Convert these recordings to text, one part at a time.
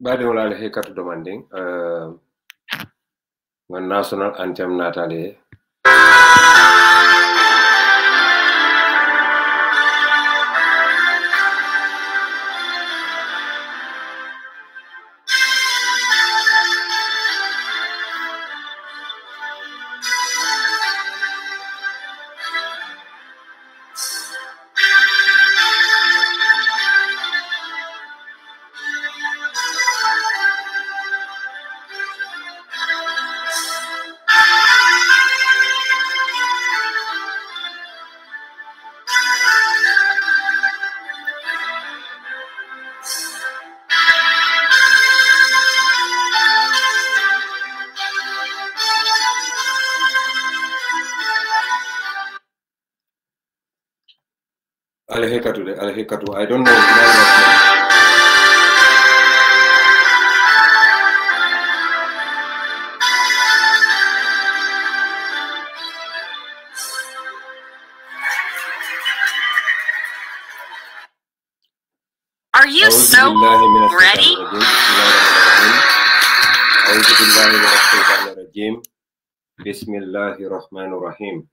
Badi wala le hekatu demanding national anthem natale. Alhekatu. I don't know. Are you so ready? Bismillahirrahmanirrahim.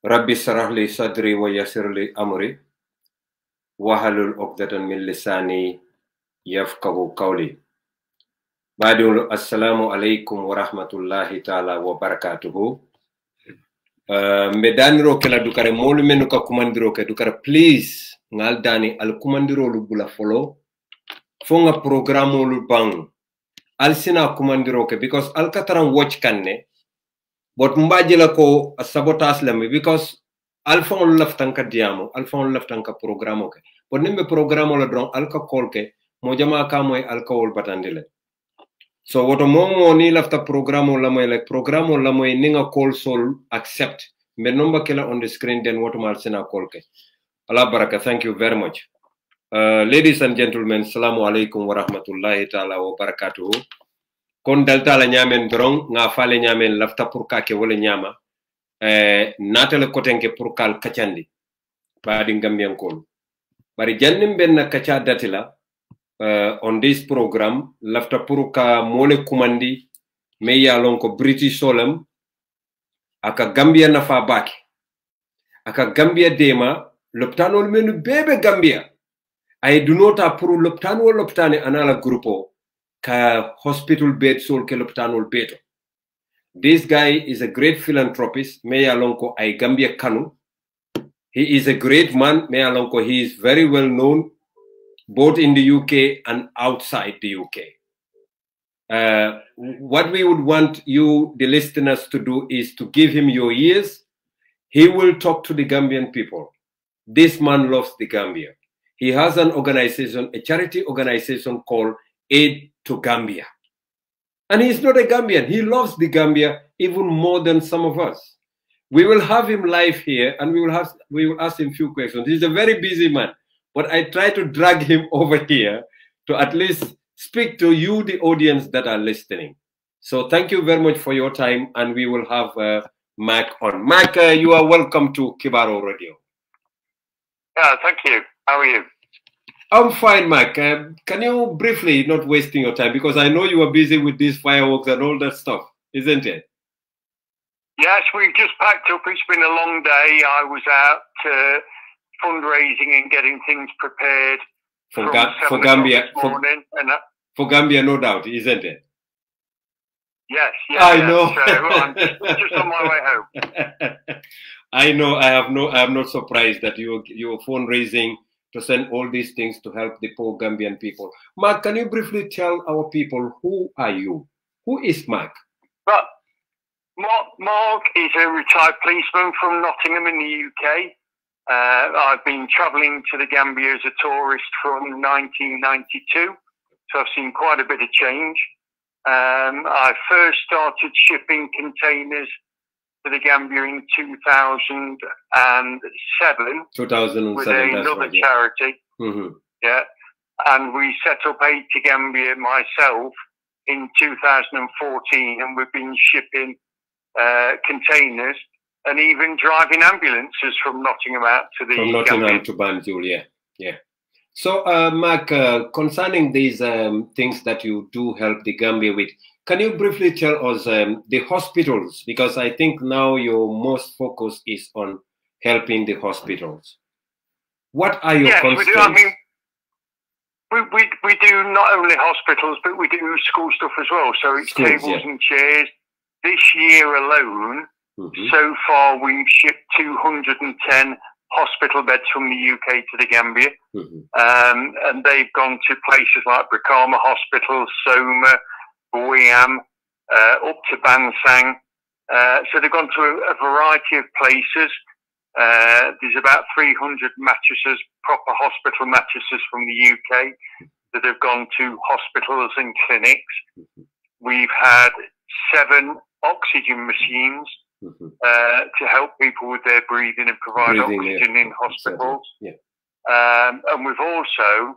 Rabbi sarah li sadri wa yassir li amri wahalul uqdatan min lisani yafqahu qawli. Badul assalamu alaikum wa rahmatullahi ta'ala wa barakatuhu. Medaniro kela dukare molu menu ka kumandiro ke dukare please ngal dani al kumandiro lu bula follow fonga programo lu bang al sina kumandiro ke because al kataran watch kanne but mbajila ko sabotage lami because al fon laftanka diamo al fon laftanka programo ke but nimbe programo la don al ka call ke mo jama ka moy al ka wol batandile so woto momo ni lafta programo la moy like programo la moy ninga call sol accept me number killer on the screen then what mal sena call ke Allah baraka. Thank you very much. Ladies and gentlemen, assalamu alaikum wa rahmatullahi ta'ala wa barakatuhu. Kon dalta la nyamen drong nga fale nyamen lafta pour ka ke wala nyama natale kotenke pour kal kachandi badi Gambian kol bari jannim ben kacha datila on this program lafta pour ka mole kumandi me yalon ko British solam aka Gambia nafa baki aka Gambia dema loptanol menu bebe Gambia ay dunota pour loptane anala grupo ka hospital bed sol ke loptanol beto. This guy is a great philanthropist me yalonko ay Gambia kanu. He is a great man me yalonko he is very well known both in the UK and outside the UK. What we would want you, the listeners, to do is to give him your ears. He will talk to the Gambian people. This man loves the Gambia. He has an organization, a charity organization called Aid to Gambia. And he's not a Gambian. He loves the Gambia even more than some of us. We will have him live here and we will ask him a few questions. He's a very busy man, but I try to drag him over here to at least speak to you, the audience that are listening. So thank you very much for your time, and we will have Mac on. Mac, you are welcome to Kibaro Radio. Yeah, thank you. How are you? I'm fine, Mac. Can you briefly, not wasting your time, because I know you are busy with these fireworks and all that stuff, isn't it? Yes, we've just packed up. It's been a long day. I was out fundraising and getting things prepared. For Gambia, for Gambia, no doubt, isn't it? Yes, I know. So I'm just on my way home. I know. I am not surprised that you're fundraising to send all these things to help the poor Gambian people. Mark, can you briefly tell our people who are you? Who is Mark? Well, Mark is a retired policeman from Nottingham in the UK. I've been travelling to the Gambia as a tourist from 1992, so I've seen quite a bit of change. I first started shipping containers to the Gambia in 2007. 2007 with another charity. Mm-hmm. Yeah, and we set up Aid to Gambia myself in 2014, and we've been shipping containers and even driving ambulances from Nottingham out to the Nottingham to Banjul, yeah. So, Mark, concerning these things that you do help the Gambia with, can you briefly tell us the hospitals? Because I think now your most focus is on helping the hospitals. What are your constraints? Yes, we do. I mean, we do not only hospitals, but we do school stuff as well. So it's schools, tables and chairs. This year alone, so far we've shipped 210 hospital beds from the UK to the Gambia. And they've gone to places like Brikama Hospital, Soma, Buyam, up to Bansang. So they've gone to a variety of places. There's about 300 mattresses, proper hospital mattresses from the UK that have gone to hospitals and clinics. We've had 7 oxygen machines to help people with their breathing and provide oxygen in hospitals. And we've also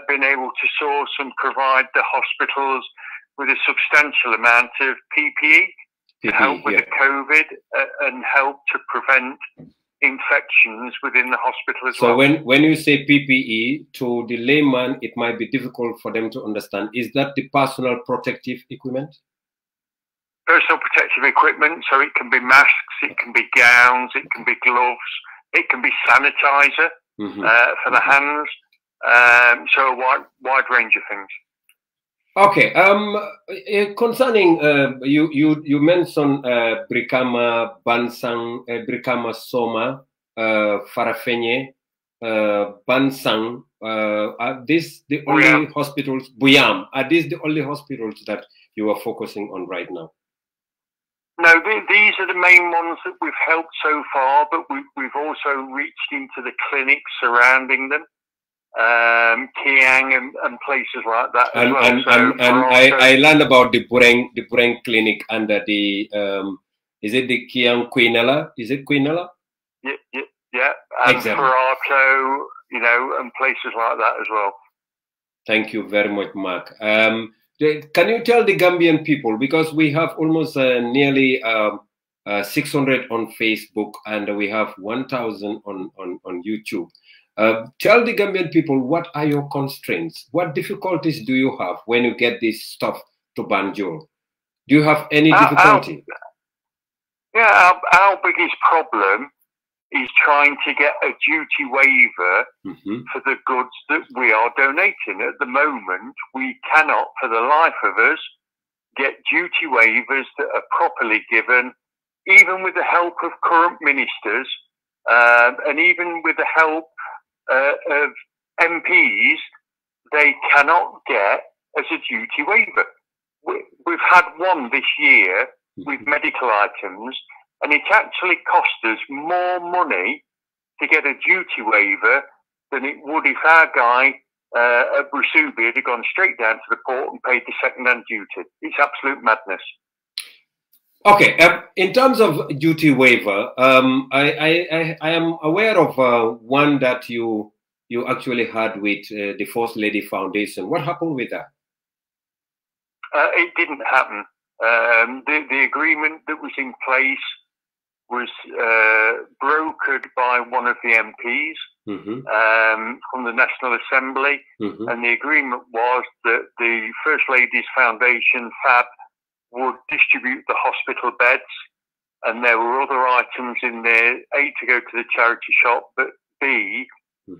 been able to source and provide the hospitals with a substantial amount of PPE to help with the COVID and help to prevent infections within the hospital as well. So when you say PPE, to the layman, it might be difficult for them to understand. Is that the personal protective equipment? Personal protective equipment, so it can be masks, it can be gowns, it can be gloves, it can be sanitizer for the hands, so a wide range of things. Okay. Concerning you mentioned Brikama, Bansang, Brikama, Soma, Farafenye, Bansang. Are these the only hospitals? Buyam. Are these the only hospitals that you are focusing on right now? No, these are the main ones that we've helped so far, but we've also reached into the clinics surrounding them, Kiang and places like that as well. I learned about the Bureng clinic under the is it the Kiang Quinella? Is it Quinella? Yeah, and Farato, you know, and places like that as well. Thank you very much, Mark. Can you tell the Gambian people, because we have almost nearly 600 on Facebook and we have 1,000 on YouTube. Tell the Gambian people, what are your constraints? What difficulties do you have when you get this stuff to Banjul? Do you have any difficulty? Our biggest problem is trying to get a duty waiver for the goods that we are donating. At the moment, we cannot, for the life of us, get duty waivers that are properly given, even with the help of current ministers, and even with the help of MPs, they cannot get as a duty waiver. We've had one this year with medical items, and it actually cost us more money to get a duty waiver than it would if our guy at Brusubi had gone straight down to the port and paid the second-hand duty. It's absolute madness. Okay, in terms of duty waiver, I am aware of one that you actually had with the First Lady Foundation. What happened with that? It didn't happen. The agreement that was in place was brokered by one of the MPs from the National Assembly, and the agreement was that the First Lady's Foundation, FAB, would distribute the hospital beds, and there were other items in there, A, to go to the charity shop, but B,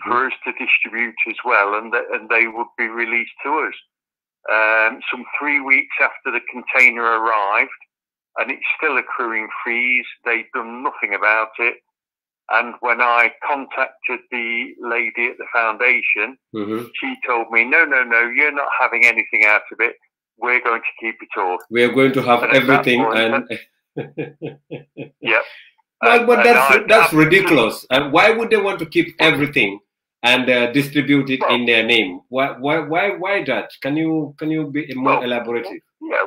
for us to distribute as well, and they would be released to us. Some 3 weeks after the container arrived, and it's still accruing fees. They've done nothing about it. And when I contacted the lady at the foundation, she told me, no, you're not having anything out of it. We're going to keep it all. We are going to have everything. Yeah. But that's ridiculous. And why would they want to keep everything and distribute it in their name? Why that? Can you be more elaborative? Yeah,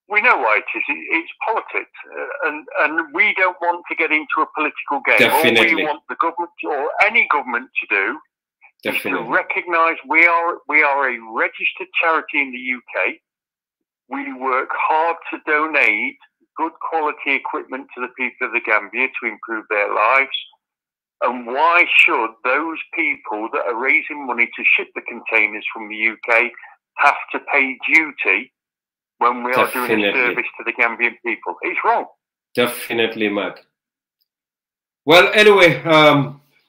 we know why it is. It's politics, and we don't want to get into a political game. Definitely. All we want the government or any government to do is to recognise we are a registered charity in the UK. We work hard to donate good quality equipment to the people of the Gambia to improve their lives. And why should those people that are raising money to ship the containers from the UK have to pay duty when we are doing a service to the Gambian people? It's wrong. Definitely, Mark. Well, anyway,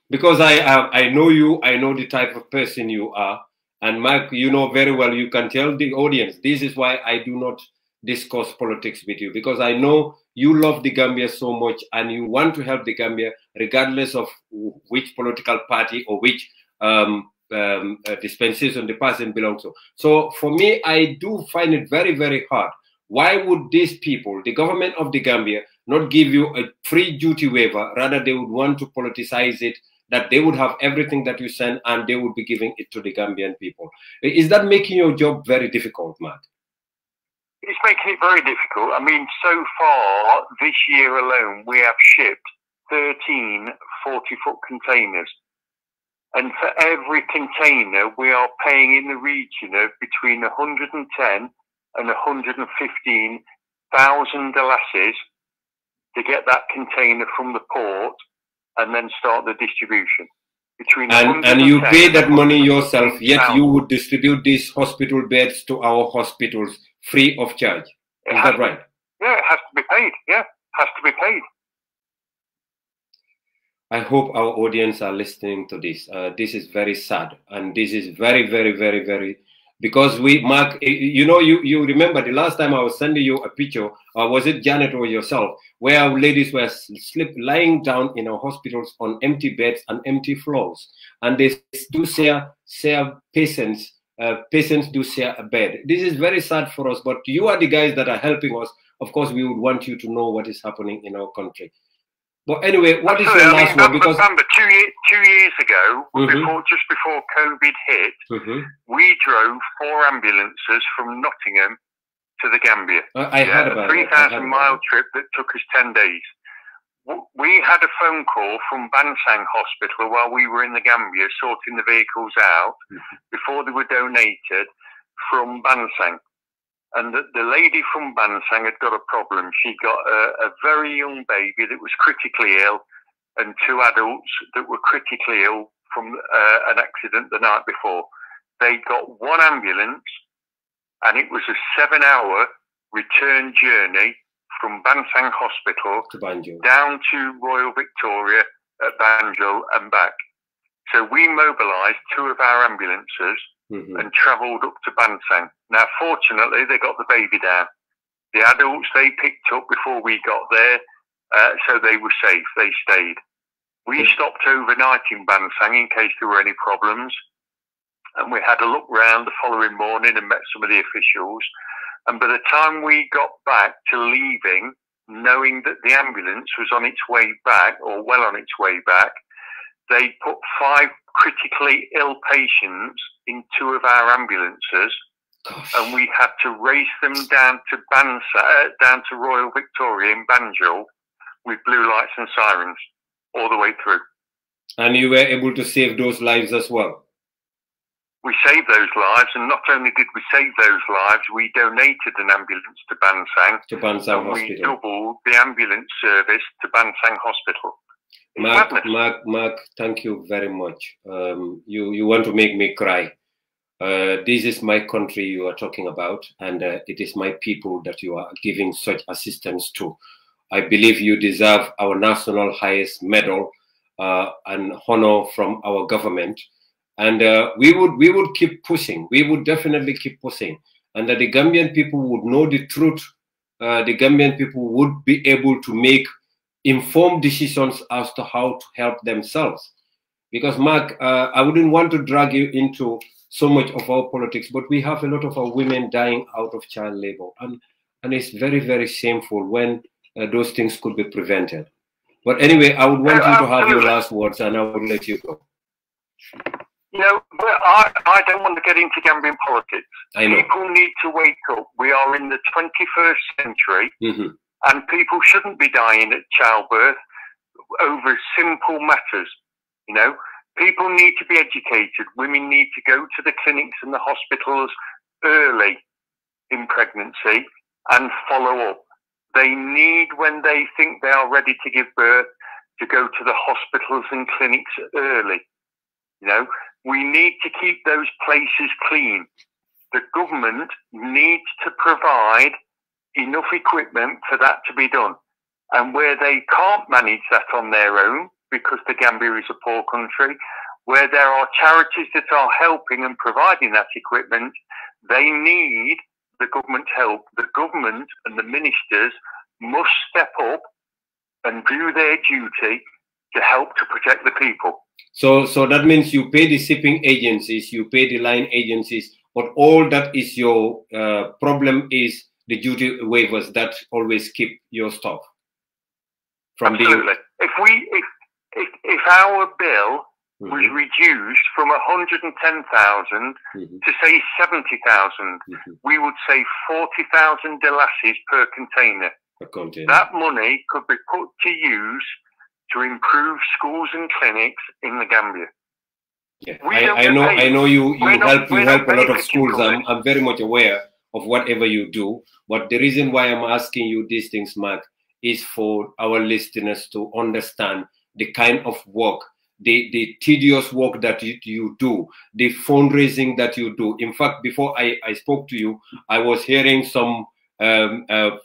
because I know you, I know the type of person you are. And Mark, you know very well, you can tell the audience, this is why I do not discuss politics with you, because I know you love the Gambia so much and you want to help the Gambia regardless of which political party or which dispensation the person belongs to. So for me, I do find it very, very hard. Why would these people, the government of the Gambia, not give you a free duty waiver? Rather, they would want to politicize it, that they would have everything that you send and they would be giving it to the Gambian people. Is that making your job very difficult, Mark? It's making it very difficult. I mean, so far this year alone, we have shipped 13 40-foot containers. And for every container, we are paying in the region of between 110 and 115,000 dollars to get that container from the port and then start the distribution. And you pay that money yourself, yet you would distribute these hospital beds to our hospitals free of charge. Is that right? Yeah, it has to be paid. Yeah, it has to be paid. I hope our audience are listening to this. This is very sad. And this is very, very, very, very... Because we, Mark, you know, you remember the last time I was sending you a picture, or was it Janet or yourself, where our ladies were lying down in our hospitals on empty beds and empty floors. And they do share patients. Patients do share a bed. This is very sad for us, but you are the guys that are helping us. Of course, we would want you to know what is happening in our country. But anyway, what is your last word? Because remember, 2 years ago, just before COVID hit, we drove 4 ambulances from Nottingham to the Gambia. I heard about a 3,000-mile trip that took us 10 days. We had a phone call from Bansang Hospital while we were in the Gambia sorting the vehicles out before they were donated from Bansang. And the lady from Bansang had got a problem. She got a very young baby that was critically ill and 2 adults that were critically ill from an accident the night before. They got 1 ambulance and it was a 7-hour return journey from Bansang Hospital down to Royal Victoria at Banjul and back. So we mobilised 2 of our ambulances and travelled up to Bansang. Now, fortunately, they got the baby down. The adults they picked up before we got there, so they were safe. They stayed. We stopped overnight in Bansang in case there were any problems. And we had a look round the following morning and met some of the officials. And by the time we got back to leaving, knowing that the ambulance was on its way back, or well on its way back, they put 5 critically ill patients in 2 of our ambulances. Gosh. And we had to race them down to down to Royal Victoria in Banjul with blue lights and sirens all the way through. And you were able to save those lives as well? We saved those lives, and not only did we save those lives, we donated an ambulance to Bansang. To Bansang Hospital. We doubled the ambulance service to Bansang Hospital. Mark, thank you very much. You want to make me cry. This is my country you are talking about, and it is my people that you are giving such assistance to. I believe you deserve our national highest medal and honor from our government. And we would keep pushing. We would definitely keep pushing. And that the Gambian people would know the truth. The Gambian people would be able to make informed decisions as to how to help themselves. Because, Mark, I wouldn't want to drag you into so much of our politics, but we have a lot of our women dying out of child labor. And it's very, very shameful when those things could be prevented. But anyway, I would want you to have your last words, and I will let you go. You know, I don't want to get into Gambian politics. I know. People need to wake up. We are in the 21st century, and people shouldn't be dying at childbirth over simple matters. You know, people need to be educated. Women need to go to the clinics and the hospitals early in pregnancy and follow up. They need, when they think they are ready to give birth, to go to the hospitals and clinics early. You know, we need to keep those places clean. The government needs to provide enough equipment for that to be done. And where they can't manage that on their own, because the Gambia is a poor country, where there are charities that are helping and providing that equipment, they need the government help. The government and the ministers must step up and do their duty to help to protect the people. So that means you pay the shipping agencies, you pay the line agencies, but all that is your problem is the duty waivers that always keep your stuff from Absolutely. If our bill was reduced from 110,000 to say 70,000, we would save 40,000 dollars per container. That money could be put to use to improve schools and clinics in the Gambia. Yeah, I know you help a lot of schools. I'm very much aware of whatever you do, but the reason why I'm asking you these things, Mark, is for our listeners to understand the kind of work, the tedious work that you do, the fundraising that you do. In fact, before I spoke to you, I was hearing some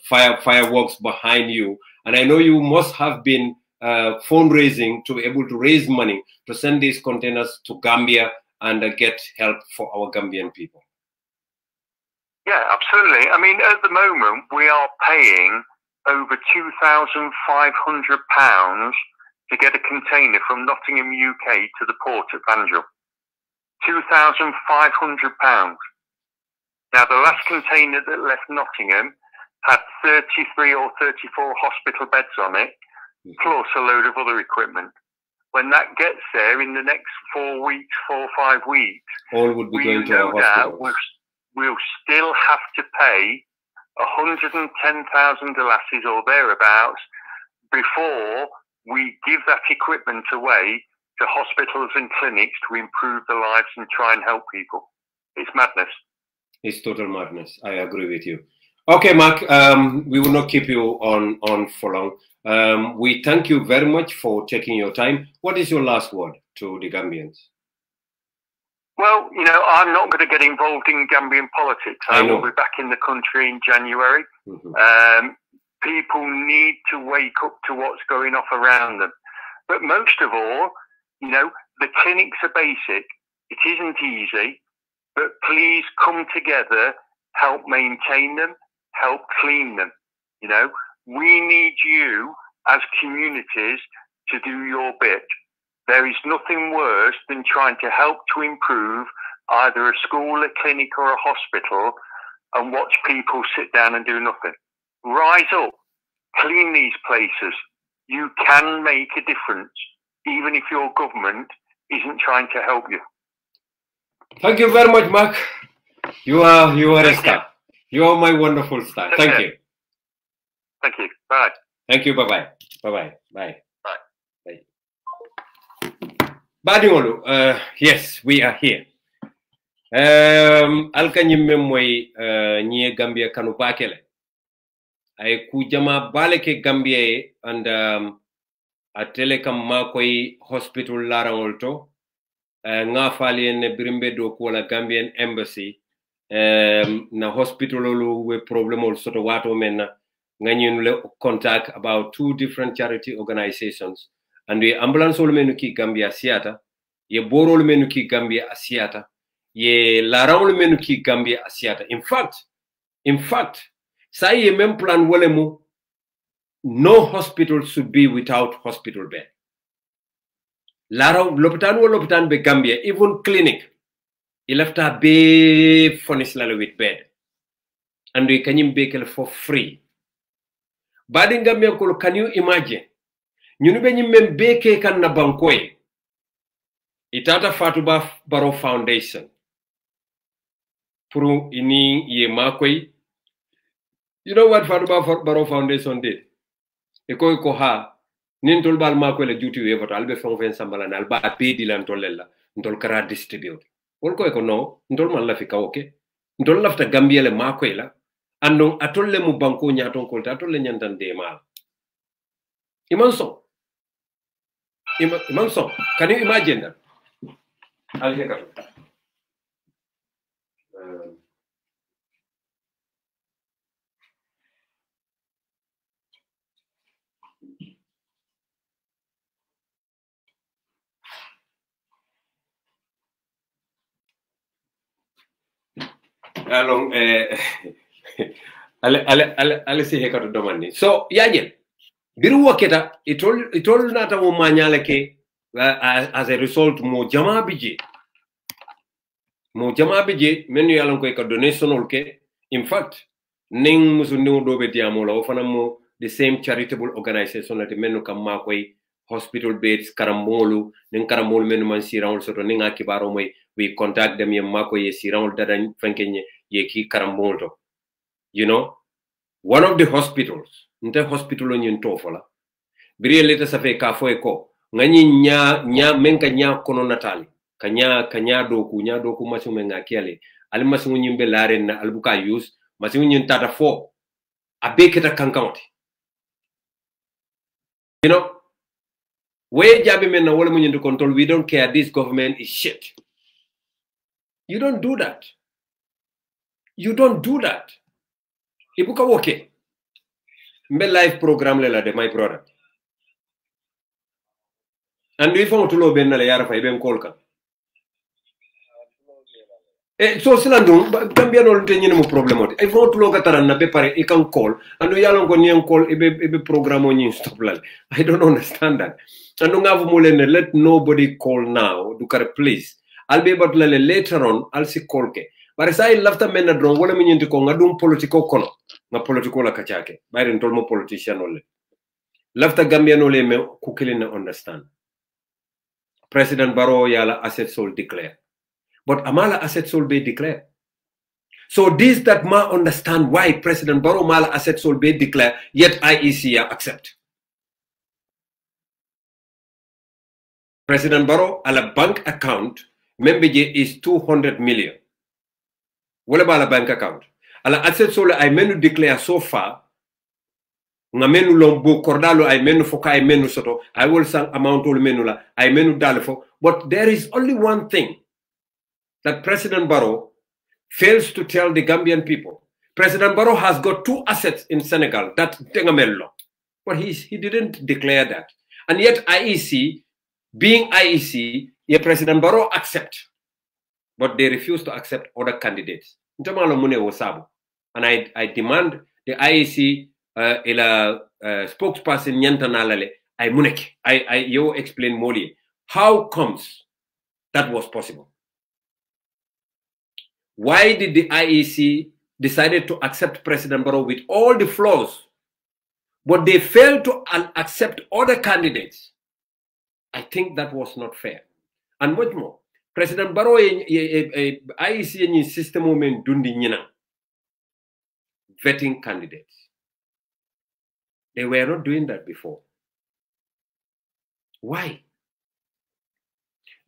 fireworks behind you, and I know you must have been fundraising to be able to raise money to send these containers to Gambia and get help for our Gambian people. Yeah, absolutely. I mean, at the moment, we are paying over £2,500 to get a container from Nottingham, UK to the port at Banjul. £2,500. Now, the last container that left Nottingham had 33 or 34 hospital beds on it, plus a load of other equipment. When that gets there in the next 4 weeks, 4 or 5 weeks, all would be going to our hospitals. We'll still have to pay $110,000 or thereabouts before we give that equipment away to hospitals and clinics to improve the lives and try and help people. It's madness. It's total madness. I agree with you. Okay, Mark, we will not keep you on for long. We thank you very much for taking your time. What is your last word to the Gambians? Well, you know, I'm not going to get involved in Gambian politics. I will be back in the country in January. People need to wake up to what's going on around them. But most of all, you know, the clinics are basic. It isn't easy, but please come together, help maintain them, help clean them. You know, we need you as communities to do your bit. There is nothing worse than trying to help to improve either a school, a clinic, or a hospital and watch people sit down and do nothing. Rise up, clean these places. You can make a difference, even if your government isn't trying to help you. Thank you very much, Mark. You are a star. You are my wonderful star. Thank you. Thank you. Bye. Thank you. Bye-bye. Bye-bye. Bye. Bye. Badiŋolu, yes, we are here. Alkanyim moy ñie Gambia kanu bakele. Ay ku jama baleke Gambia and atele kam makoy hospital larangol to nga fali en birimbe do ko la Gambian embassy na hospital lu we problem soto wato men nga ñun contact about 2 different charity organizations. And we ambulance ol menu ki Gambia siata, ye borol menu ki Gambia asiata, ye larawol menu ki Gambia asiata. In fact, sa ye même plan wolemu, no hospital should be without hospital bed. Laraw lopitan be Gambia, even clinic, il after be furnished with bed. And we can be for free. But in Gambia, can you imagine? Ñunu be ñimmen beke kan na bankoy itata Fatuba Barrow Foundation pour ini ye makoy. You know what Fatuba Barrow Foundation did? E ko ha nin tol bal makoy la juti we voto albe fon fen sambala nal ba pe di lan tolella ndol kara distribute wol ko no ndol man la fi kawke ndol lafta Gambia le makoy la andon atolle mu banko nyaton ko atolle nyantan de mal iman so Imam, can you imagine that? I'll take it. Along ale si hekato domani so yajen biru waketa itol nata mo manyale ke as a result mo jama bije menu yalon ko ka donation ke in fact ning musu new dobe diamo la fana mo the same charitable organization that menu kam ma koy hospital beds karambolu ning karambolu menu man sirawol soto ning akibaro moy we contact them yem mako ye sirawol dadan fankenye ye ki karambolu. You know, one of the hospitals, nte hospital on yin tofola. Biri leta safe ka fo eko. Ngani nya menka nya kono natali. Kanya doku masu menga kiale. Ali masu nyimbe lare na albuka use. Masu nyin tata fo. Abeketa kankamoti. You know, we jabi men na wole munyin to control. We don't care. This government is shit. You don't do that. You don't do that. Ibuka woke. Mbe live program le la de my brother. And if I want to know ben na le yara fa iben kolka. So silandum Gambia no te nyine mo problem oti. If I want to know kataran na be pare I can call and you yalon ko nyen call ebe program o nyin stop lal. I don't understand that. And ngavu mo len let nobody call now. Dukare please. I'll be able to later on I'll see call ke. But say lafta men na drone wala mi nyinti ko ngadum politiko kono. Na politiko la kachake. Bayren tolmo politician ole. Lafta Gambia no le me kukili na understand. President Barrow yala asset sold declare. But amala asset sold be declare. So this that ma understand why President Barrow mala asset sold be declare, yet IEC accept. President Barrow ala bank account member is 200 million. What about a bank account? Ala asset sold I menu declare so far. Nga menu lombo cordalo I menu foka I menu soto I will sang amount all menu la I menu dalfo. But there is only one thing that President Barrow fails to tell the Gambian people. President Barrow has got 2 assets in Senegal that tengamello, but he didn't declare that. And yet IEC, being IEC, President Barrow accept, but they refuse to accept other candidates. And I demand the IEC spokesperson Nyantanalale, you explain more. How comes that was possible? Why did the IEC decided to accept President Barrow with all the flaws, but they failed to accept other candidates? I think that was not fair. And much more, President Barrow IEC in system moment dundi nyina vetting candidates. They were not doing that before. Why?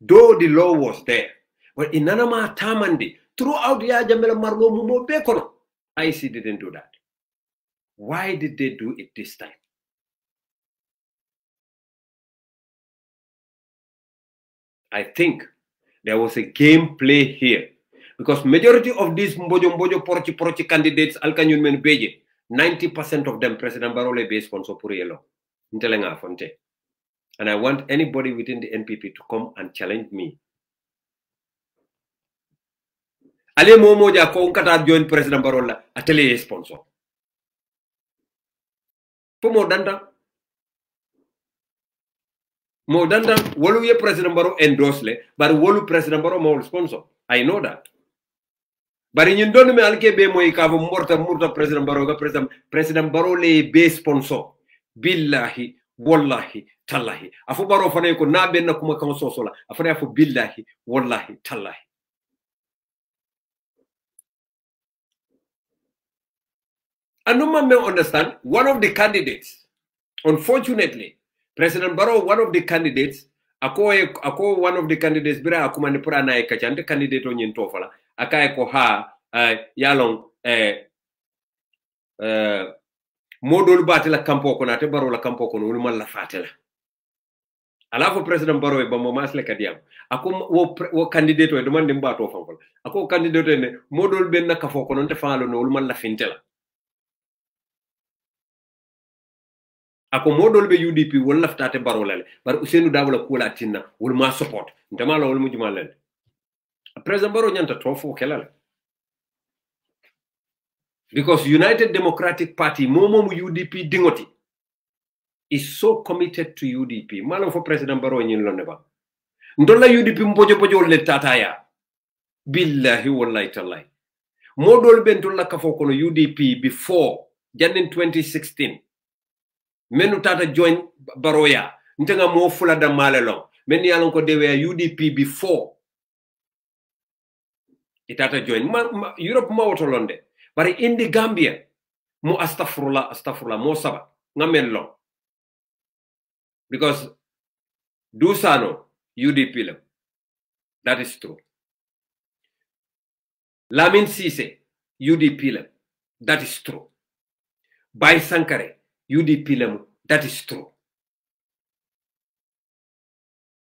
Though the law was there, but in Nanama Tamandi, throughout the Ajamela Margo Mumo Bekono, IEC didn't do that. Why did they do it this time? I think there was a game play here. Because majority of these Mbojo Porchi candidates, Alkanyun Men Beje, 90% of them, President Barrow based sponsor Purielo. And I want anybody within the NPP to come and challenge me. Ale momo ja ko kata join President Barrow la atelier sponsor. For mo danda wolu ye President Barrow endorse le, but wolu President Barrow mo sponsor. I know that. But in don me alke be moy ka murta President Barrow ga President Barrow le be sponsor. Billahi wallahi tallahi. Afu Barrow fane ko na ben na kuma kan sosola. Afane afu billahi wallahi tallahi. And no man may understand, one of the candidates, unfortunately, President Barrow, one of the candidates, ako one of the candidates, bira akumani pura na ekachante candidate on yintofala, akaye ko ha, yalong, modul batela kampo kono, ate Barrow la kampo kono, uluma la fatela. ala fo president Barrow ba mo masle kadiam ako wo candidate o demande mbato fankol ako candidate ne modol ben na kafo ko non te faalo no man la fintela ako modol be UDP wala ftate Barrow lale bar Ousainou Darboe ko la tinna wol ma support ndama la wol mu jumal lale president Barrow nyanta to fo kelala because United Democratic Party momo mu UDP dingoti is so committed to UDP malam fo president Barrow nyin lonne ba ndolla UDP mbojo bojo le tataya billahi wallahi tallahi modol ben tolla kafo kono UDP before janin 2016 menu tata join Baroya ntenga mo fula da malelo men yalon ko dewe UDP before itata join Europe ma wotolonde bari indi Gambia mo astaghfirullah mo saba ngamen lo because Dusano UDP lam that is true Lamin Sise UDP lam that is true Bay Sankare UDP lam that is true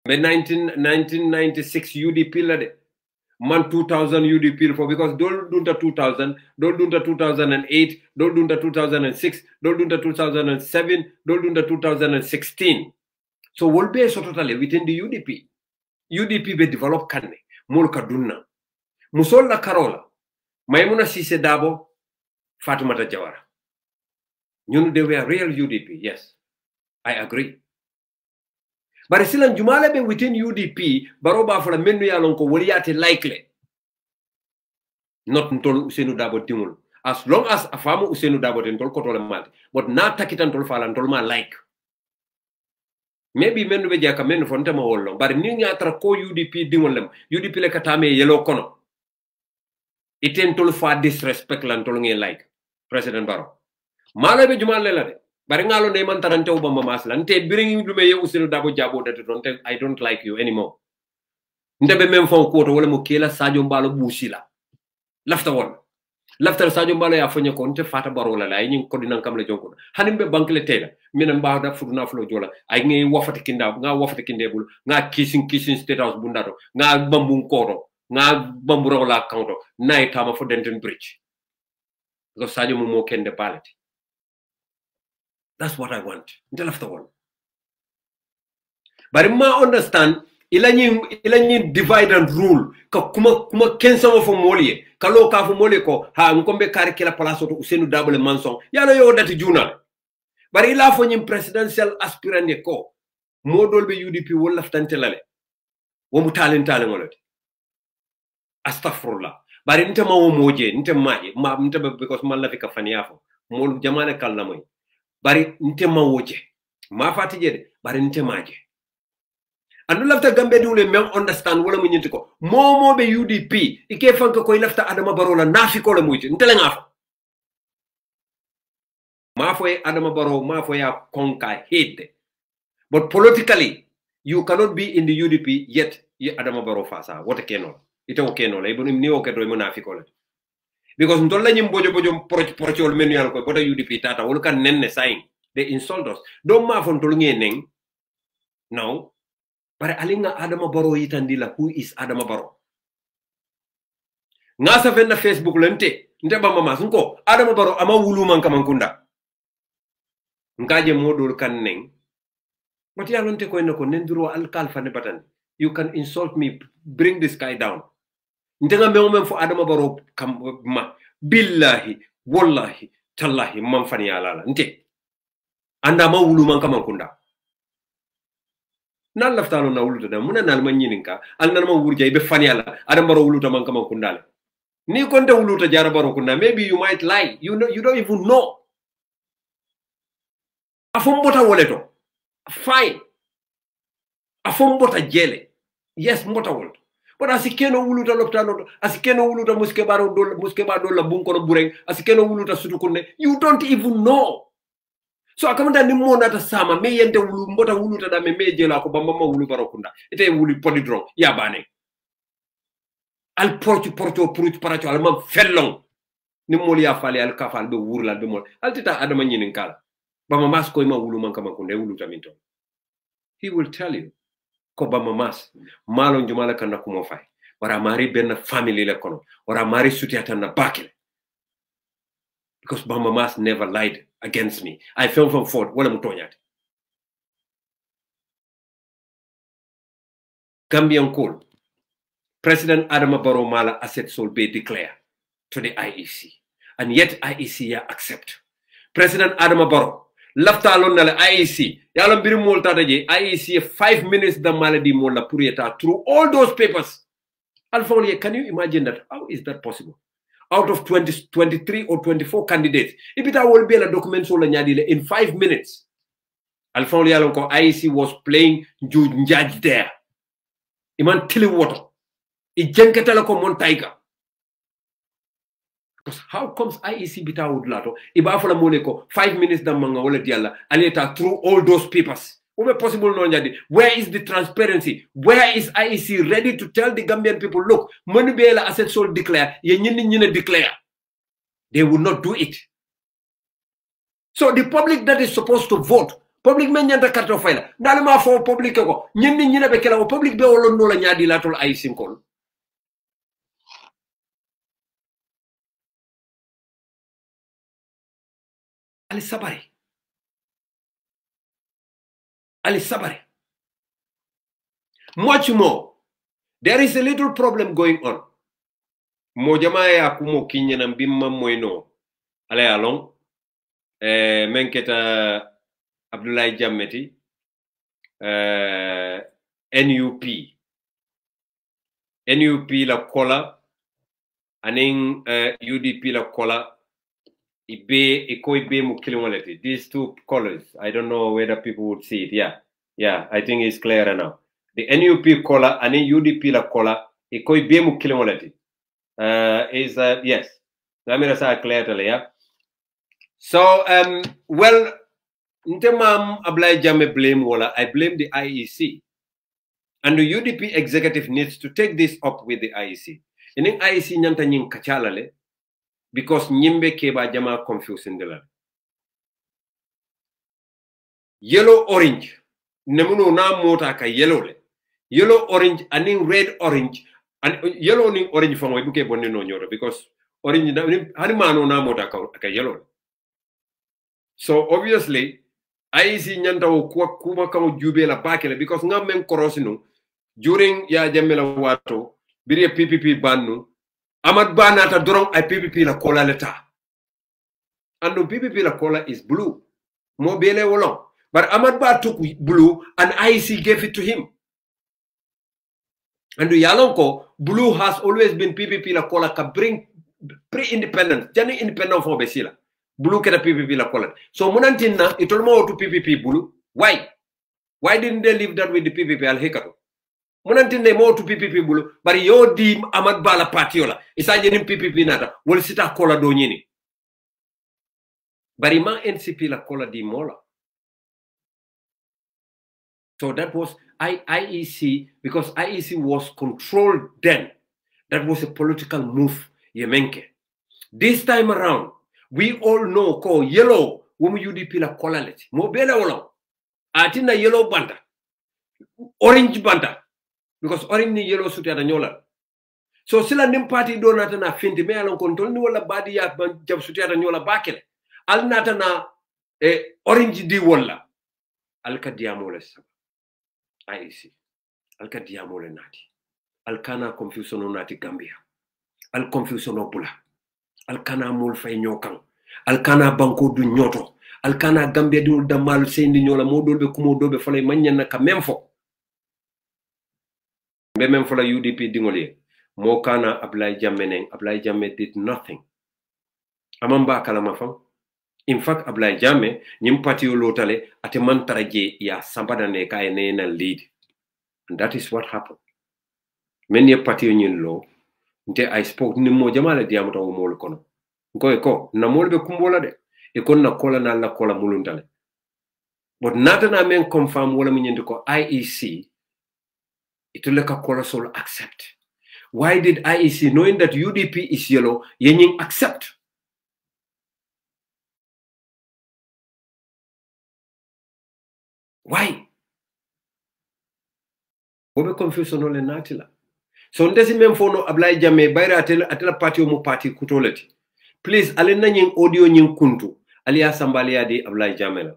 mais 1996 UDP la de man 2000 UDP for because dol dunta 2000 dol dunta 2008 dol dunta 2006 dol dunta 2007 dol dunta 2016 so will be so totally within the UDP be develop kanne mulka dunna musolla karola Maimuna Sise Dabo Fatimata Jawara they were real UDP yes I agree but silan jumala be within UDP baroba for menu yalon ko woliate likely not ntol Ousainou Darboe timul as long as afamu Ousainou Darboe ntol ko tole malti but na takitan tol falan tol ma like maybe menu be jaka menu fonta ma wollo but ni nyatra ko UDP dimolem UDP le katame yelo kono iten tol fa disrespect lan tol nge like President Barrow mala be jumala la de bari ngalo ne man tarante o bamba masla nte biringi dume ye Ousainou Darboe jabo date don't I don't like you anymore ndebe même fon ko to wala mo kila Sadio Mbalo busila lafta won lafta Sadio Mbalo ya fanya ko nte fata Barrow la ay nyi ko dinan kam la jonko hanimbe bankle tela mina mba da fuduna flo jola ay ngi wafati kinda nga wafati kindebul nga kissing state house bundato nga bambun koro nga bambu rawla kanto nay tama fo Denton Bridge because Sadio mo kende palati. That's what I want. Until after one. But I understand, ilani divide and rule. Ka kuma kensa mo fomoli. Kalo ka fomoli ko ha nkombe kare kila palaso to Ousainou Darboe manson. Yalo yo dati journal. But ila fo nyim presidential aspirant ko modol be UDP wala ftantelale. Wo mutale ngolati. Astaghfirullah. But ntema wo moje, ntema because man la fika fani yafo. Mol jamane kala moy. Bari ntema woje ma fatije de bari ntemaje andu lafta gambe dule même understand wala mu nyinti ko momo be UDP ike fanka koy lafta Adama Barrow la nafiko la muyti ntele ngafo ma foy Adama Barrow ma foy ya konka hate but politically you cannot be in the UDP yet Adama Barrow fasa what keno ite o keno la iboni ni o kedo mo nafiko la because ntolla nyim bojo prochol menu yal ko bodo UDP tata wol kan nenne saying they insult us do ma fon tol ngeneng no bare alinga Adama Barrow yitandila who is Adama Barrow ngasa fenna Facebook lente ndeba mama sunko Adama Barrow ama wulu man kamankunda ngaje modol kan neng but ya lonte ko nako nenduro alkal fane batan you can insult me bring this guy down ndenga mem fo Adama Barrow kam ma billahi wallahi tallahi man fani yalala nte anda ma wulu man kamankunda nan laftalo na wuluta da muna nal man yininka al nan ma wurjay be fani yalla Adama Barrow wuluta man kamankunda ni konte wuluta jara Barrow kunda maybe you might lie you don't even know afombota woleto fine afombota jele yes mbota woleto but asikeno wuluta loptano asikeno wuluta muskeba do la bunkono bureng asikeno wuluta sutukunne you don't even know so akamanda ni monata sama me yente wulu mbota wuluta da me jela ko bamba ma wulu barokunda ite wulu podidron ya bane al portu paracho al mam fellong ni mol ya fali al kafal be wurla be mol al tita Adama nyinin kala bama mas koy ma wulu man kama kunde wulu taminto he will tell you, ko bama mas, malo njumala kana kumofai, wara mari benna family le kono, wara mari sutiata na bakile. Because Bama Mas never lied against me. I fell from Ford. Wala mutonyat. Gambian call. President Adama Barrow Mala asset sold be declare to the IEC. And yet IEC accept. President Adama Barrow lafta alon na IEC. Yalam biri molta daje IEC 5 minutes da maladi mola purieta through all those papers. Alfonso, can you imagine that? How is that possible? Out of 23 or 24 candidates, if it will be a document in 5 minutes, Alfonso Yalonko IEC was playing judge there. Iman tili water. It jenketalako montaiga. Because how comes IEC bita would lato? Ibafola moneko 5 minutes da manga wala diala aleta through all those papers. Possible no njadi. Where is the transparency? Where is IEC ready to tell the Gambian people, look, money bela asset sold declare, ye nyini declare. They will not do it. So the public that is supposed to vote, public men nyanta karto file. Nalima for public ko. Nyini bekela o public be olo no la nyadi latol IEC call. Ali sabari. Ali sabari. Much more. There is a little problem going on. Mojama ya kumo kinya na mbimma moino. Ale along. Menketa Abdoulaye Jammeh NUP. NUP la kola. Aning UDP la kola. These two colors, I don't know whether people would see it. Yeah, I think it's clearer now. The NUP color and the UDP la color, is yes. Let me say clear, yeah. So well, Ntemam Abdoulaye Jammeh blame wala, I blame the IEC. And the UDP executive needs to take this up with the IEC. In the IEC nyanta nying kachalale, because nyimbe keba jama confusing the yellow orange nemuno na mota ka yellow le yellow orange and red orange and yellow ning orange from we buke bonne no nyoro because orange hani mano na mota ka yellow. So obviously IEC nyanta o kuma ka jube la bakele because ngam men korosino during ya jamela wato biri PPP bannu Amad Ba nata dorong ay PPP la kola leta. And the PPP la kola is blue. Mo bele wolong. But Amad Ba took blue and IEC gave it to him. And the Yalonko, blue has always been PPP la kola ka bring pre-independence. Jani independent for Besila. Blue keda PPP la kola. So Munantina, it almost to PPP blue. Why? Why didn't they leave that with the PPP al Hekato? Munantinde mo to PPP bulu, but yo di Amad Bala patiola. Isa jenim PPP nata, wol sita kola do nyini. But ima NCP la kola di mola. So that was IEC, because IEC was controlled then. That was a political move, Yemenke. This time around, we all know ko yellow, womu UDP la kola let. Mo bela wolo. Atina yellow banda. Orange banda. Because orange ni yellow suti ada nyola. So sila nim party do nata na finti me alon kontrol ni wala badi ya jab suti ada nyola bakele. Al nata na orange di wala. Al ka diamole sa. IEC. Al ka diamole nati. Al kana confusion nati Gambia. Al confusion bula. Al kana mul fay nyokang. Al kana banko du nyoto. Al kana Gambia di da mal sendi nyola modol be kumo dobe falay manyan na ka memfo. Memem for la UDP dingoli mo kana Abdoulaye Jammeh did nothing. Amamba kalama fam. In fact Abdoulaye Jammeh nyim parti lotale ate man taraje ya sambada ne kay na lead. And that is what happened. Many parti nyin lo nte I spoke ni mo jamala diamata o mol kono. Ko na mol be kumbola de e kon na kola na la kola muluntale. But nata na men confirm wala mi nyende ko IEC ituleka Colasol accept. Why did IEC, knowing that UDP is yellow, yenying accept? Why? Bobe confusion ole natila. So ndesi même fono Ablay Jammeh bayra atela party mo party kutoleti. Please alena nying audio nying kuntu aliya sambalia di Ablay Jammeh la.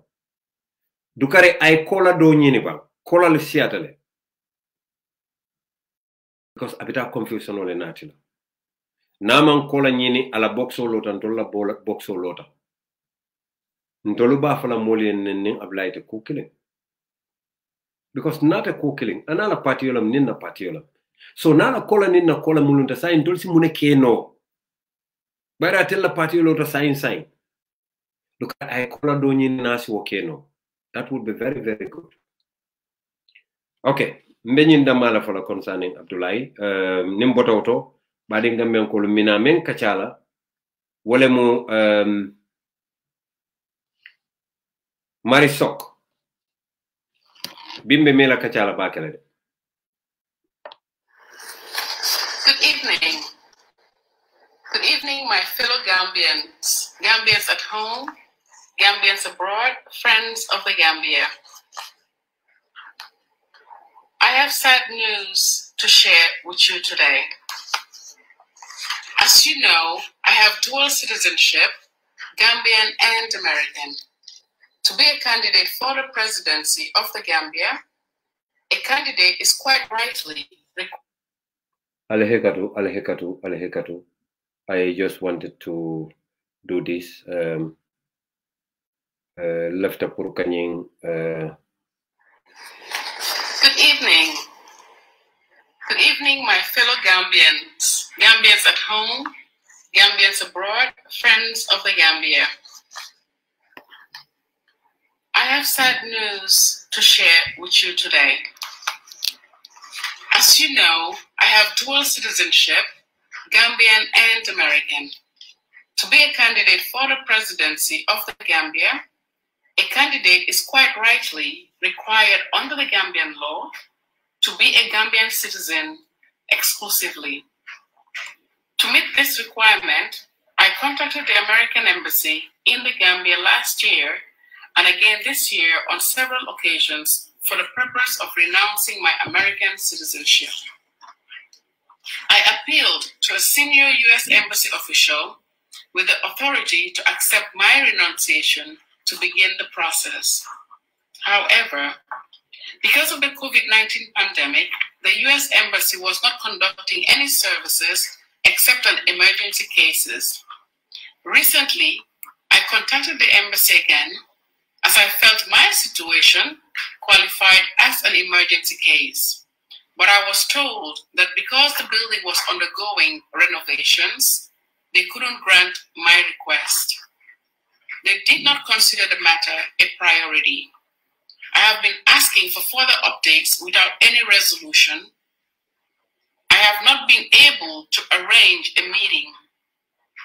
Dukare ay kola do nyini ba. Kola le siatale. Because abita confusion ole natila. Naman kola nyini ala boxo lota ntola boxo lota. Ntolu ba fala moli nen Ablay te kukile. Because not a co-killing. Anala patiolam ninna patiolam. So nala kola ninna kola mulunta sign dulci mune keno. But I tell the patiolo to sign. Look, I kola doni nasi keno. That would be very, very good. Okay. Mbenyin damala for concerning Abdullahi. Nimbota auto. Bading gambian kolu mina men kachala. Wolemu Marisok. Bimbe mela kachala bakele. Good evening. Good evening, my fellow Gambians. Gambians at home, Gambians abroad, friends of the Gambia. I have sad news to share with you today. As you know, I have dual citizenship, Gambian and American. To be a candidate for the presidency of the Gambia, a candidate is quite rightly Alehekatu. I just wanted to do this. Left up Kanying. Good evening. Good evening, my fellow Gambians. Gambians at home, Gambians abroad, friends of the Gambia. I have sad news to share with you today. As you know, I have dual citizenship, Gambian and American. To be a candidate for the presidency of the Gambia, a candidate is quite rightly required under the Gambian law to be a Gambian citizen exclusively. To meet this requirement, I contacted the American Embassy in the Gambia last year and again this year on several occasions for the purpose of renouncing my American citizenship. I appealed to a senior U.S. Embassy official with the authority to accept my renunciation to begin the process. However, because of the COVID-19 pandemic, the U.S. Embassy was not conducting any services except on emergency cases. Recently, I contacted the embassy again as I felt my situation qualified as an emergency case. But I was told that because the building was undergoing renovations, they couldn't grant my request. They did not consider the matter a priority. I have been asking for further updates without any resolution. I have not been able to arrange a meeting.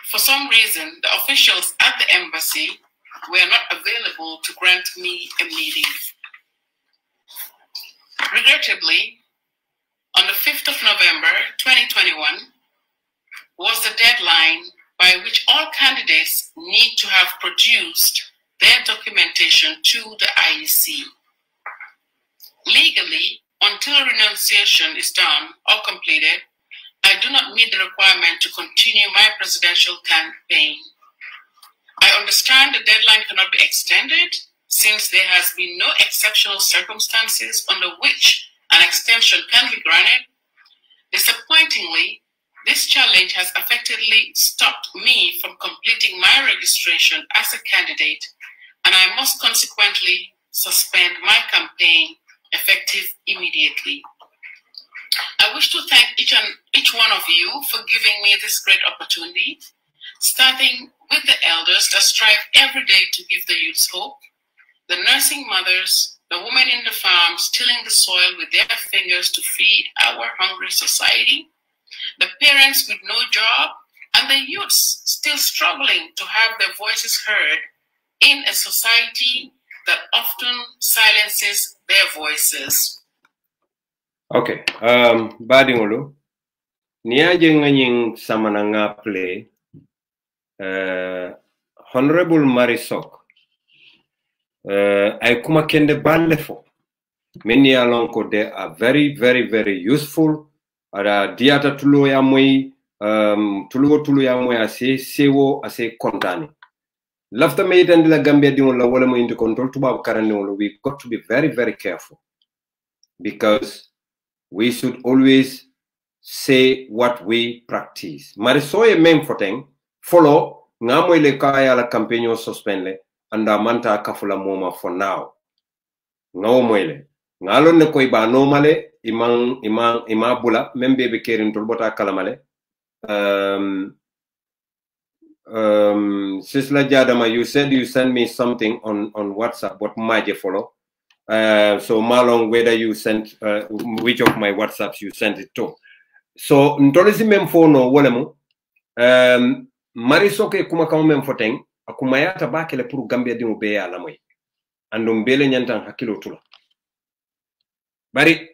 For some reason, the officials at the embassy were not available to grant me a meeting. Regrettably, on the 5th of November 2021 was the deadline by which all candidates need to have produced their documentation to the IEC. Legally, until renunciation is done or completed, I do not meet the requirement to continue my presidential campaign. I understand the deadline cannot be extended since there has been no exceptional circumstances under which an extension can be granted. Disappointingly, this challenge has effectively stopped me from completing my registration as a candidate, and I must consequently suspend my campaign effective immediately. I wish to thank each one of you for giving me this great opportunity, starting with the elders that strive every day to give the youths hope, the nursing mothers, the women in the farms tilling the soil with their fingers to feed our hungry society, the parents with no job, and the youths still struggling to have their voices heard in a society that often silences their voices. Okay, badingolo niaje nganying samananga play Honorable Marisok ay kuma kende balle fo Many along they are very, very, very useful. Diata tulo ya moi, tulo ya moi ase sewo ase kontani. Lafta me itandi la Gambia di la wala mo into control tuba karani we got to be very, very careful. Because we should always say what we practice. Marisoye mem foteng follow ngamo ile kaya la campaign suspend anda manta kafula moma for now. Ngawo moyle ngalon ne koy ba normale imang bula membe be kerin tolbota kalamale Sisla Jadama, you said you sent me something on WhatsApp what maje follow. So Malong, whether you sent which of my WhatsApps you sent it to. So ntolisi memfono wolemu marisoke kuma kama memfoteng akumayata bakele puru Gambia di mube ya lamoy andum bele nyantan hakilo tula bari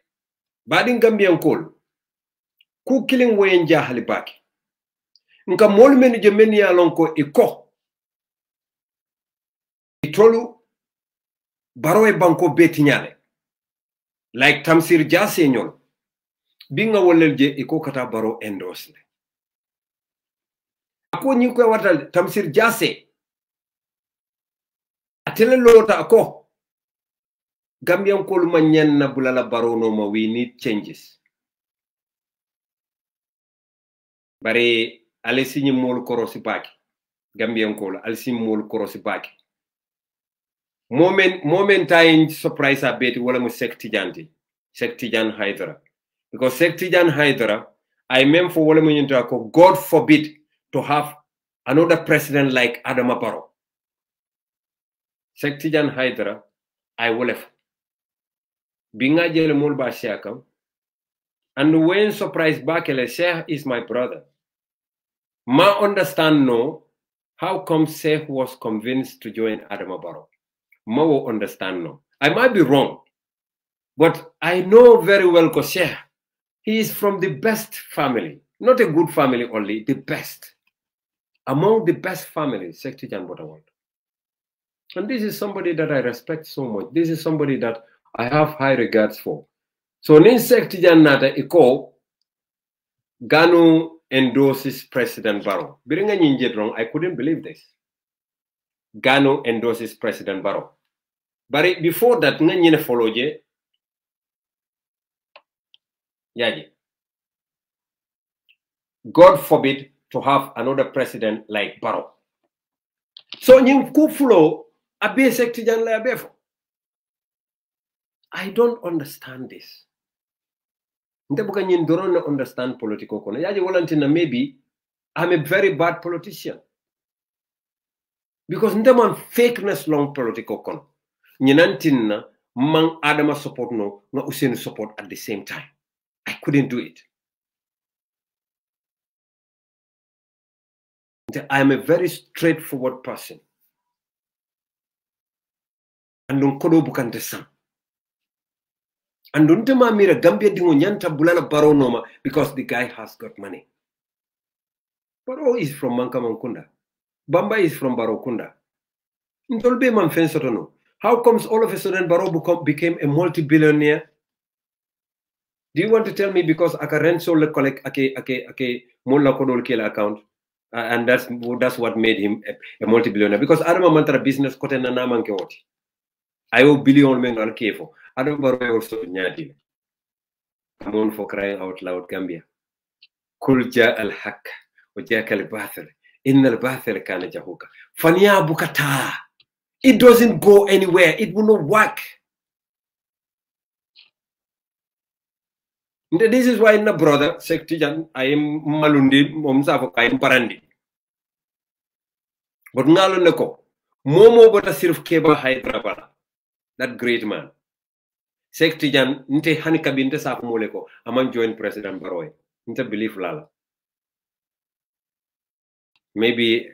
badin Gambian kol ku killing woyen jahali baki nka mol menu je meni ya lonko iko itolu baroe banko beti nyale like Tamsir Jase nyol binga wolelje iko kata baro endosle ako nyiko watal Tamsir Jase atele lota ako Gambian kol manyan na bulala baro no ma we need changes bare ale sinyi mol korosi baki Gambian kol al sim mol korosi baki moment time surprise a bit wala mu Sektijan Hydra because Sektijan Hydra I meant for wala mu nyinta ko God forbid to have another president like Adama Barrow. Sektijan Hydra I wolef binga jele mol ba shakam and when surprise bakele Sheikh is my brother ma understand no how come Sheikh was convinced to join Adama Barrow. Ma will understand no. I might be wrong, but I know very well because he is from the best family, not a good family only, the best. Among the best families, Sektijan Botawal. And this is somebody that I respect so much. This is somebody that I have high regards for. So nin Sektijan nata iko Ganu endorses President Barrow. Biringa nyinje wrong, I couldn't believe this. Gano endorses President Barrow. But before that, nganyine follow je. Yaji. God forbid to have another president like Barrow. So nyim ku follow abe Sektijan la abefo. I don't understand this. Ntebuka nyin don't understand political kono. Yaji walantina maybe I'm a very bad politician. Because ndeman fakeness long political kon. Nyinantinna mang Adama support no Usenu support at the same time. I couldn't do it. I am a very straightforward person. And don't kodo bukante sam. And don't tema mira Gambia dingo nyanta bulala Barrow noma because the guy has got money. Barrow is from Mankamankunda. Bamba is from Barokunda. How comes all of a sudden Barrow became a multi-billionaire? Do you want to tell me because Akarenso le collect ake mola kodol kila account and that's what made him a multi-billionaire? Because Adama mantara business kote na naman ke woti. Ayo billion men al kefo. Adama Barrow also nyadi. Come on for crying out loud, Gambia. Kulja al-haq wajaka al-bathil. Inna al-bathil kana jahuka. Fanya bukata. It doesn't go anywhere. It will not work. This is why na brother Sektijan I am malundi momsafo I am parandi. But ngalo neko momo bota sirf keba Hyderabad. That great man. Sektijan nte hanika binte safo moleko amang join President Barrow. Nte believe lala. Maybe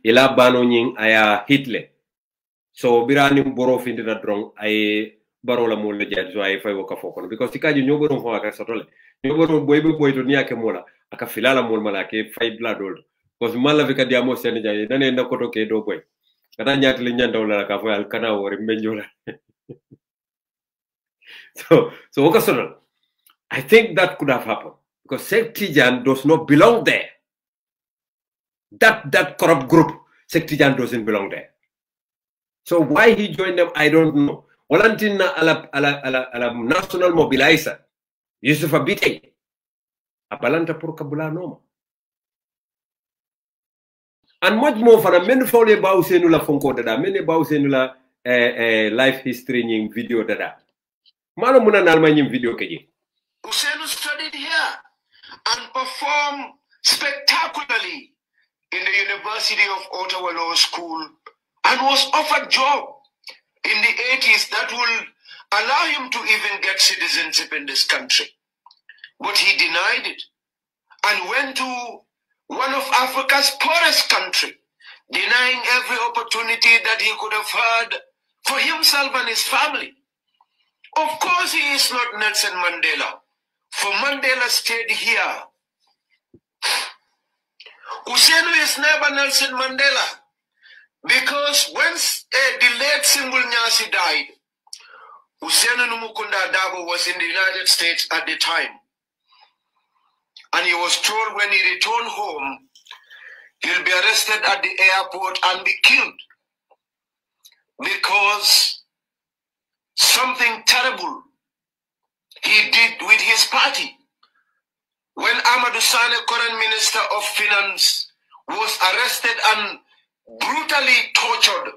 ila bano nying aya Hitler. So birani boro findi na drong ay Barrow la mo le jad so ay fay waka foko because tikaji nyo borom fo aka sotole nyo borom boybe boyto ni ake mola aka filala mol mala ke fay bladol because mala vika diamo sen jaay nane na koto ke do boy kata nyaati le nyandaw la ka fo al kana wori menjola So I think that could have happened because Sheikh Tijan does not belong there. That corrupt group, Sheikh Tijan doesn't belong there. So why he joined them, I don't know. Walantina ala national mobilizer, Yusuf Abite, abalanta pour kabula noma. And much more for a men follow about senula fonko dada, many about senula life history in video dada. Malo muna nalma video keje. Usenu studied here and performed spectacularly in the University of Ottawa Law School and was offered job in the 80s that will allow him to even get citizenship in this country. But he denied it and went to one of Africa's poorest country, denying every opportunity that he could have had for himself and his family. Of course, he is not Nelson Mandela, for Mandela stayed here. Usenu is never Nelson Mandela, because once the late Simbul Nyasi died, Usenu Numukunda Dabo was in the United States at the time. And he was told when he returned home, he'll be arrested at the airport and be killed because something terrible he did with his party. When Amadou Sane, current Minister of Finance, was arrested and brutally tortured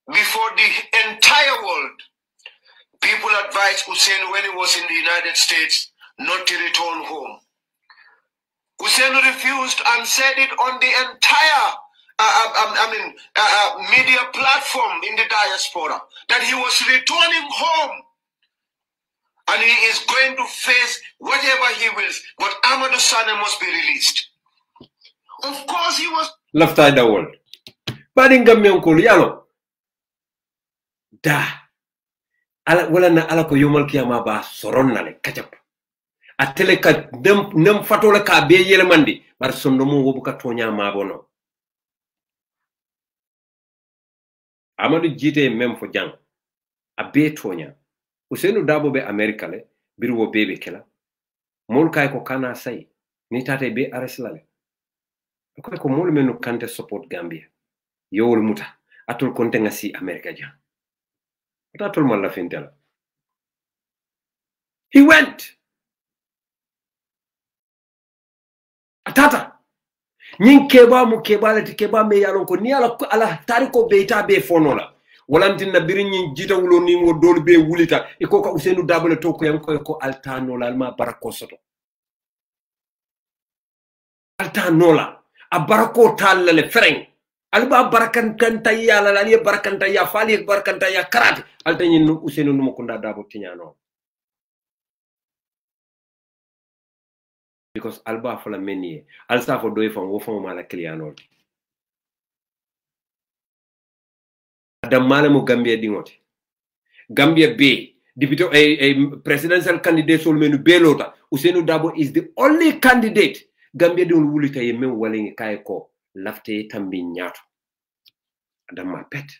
before the entire world, people advised Hussein when he was in the United States not to return home. Hussein refused and said it on the entire media platform in the diaspora that he was returning home and he is going to face whatever he wills, but Amadou Sane must be released. Of course he was left side the world. But in Gambian Koreano, da ala wala na ala ko yomal kiyama ba soronnale kacap. Atele ka nem fatola ka be yele mandi bar sondo mo wobu ka tonya mabono. Amadou jite mem fo jang a be tonya. Usenu dabo be America le biru wo bebe kela. Mol kay ko kana say ni tate be areslale. Ko mol menu kante support Gambia. Yowul muta atul konte nga si America jang. Atul mala fintela. He went. Atata. Nyin keba mu keba le keba me yalon ko ni ala tariko beita be fonola. Walantin na birin nyin jita wulo ni mo dol be wulita e ko ka Usenu Dabo to ko yanko ko altanola alma barako soto. Altanola a barako talale fereng. Alba barakan kantaya la ali barakantaya fali barakantaya karate altanyin Usenu Numukunda Dabo tinyano. Because alba fala meni alsa fo doy fam wo fam mala kliyanol adam malamu Gambia dingote Gambia be deputy a presidential candidate sol menu belota Usenu Dabo is the only candidate Gambia dun wulita ye men walingi kay ko lafte tambi nyato adam ma pet.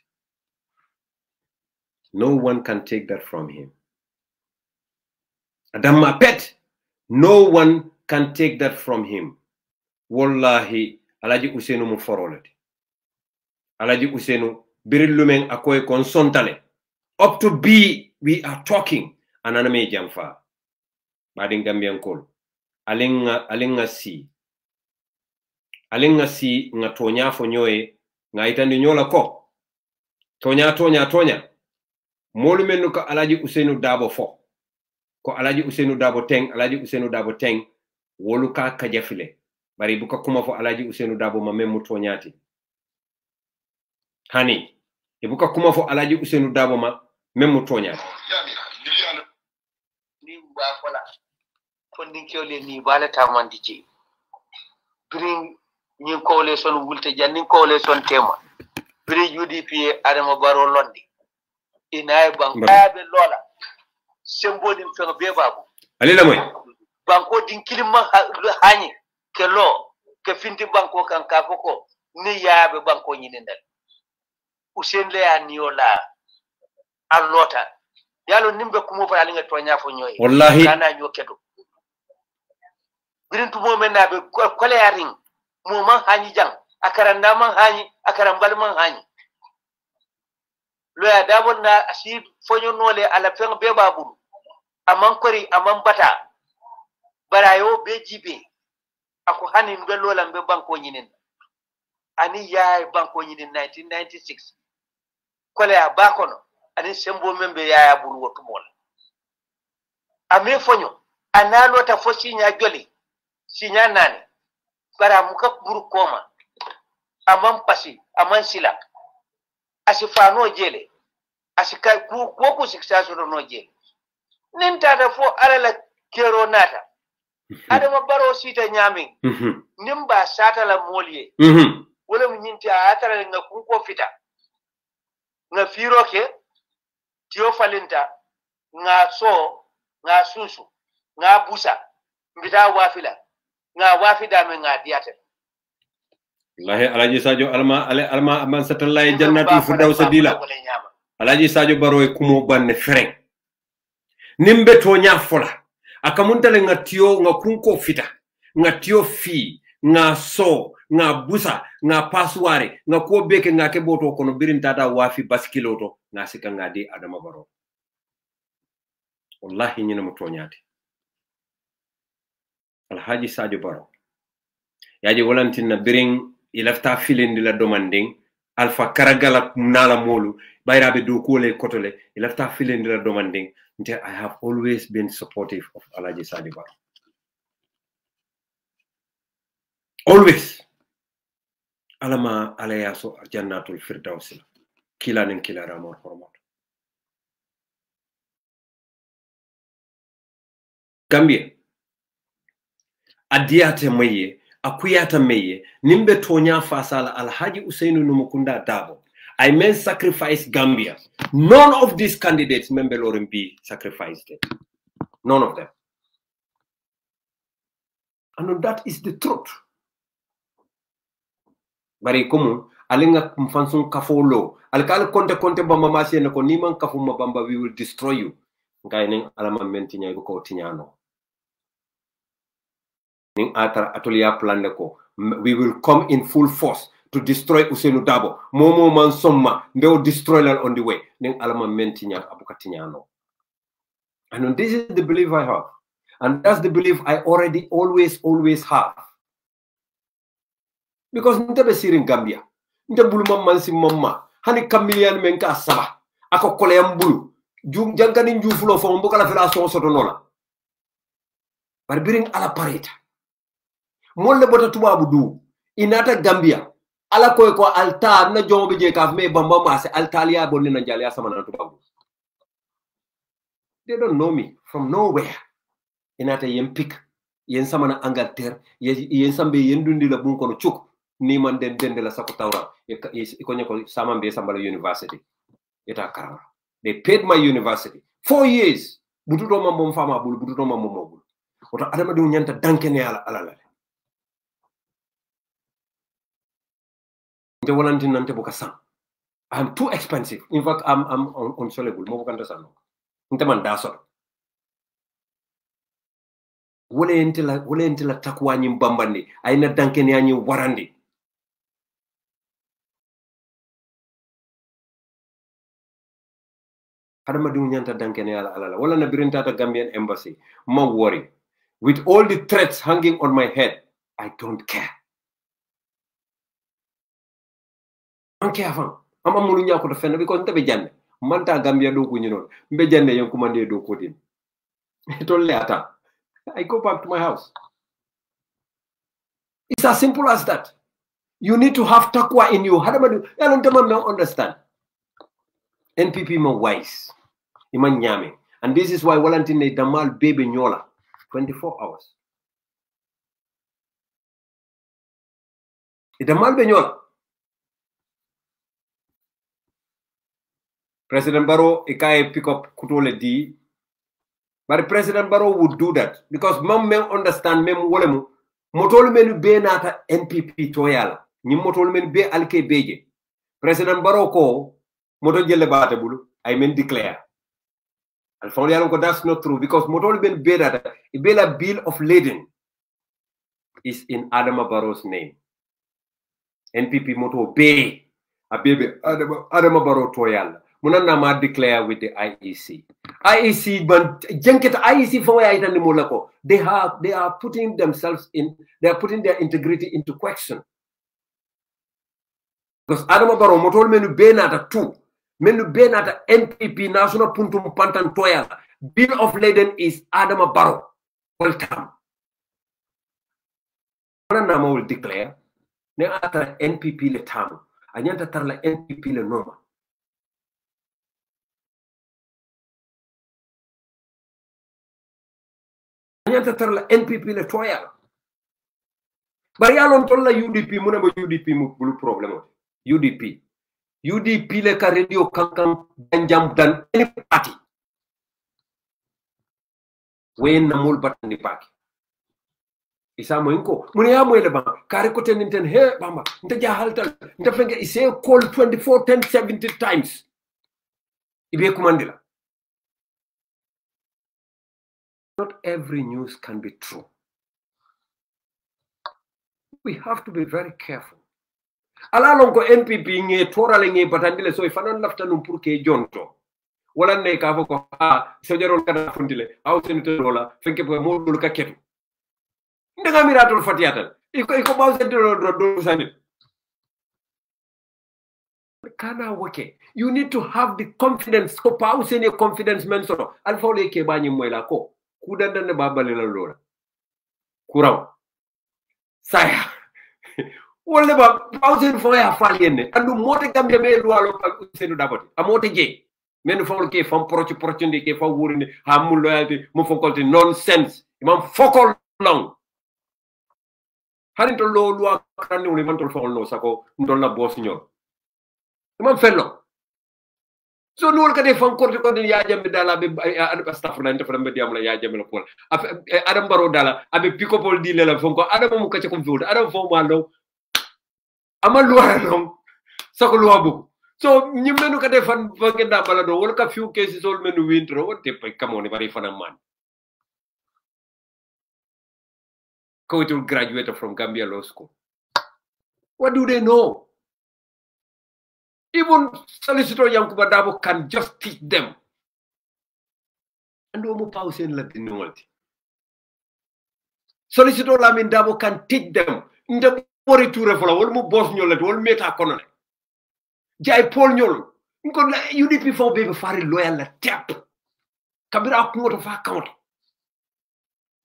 No one can take that from him. Adam ma pet. No one can take that from him. Wallahi, Alaji Usenu mu forolati. Alaji Usenu biril lumen akoy konsontale. Up to B, we are talking. Ananame jamfa. Badin Gambian kol. Alinga si. Alinga si nga tonya fo nyoe nga itandi nyola ko. Tonya. Molu menu ka Alaji Usenu Dabo fo. Ko Alaji Usenu Dabo teng woluka kajafile bari buka kuma fo Alaji Usenu Dabo ma memu tonyati hani ibuka kuma fo Alaji Usenu Dabo ma memu tonyati ni ba fola fondin kyole ni bala tamandi ci bring ni ko le son wulte janni ko le son tema bring UDP Adama Barrow londi inay bankabe lola sembodim fenga be babu alila moy banko din kilima hani ke lo ke finti banko kan ka foko ni yaabe banko nyinendal Usen le aniola alota yalo nimbe kumo fa alinga to nya fo nyoy wallahi kana nyo kedo birin tumo men nabe kole yaring mo man hani jang akaranda man hani akarambal man hani lo ya dabon na asi fonyo nole ala fen be babulu amman kori amman bata barayo be jibe ako hani ngal lolam be banko nyinin ani yaay banko nyinin 1996 kole ya bakono ani sembo membe yaaya buru wotu mola ame fonyo analo ta fosi nya joli sinya nani bara muka buru koma amman pasi amman sila asifano jele asika ku siksaso no jele ninta da fo alala kero nata adama baro sita nyami nimba sata la moliye wala mu nyinti atara nga ko fita nga firo ke tio falinta nga so nga susu nga busa mbita wafila nga wafida me nga diata wallahi alaji sadio alma aman satallay jannatul firdaus dila alaji sadio baro e kumo banne freng nimbe to nyafola akamuntale nga tio nga kunko fita nga tio fi nga so nga busa nga pasware nga ko beke nga ke boto kono birin tata wafi baskiloto nga sika nga di adama baro wallahi nyina mo toñati alhaji sadio baro yaji walantina birin ilafta filindi la domanding alfa karagala nala molu bayrabe do kole kotole ilafta filindi la domanding nte I have always been supportive of alhaji sadio baro always alama alayaso jannatul firdaus kilanen kilara mor hormot Gambia adiyate maye akuyata maye nimbe tonya fasala alhaji usainu numukunda dabo I mean sacrifice Gambia. None of these candidates member be sacrificed it. None of them. And that is the truth. Bari komu alinga mfansun kafolo alkal konte bamba masi ne ko niman kafu mabamba we will destroy you. Ngai ning alama menti nyay ko tinyano. Ning atara atolia plan ko we will come in full force to destroy Usenu Dabo. Momo man somma they will destroy land on the way. Ning alama menti nya abuka tinyano. And this is the belief I have. And that's the belief I already always have. Because ntabe sirin Gambia. Nta bulu mamman si mamma. Hani kamilian menka saba. Ako kole yambulu. Jankani njufulo fo mboka la fela so soto nola. Barbiring ala pareta. Molle bota tubabu du. Inata Gambia. Ala koy ko altar na jombe je kaf me bamba mase altalia bonni na jalia sama na tubabu. They don't know me from nowhere. Inata yen pick. Yen sama na Angleterre. Yen sambe yen dundi la bunko no chuk. Ni man den de la sakutawra. Ikonye ko sama mbe sambala university. Eta karama. They paid my university 4 years. Bututo mambo mfama bulu, bututo mambo mobulu. Oto adama du nyanta dankene ala. Nte walanti nante boka sang. I'm too expensive. In fact, I'm unsolable. Mo bokanta sang. Nte man dasol. Wole ente la takwa nyi mbambandi. Aina dankene anyi warandi. Hadama du nyanta dankene ala. Wala na birintata Gambian embassy. Ma worry. With all the threats hanging on my head, I don't care. Anke avant. Ama mulu nyako to fenna because ntabe janne. Manta Gambia do ko nyino. Mbe janne yon commande do ko din. To later. I go back to my house. It's as simple as that. You need to have takwa in you. Hadama du don't understand. NPP mo wise. Iman nyame. And this is why Walantine Damal baby nyola 24 hours. Damal benyola. President Barrow ikaye pick up kutole di. But President Barrow would do that because mom men understand mem wolemu motol menu be nata NPP toyala. Ni motol menu be alke beje. President Barrow ko moto jelle bata bulu I mean declare That's not true because Motol Ben Beda, Ibela bill of lading is in Adama Barrow's name. NPP Moto Bay, a baby Adama Barrow Toyal. Munana ma declare with the IEC. IEC, but Janket IEC for Molako. They are putting themselves in, they are putting their integrity into question. Because Adama Barrow Motol Menu Benata 2. Menu Benata NPP National Puntum Pantan Toyal. Bill of lading is Adama Barrow. Welcome. Munana will declare. Ne ata NPP le tamu. Anyanta tarla NPP le noma. Anyanta tarla NPP le toyal. Bari alon tolla UDP muna mo UDP mu bulu problème. UDP le ka radio kankam danjam dan any party. Wen na mul batani party. Isa moinko muni ya moyle ba kare ko ten ten he bamba nta jahaltal nta fenge ise call 24 10 70 times ibe kumandila. Not every news can be true. We have to be very careful. Ala longo NPP nge torale nge batandile so ifanan lafta num pour ke jonto wala ne ka ko so jarol kana fundile aw senito dola fenke ko mo dul ka ketu ndaga miratul fatiatal iko bawse do sani kana wake. You need to have the confidence ko pause ni confidence men so alfa le ke bani moyla ko kudanda ne babale la lola kuraw saya wala ba pause fo ya falienne andu mote gambe me lualo pa senu daboti amote je men fo ke fam proche ndi ke fa wurinde ha mu loyalty mo fo kolti nonsense imam fokol long harinto lo loi krani woni man tol fo no sako ndol la boss ñor imam fello so no ka def encore ko ya jambe dala be astafurlah nte fram be diam la ya jambe la ko adam baro dala abe pikopol di le la fon ko adam mu ka ci ko fiwul adam fo ma lo amal loi non sako loi bu so nyimenu ka defan fa ngenda bala do wala ka few cases all menu wintro wote pay kamone bari fana man ko to graduate from Gambia Law School. What do they know? Even Solicitor Yankuba Dabo can just teach them. And we pause in Latin multi. Solicitor Lamin Dabo can teach them. In the worry to refola, all mu boss nyolet, all meta conone. Jai Paul Nyol. UDP for baby fari loyal la tap. Kabira kumoto fa account.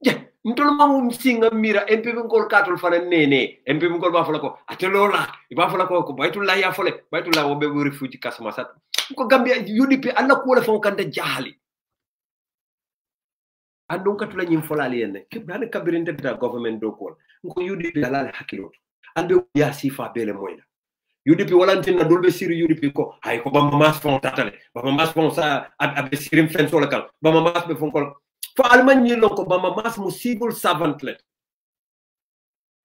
Yeah. Ntolo mamu singa mira NPP ngol katul fana nene NPP ngol ba fala ko atelola iba fala ko baytullah ya fole baytullah wo be refuge kasma sat ko Gambia UDP alla ko wala fon kanda jahali andon katula nyim folali enne ke dana kabirinde da government do ko UDP ala hakilo ande ya sifa bele moyla UDP walantin na dolbe siri UDP ko hay ko bamba mas fon tatale bamba mas fon sa abe sirim fen so lakal bamba mas be fon ko for Almani loko bamba mas mu civil servantlet,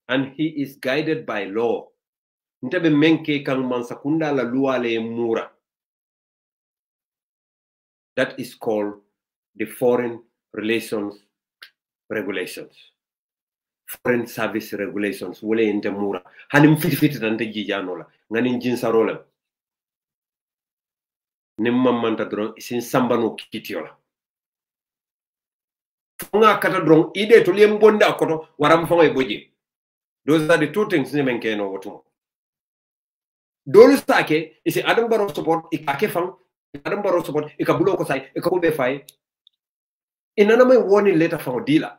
and he is guided by law. Ntebe menke kang mansakunda la lua le mura. That is called the Foreign Relations Regulations, Foreign Service Regulations. Wole ente mura. Hanim fit nante jijanola. Ngani jinsarola. Nimma manta dron isin sambano kitiola. Nga kata drong ide to liem bonda koto waram fonga boji. Those are the two things ne menke no wotumo. Dolu sake isi Adam Barrow support ikake fang Adam Barrow support ikabulo ko sai ikakube fai. Inana my warning letter from dealer.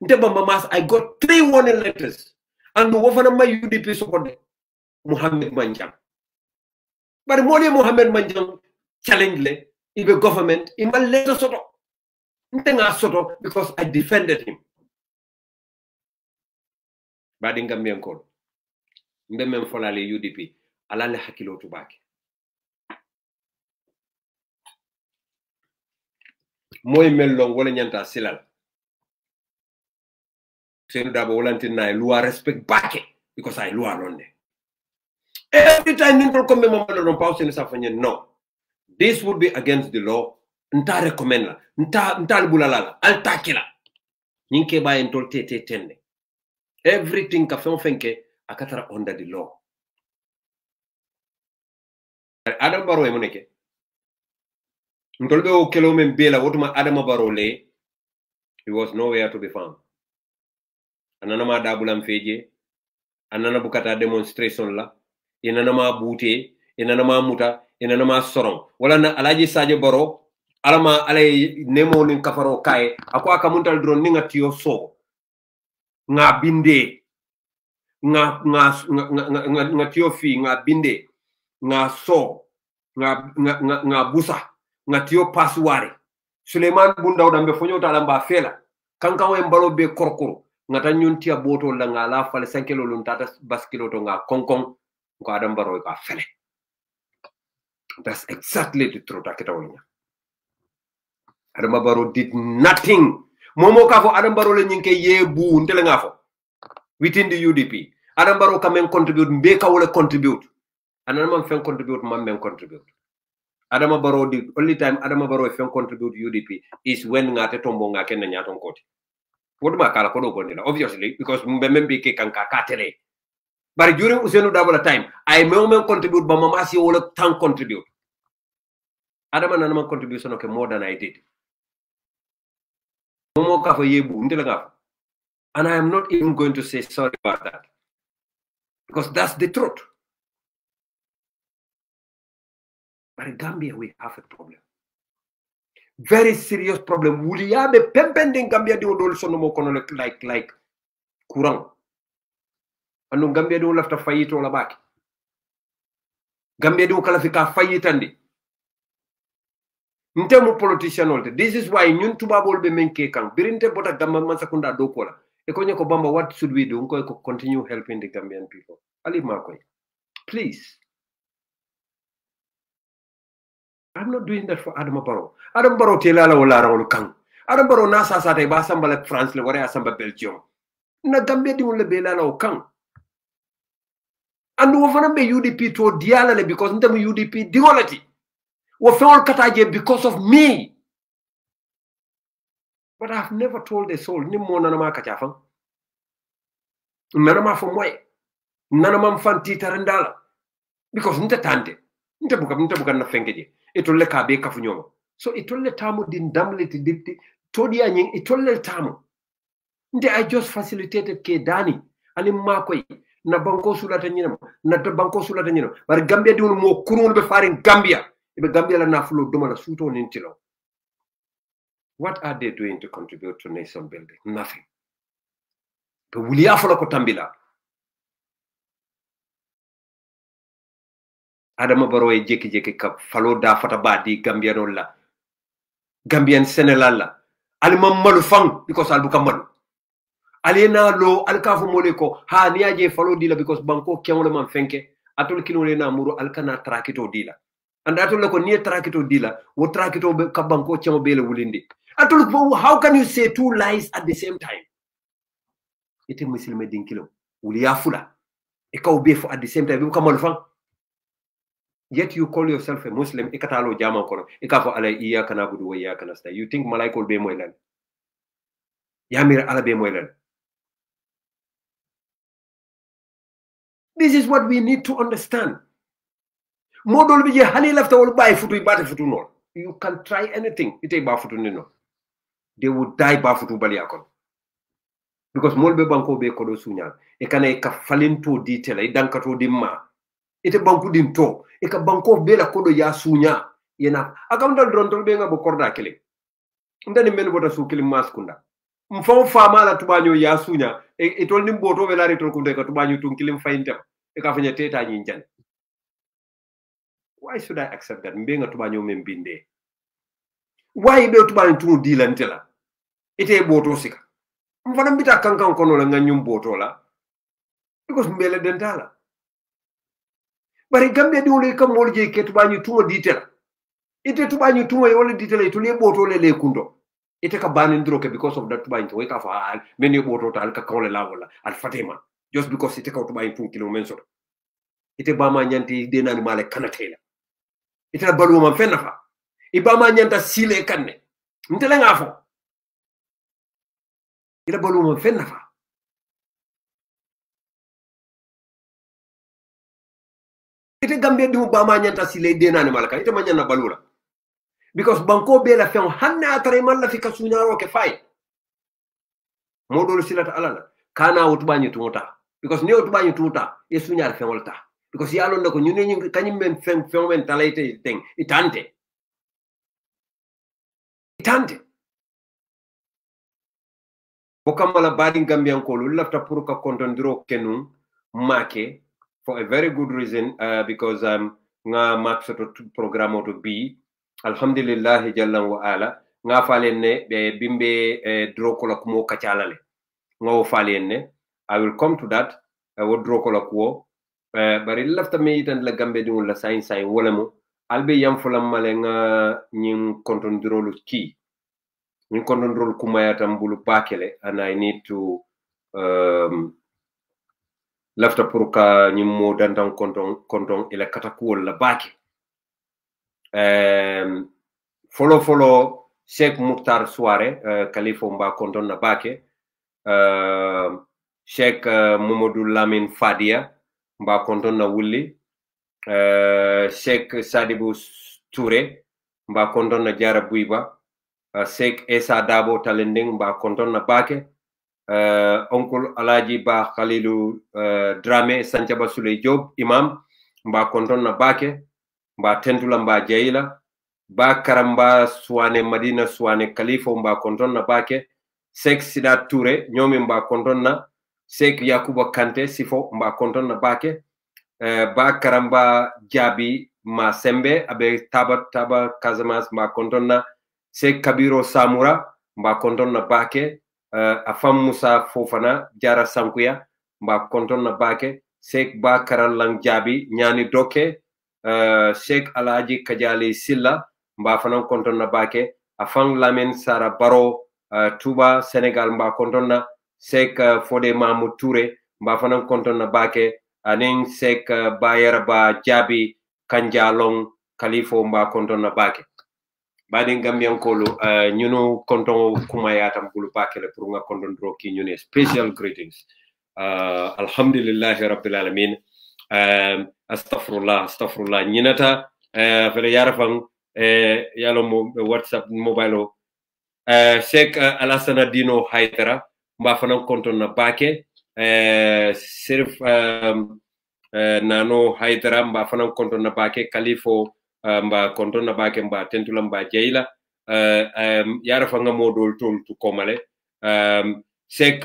Nte bamba mas I got 3 warning letters and wofana my UDP support Mohammed Manjang. But mole Mohammed Manjang challenge le ibe government ima letter soto. Soto because I defended him. Badinga miankol. Mbemem folale UDP. Alale hakilo tubaki. Moy mellong wala nyanta silal. Senu dabo walantin na loi respect bake because I loi londe. Every time nintol kombe mamalo non pause ni safanye no. This would be against the law. nta recommend la nta bulala al takila nyinke ba en tolte tende everything ka fen fenke akatara under the law. Adam Barrow e moneke ndolbe o kelo men bela wotuma Adam Barrow le, he was nowhere to be found. Anana ma dabulam feje, anana bukata demonstration la, inana ma bute, inana ma muta, inana ma sorong. Wala na alaji Sadio Barrow alama alay nemo nin kafaro kaye ako akamuntal drone ninga tiyo so nga binde nga tiyo fi nga binde nga so nga busa nga tiyo pasware Suleiman Bundaw dambe fonyo talamba fela kanka we mbalo be korkoro nga tan nyuntia boto la nga la fale 5 kilo lun tata baskilo to nga konkon ko Adam Barrow ka fele. That's exactly the truth aketawnya. Adam Barrow did nothing. Momo kafo Adam Barrow le nyinke yebu ntele ngafo within the UDP. Adam Barrow kamen contribute mbeka wole contribute. Anana man fen contribute man men contribute. Adam Barrow did only time Adam Barrow fen contribute UDP is when ngate tombo ngake na nyaton koti. What ma kala kodo gondela obviously because mbembe ke kanka katele. But during Usenu Dabala time I men contribute but mama si wole tan contribute. Adam and Anama contribution okay more than I did. Momo kafo yebu ntele ngafo. And I am not even going to say sorry about that. Because that's the truth. But in Gambia, we have a problem. Very serious problem. Wuliabe pempending Gambia di odol sono mo kono like kurang. Anu Gambia di lafta fayito la baki. Gambia di kalafika fayitandi. Ntemu politician olte. This is why nyun tubabol be menke kang. Birinte bota gamba mansakunda dokola. Ekonye ko bamba, what should we do? Unko continue helping the Gambian people. Ali Makoy. Please. I'm not doing that for Adam Barrow. Adam Barrow telala wala rawlu kang. Adam Barrow nasa sa tay ba samba France le wara samba Belgium. Na Gambia di wala belala o kang. And wo fana be UDP to diala le because ndam UDP diolati. Wo fewol kataje because of me. But I've never told a soul ni mo nanama kachafang. Nanama for moy. Nanama mfanti tarandala. Because nte tante. Nte buka na fengeje. Itolle kabe kafunyoma. So itolle tamu din damleti dipti. Todia nying itolle tamu. Nte I just facilitated ke dani. Ali makoy. Na banko sulata nyinam. Na banko sulata nyinam. Bar Gambia di mo kurul be farin Gambia. Ibe Gambia la nafulo doma la suto nintilo. What are they doing to contribute to nation building? Nothing. But will you follow Kotambila? Adam Barrow e jeki kap follow da fata badi Gambian la. Gambian Senelala. Alimam malufang because albuka malu. Alena lo alkafu moleko ha niaje follow dila because banko kiamole man fenke atol kinole na muru alkana trakito dila. And atol ko nie trakito dila wo trakito be ka banko kiamo bele wulindi. How can you say two lies at the same time? Ite muslime dinkilo wuli yafula e ka ube for at the same time come on. Yet you call yourself a Muslim e katalo jama kono e ka fo alay iyyaka na'budu wa iyyaka nasta'in. You think malaikol be moylan yamir ala be moylan. This is what we need to understand. Modol bi je hani lafta wol bay futu bata futu non. You can try anything ite ba futu ni non. They would die bafutu baliakon. Because molbe banko be kodo sunya. E kana ka falinto ditela e dankato dimma. Ite banku din to. E ka banko be la kodo ya sunya. Yena akamdal drontol be ngabo korda kele. Ndani men bota su kele maskunda. Mfo fama la tubanyo ya sunya. E tol nim boto be la retol kunde ka tubanyo tun kilim fayintem. E ka fanya teta nyinjan. Why should I accept that? Mbenga tubanyo membinde. Why be tubanyo tun dilantela? Ite boto sika. Mfana mbita kankan kono la nganyum boto la. Because mbele dentala. Bari Gambia di wole kam molje ke tubanyu tumo ditela. Ite tubanyu tumo yole ditela itule boto le kundo. Ite ka banindro ke because of that tubanyu we ka fa meni boto tal ka kawle la wala al Fatima. Just because ite ka tubanyu tun kilo menso. Ite bama nyanti denani male kanatela. Ite la balu man fenna fa. ibama nyanta sile kanne ntele ngafo ila balu mo fenna fa ite Gambia di bama nyanta sile denani malaka ite manyana balula because banko be la fen hanna atare malla fi kasunyaro ke fay modol silata alala kana wutubani tuta because ne wutubani tuta e sunyar fen wolta because yalo ndako nyune kanyim men fen men talaite thing itante bokamala badin Gambian ko lafta pour ka kontondiro kenum make for a very good reason because nga mak soto programme to bi alhamdulillah jalla wa ala nga falenne be bimbe droko la kumo kacalale nga wo falenne I will come to that wo droko la kuo bari lafta me tan la Gambe di wala science wala mo albe yam fulam male nga nyin kontondiro lu ki min kontondiro kumayatam bulu pakele and I need to lafta pour ka nyin mo dantan konton ila katakuol la bake follow Sheikh Mukhtar Soare Khalifa mba konton na bake Sheikh Mamadou Lamine Fadia mba konton na wulli Sheikh Sadibou Touré mba konton na Jara Buiba Sheikh Esa Dabo Talending mba konton na bake Oncle Alaji Ba Khalilou Dramé Sanchaba Souley Job imam mba konton na bake mba tentula mba jaila ba karamba suwane Madina suwane Khalifa mba konton na bake Sheikh Sidat Touré nyomi mba konton na Sheikh Yakuba Kante sifo mba konton na bake ba karamba jabi ma sembe abe taba Casamance mba konton na Sheikh Kabiro Samura mba konton na bake afam Musa Fofana Jara Sankuya mba konton na bake Sheikh ba karalang jabi nyani doke Sheikh Alaji Kajali Silla mba fanan konton na bake afang Lamin Sara Baro Touba Senegal mba konton na Sheikh Fode Mamou Touré mba fanan konton na bake aning Sheikh Bayar Ba Jabi Kanjalong Khalifa mba konton na bake badin Gambian kolo ñuno konton kumayatam bulu bake le pour nga konton dro ki ñune special greetings alhamdulillahi rabbil alamin astaghfirullah ñinata fele yarafang yalo mo WhatsApp mobile Sheikh Alassana Dino Haidara mba fanan konton na bake Sirif Nano Haidara mba fanan konton na bake Kalifo mba konton na bake mba tentula mba jaila yarafanga modol tol tu komale Sheikh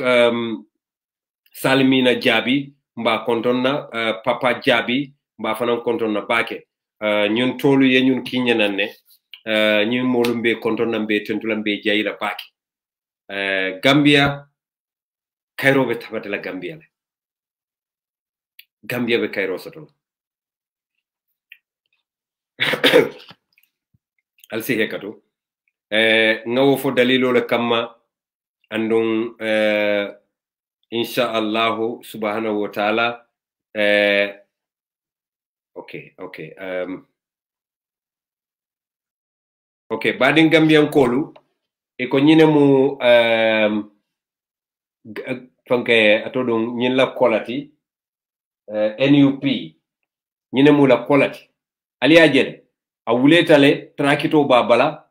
Salimina Jabi mba konton na Papa Jabi mba fanan konton na bake ñun tolu ye ñun kiñanane ñun molumbe konton na mbe tentula mbe jaila bake Gambia Cairo be tabata la Gambia le Gambia be Cairo soto alsi hekatu ngawo fo dalilo le kamma andun insha Allah subhanahu wa ta'ala okay badin Gambian kolu e ko nyine mu fanke atodon nyin la quality NUP nyine mu la quality ali ajel a wuletale trakito babala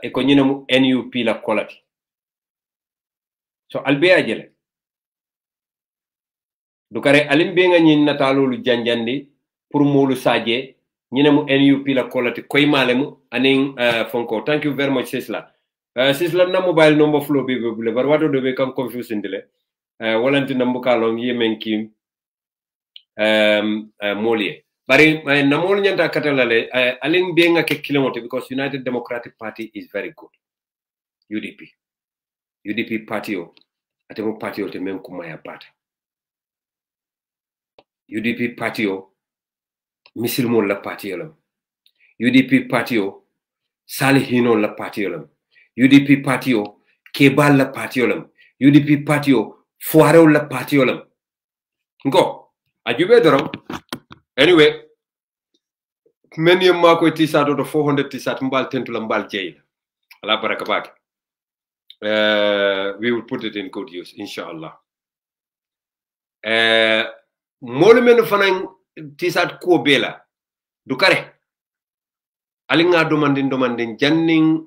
e ko nyine mu NUP la quality so albe ajel dukare alimbe nga nyin natalolu janjandi pour molu sadje nyine mu NUP la quality koy malemu aning fonko thank you very much Sisla Sisla na mobile number flow be bule bar wato do be kam confusing dile walanti nambuka long yemen kim molie bari na mol nyanta katalale alin benga ke kilometer because United Democratic Party is very good UDP party o atemo party o te men kuma ya pata UDP party o misilmo la party o UDP party o salihino la party o UDP party o kebal la party o UDP party o foire la party o ngo ajube dorom anyway many mako t-shirt to 400 t-shirt mbal tentula mbal jail ala baraka bak we will put it in good use inshallah molu men fanan t-shirt ko bela du kare alinga domandin janning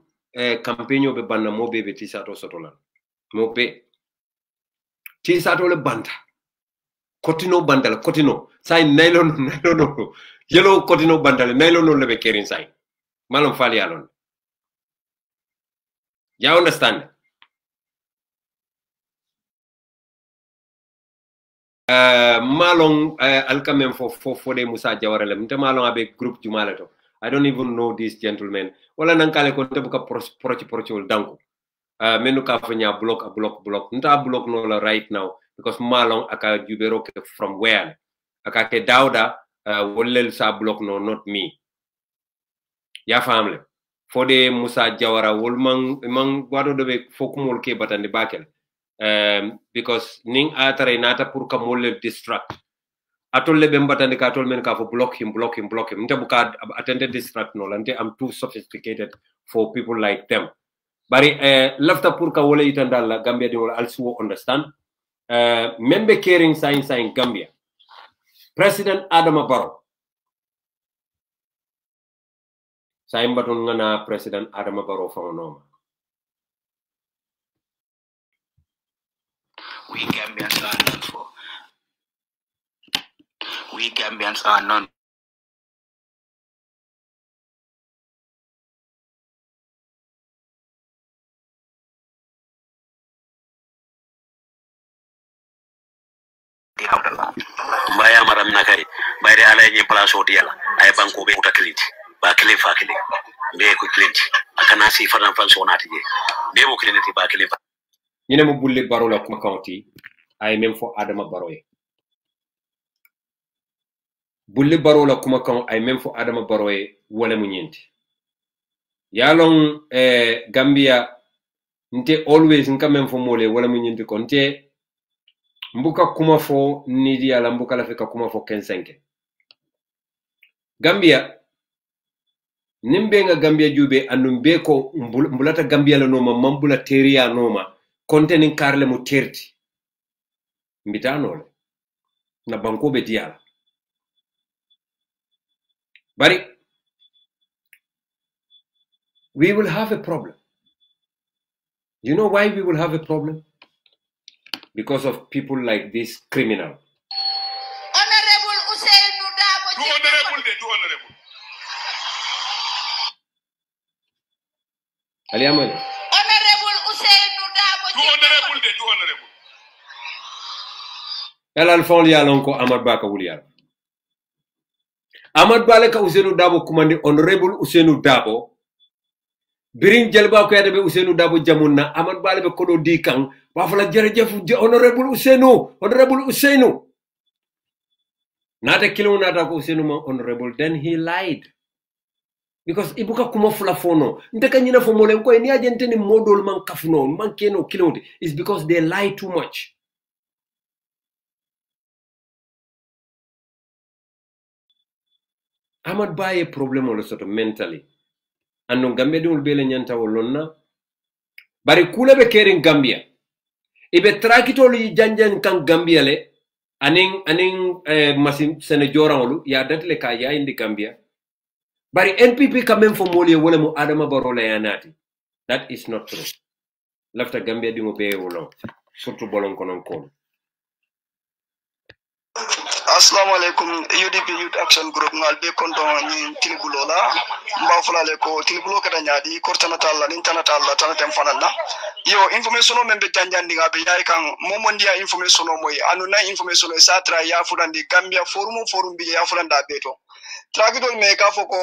campaign be banna mo be t-shirt o sotolan mo be t-shirt o le banta kotino bandal kotino say nylon yellow kotino bandal nylon no lebe kerin say malum fali alon ya understand malong alkamen for de Musa Jawara lem te malong abe group jumala to I don't even know this gentleman wala nankale ko te buka prochi danko menu ka fanya block nta block no la right now because malong aka jubero ke from where aka ke dauda wolel sa block no not me ya famle for de Musa Jawara wol man wado dobe fokumol ke batande bakel because ning atare nata pour ka molel distract atol lebe mbatande ka atol men ka fo block him nte buka attended distract no lante I'm too sophisticated for people like them bari lafta pour ka wole itandala Gambia de wala also understand membe caring sign Gambia President Adama Barrow sign baton ngana President Adama Barrow fa no we Gambians are known for. We Gambians are known. Baya maram nakay bayre alay ni place o diala ay banko be uta client ba client fa client be ko client akana si fanan fan so nati be mo client ba client ñene mo bulle Barrow la kuma county ay même fo Adama Barrow bulle Barrow la kuma kan ay même fo Adama Barrow wala mu ñenti yalon Gambia nte always nka même fo mole wala mu ñenti kon te mbuka kuma fo nidi ala mbuka la feka kuma fo 15 Gambia nimbe nga Gambia jube andum be ko mbulata Gambia la noma mambula teria noma kontenin karle mu terti mbitanole na banko be diala bari we will have a problem. You know why we will have a problem? Because of people like this criminal. Honorable Usainu Dabo. Do honorable. Aliamane. Honorable Usainu Dabo. Do honorable. El Alphon Lialon ko Amad Baka Wulial. Amad Baleka Usainu Dabo commandé Honorable Usainu Dabo. Birin Jalba ko yade be Usainu Dabo jamunna Amad Bale be kodo di kan wa fala jerejef Honorable Usainu nata kilo nata ko Usainu ma honorable, then he lied because ibuka kuma fula fono ndeka nyina fo molen ko ni agente ni modol man kafuno man keno kilo is because they lie too much. Amad Baye problem on sort of mentally andon Gambia dum bele nyanta wolonna bari kula be kering Gambia ibe trakitolu yi janjan kan Gambia le aning masin sene jorawlu ya datle ka ya indi Gambia bari NPP quand même fo molié wala mu Adama Barrow la yanati. That is not true. Lafta Gambia di mo be wolo surtout bolon konon kon. Assalamu alaikum. UDP Youth Action Group ngal be konto ni tilibulola mba fulale ko tilibulo kata nyaadi kortana talla nin tana talla tana tem fanana yo information o membe janjandi ngabe yaay kan momondia information o moy anu na information e satra ya fulandi Gambia forum bi ya fulanda beto trakidol me ka foko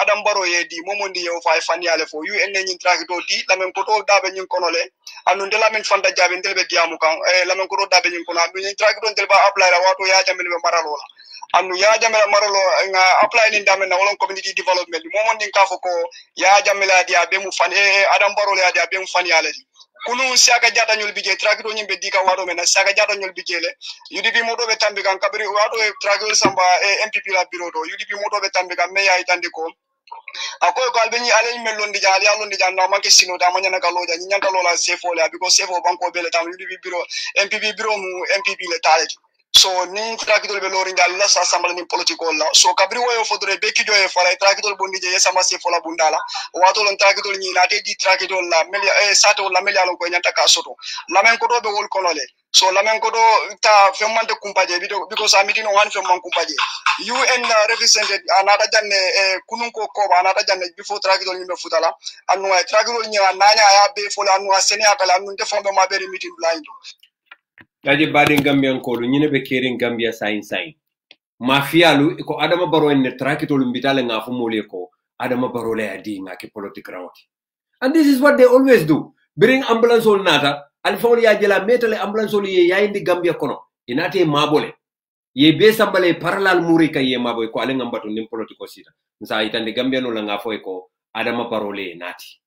Adam Barrow yedi momondi yo fay faniale fo UN ni trakidol di lamen ko to dabe nyin konole anu de lamen fanda jabe ndelbe diamu kan lamen ko do dabe nyin kono anu ni trakidol delba apply la wato ya jambe be maralola anu ya jambe maralo nga apply ni damen na wolon community development momondi ka foko ya jambe la dia be mu fan Adam Barrow ya dia be mu faniale kunu siaka jata nyol bije trakido nyimbe dika wado mena siaka jata nyol bijele UDP modo be tambi kan kabri wado e trakido samba MPP la biro do UDP modo be tambi kan meya itandi ko akoy ko albe ni ale melondi jali alondi janna manke sino da manya na kaloja ni nyanta lola sefo le because sefo banko bele tam UDP biro MPP biro mu MPP le taleki so ni trakidol be lori ngal la sa sambal ni political la so kabri woyo fodre be ki joye fala trakidol bondi je sama se fola bundala wato lon trakidol ni na te di trakidol la melia sato la melia lon ko nyanta ka soto la men ko do be wol konole so la men ko do ta femmante kumpaje because amitino wan femman kumpaje UN represented anata janne kunun ko anata janne before trakidol ni be futala anu trakidol ni nanya ya be fola anu sene akala anu te fombe ma be meeting blind Aje baden Gambian ko nyine be kering Gambia sain mafialu ko Adama Barrow en trakitol mbitale ngafu mole ko Adama Barrow le adi ngaki politique rawti. And this is what they always do. Bring ambulance ol nata alfawli ya jela metale ambulance ol ye yayindi Gambia kono inate mabole ye be sambale parallel muri ka ye maboy ko ale ngambatu nim politique sita nsa itande Gambia no la ngafo ko Adama Barrow le nati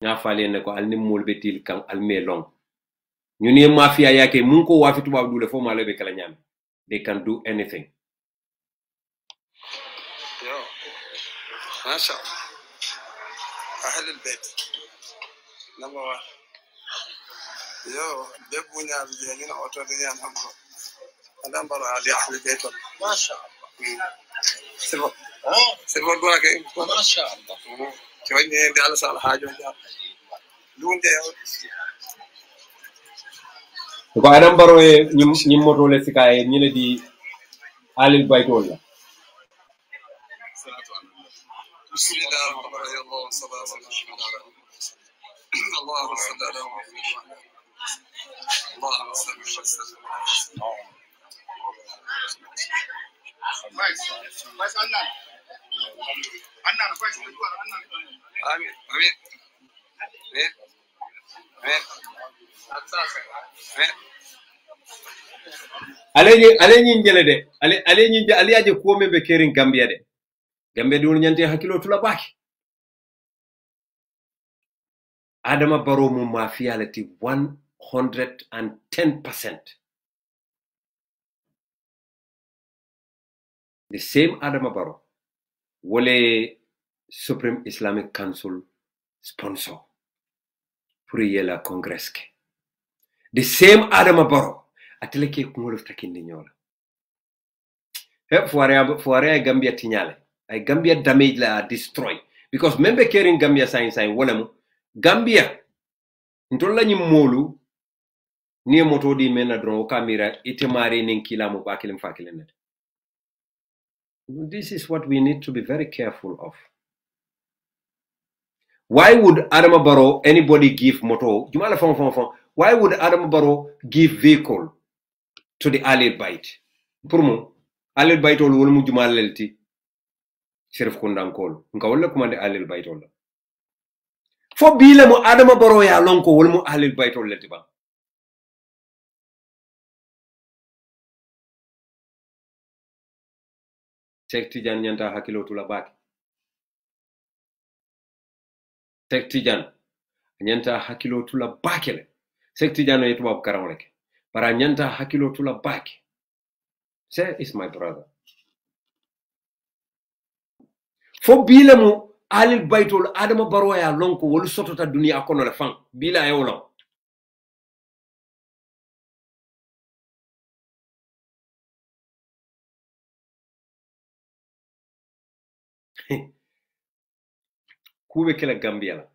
ngafale ne ko alnim molbe til kan almelong Nyuni mafia yake munko wafi tuba dule fo malebe kala nyame. They can do anything. Yo. Masha. أهل البيت. Number 1. Yo, بيبونيا بيجينا أوتودينا نمبر. أنا برا على أهل البيت. ما شاء الله. سيبوا دولا كي. ما شاء الله. كمان يندي على سال حاجة جا. لون جاي. ko Adam Barrow nyim moto le sikaye nyine di alil baytol la bismillah Allahu sallallahu alaihi Allahu sallallahu Allahu amin amin ale nyin jele de ale nyin ale aje ko membe kering Gambia de Gambia dul nyante hakilo tula baki Adama Barrow mu mafia lati 110%. The same Adama Barrow wole Supreme Islamic Council sponsor pour yela congress ke the same Adama Barrow ateleke kungolo takindi nyola foare Gambia tinyale ay Gambia damage la destroy because membe caring Gambia sign wala mu Gambia ntolla nyi molu ni moto di mena dron kamera itemare nin kila mu bakilim fakilen. This is what we need to be very careful of. Why would Adama Barrow anybody give moto? Why would Adama Barrow give vehicle to the Allied Bite? Pour moi, Allied Bite ol wol mu jumal lelti Sheriff Kundankol. Nka wala kumande Allied Bite ol. Fo bile mo Adama Barrow ya lonko wol mu Allied Bite ol lelti ba. Cheikh Tidiane nyanta hakilo tula baki. Cheikh Tidiane nyanta hakilo tula bakele. Cheikh Tidiane yetu bab karamleke. Para nyanta hakilo tula baki. Say is my brother. Fo bile mu Alil Baytol Adama Barrow ya lonko wolu sotota dunia kono le fang bila e wolo. Kube kela Gambia la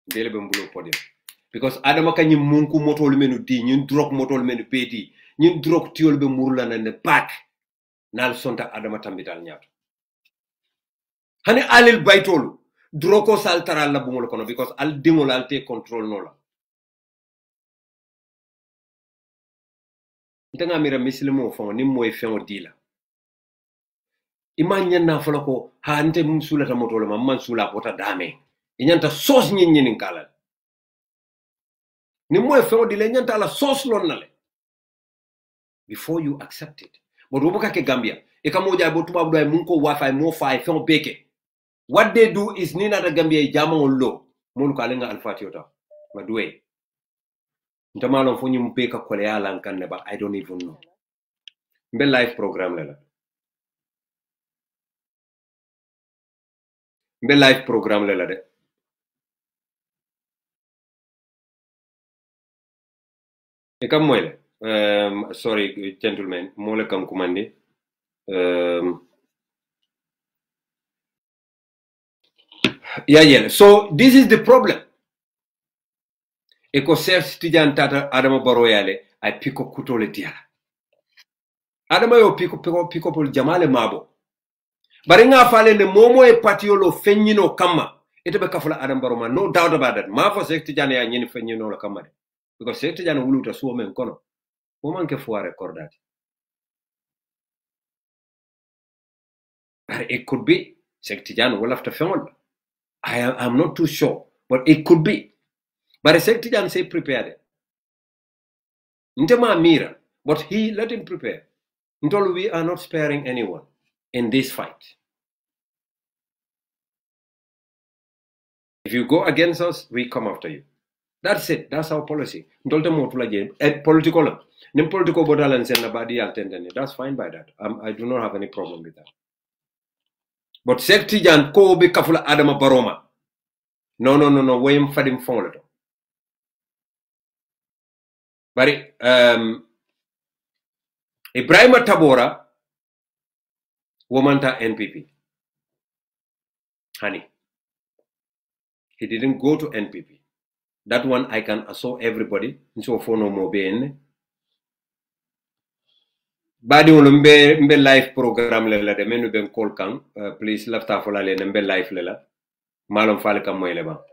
dele be mbulo podium because Adama kanyi munku motol menu di ñun drok motol menu beti ñun drok tiol be murla na ne back nal sonta Adama tambital ñaato hani Alil Baytol droko saltara la bumul kono because al dingol al te control no la ntanga mira mislimo fo ni moy fengo dila imanya na fala ko ha ante mum sulata motole man sula pota dame inyanta sos nyin kala ni moy fengo dile nyanta la sos lon nale before you accept it but woboka ke Gambia e kamo ja bo tuba do mun ko wafa mo fa fengo beke What they do is nina da Gambia jama lo mulu kalinga alfatiota madwe ntamalo fonyi mpeka kole yala nkanne ba I don't even know mbe live program lela de e kam moyle sorry gentlemen mole kam kumandi yeah so this is the problem eko sersi tijan tata adama baroyale ay piko kutole diala adama yo piko pol jamale mabo bari nga fale le momo e patiolo fenyino kama ite be kafula adam baroma no doubt about that ma fo sekti jane ya nyini fenyino la kama de because sekti jane wuluta suwo men kono mo manke fo recordati but it could be sekti jane wala after fengol I'm not too sure but it could be but sekti jane say prepared ntema mira but he let him prepare ntolu we are not sparing anyone in this fight. If you go against us, we come after you. That's it. That's our policy. Political. That's fine by that. I do not have any problem with that. But sekti jan ko be kafula adama baroma. No. Wayem fadim fonleto. Bari Ibrahima Tabora womanta NPP. Honey. He didn't go to NPP. That one I can assure everybody. So for no more being. Badi mbe live program lela de menu ben call kan please lafta fola le mbe live lela malum fale kam moy leba.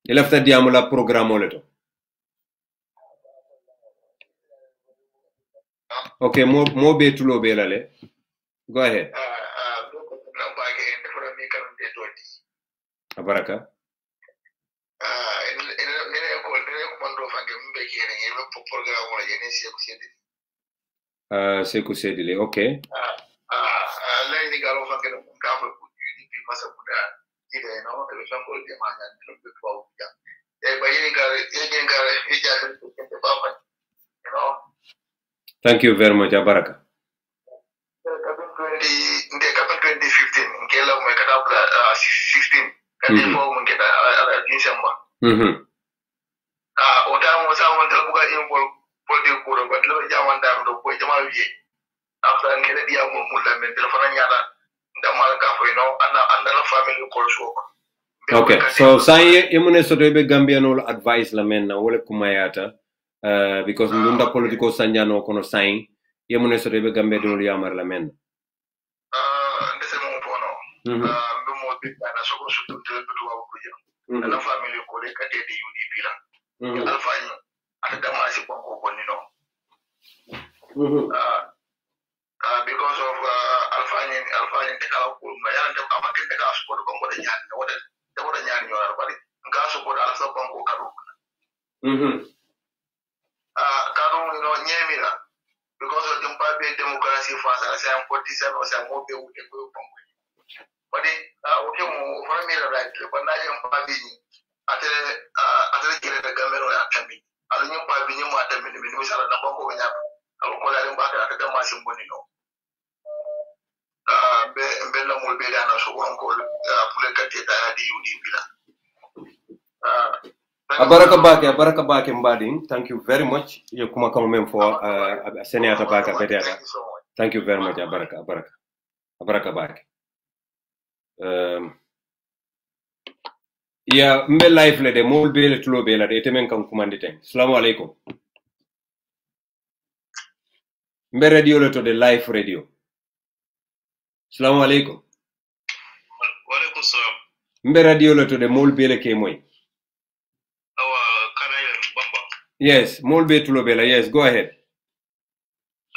Il lafta diamu la programme leto. Okay, mo be tulo be lale. Go ahead. Abaraka. Seku Sedile, okay. Thank you very much, Abaraka. In 2015, in 16. Okay, so say imune so be Gambian advice la men na wole kumayata because ndunda political sanjano kono sign imune so be Gambia do yamar la men. Ndese mo pono. La famille ko le kate di UDP la alfa ni ata masi ko bonni no because of alfa ni te kala ko ma ya te kama te ka support ko mo de nyan yo bari nga support ala so ko kadu kadu no nyemira because of the democracy face à c'est un politicien ou c'est un mauvais ou des ko bari okay mo for me right ko na yam pa bi ate kire da gamero ya tambi ala nyam pa bi nyam atambi ni misala na ko nya ala ko la mba ka ta ma simboni no be la mo be da na so ko pour le kate ta di UDP la Abaraka bake mbading. Thank you very much. You kuma kama mem for Senator Baka Betera. Thank you very much, Abaraka bake. Yeah, mbe live le de mol be le tulo be la de temen kan kumandite. Assalamu alaikum. Mbe radio le to de live radio. Assalamu alaikum. Wa alaikum salam. Mbe radio le to de mol be le ke moy. Yes, Molbe Tulobela. Yes, go ahead.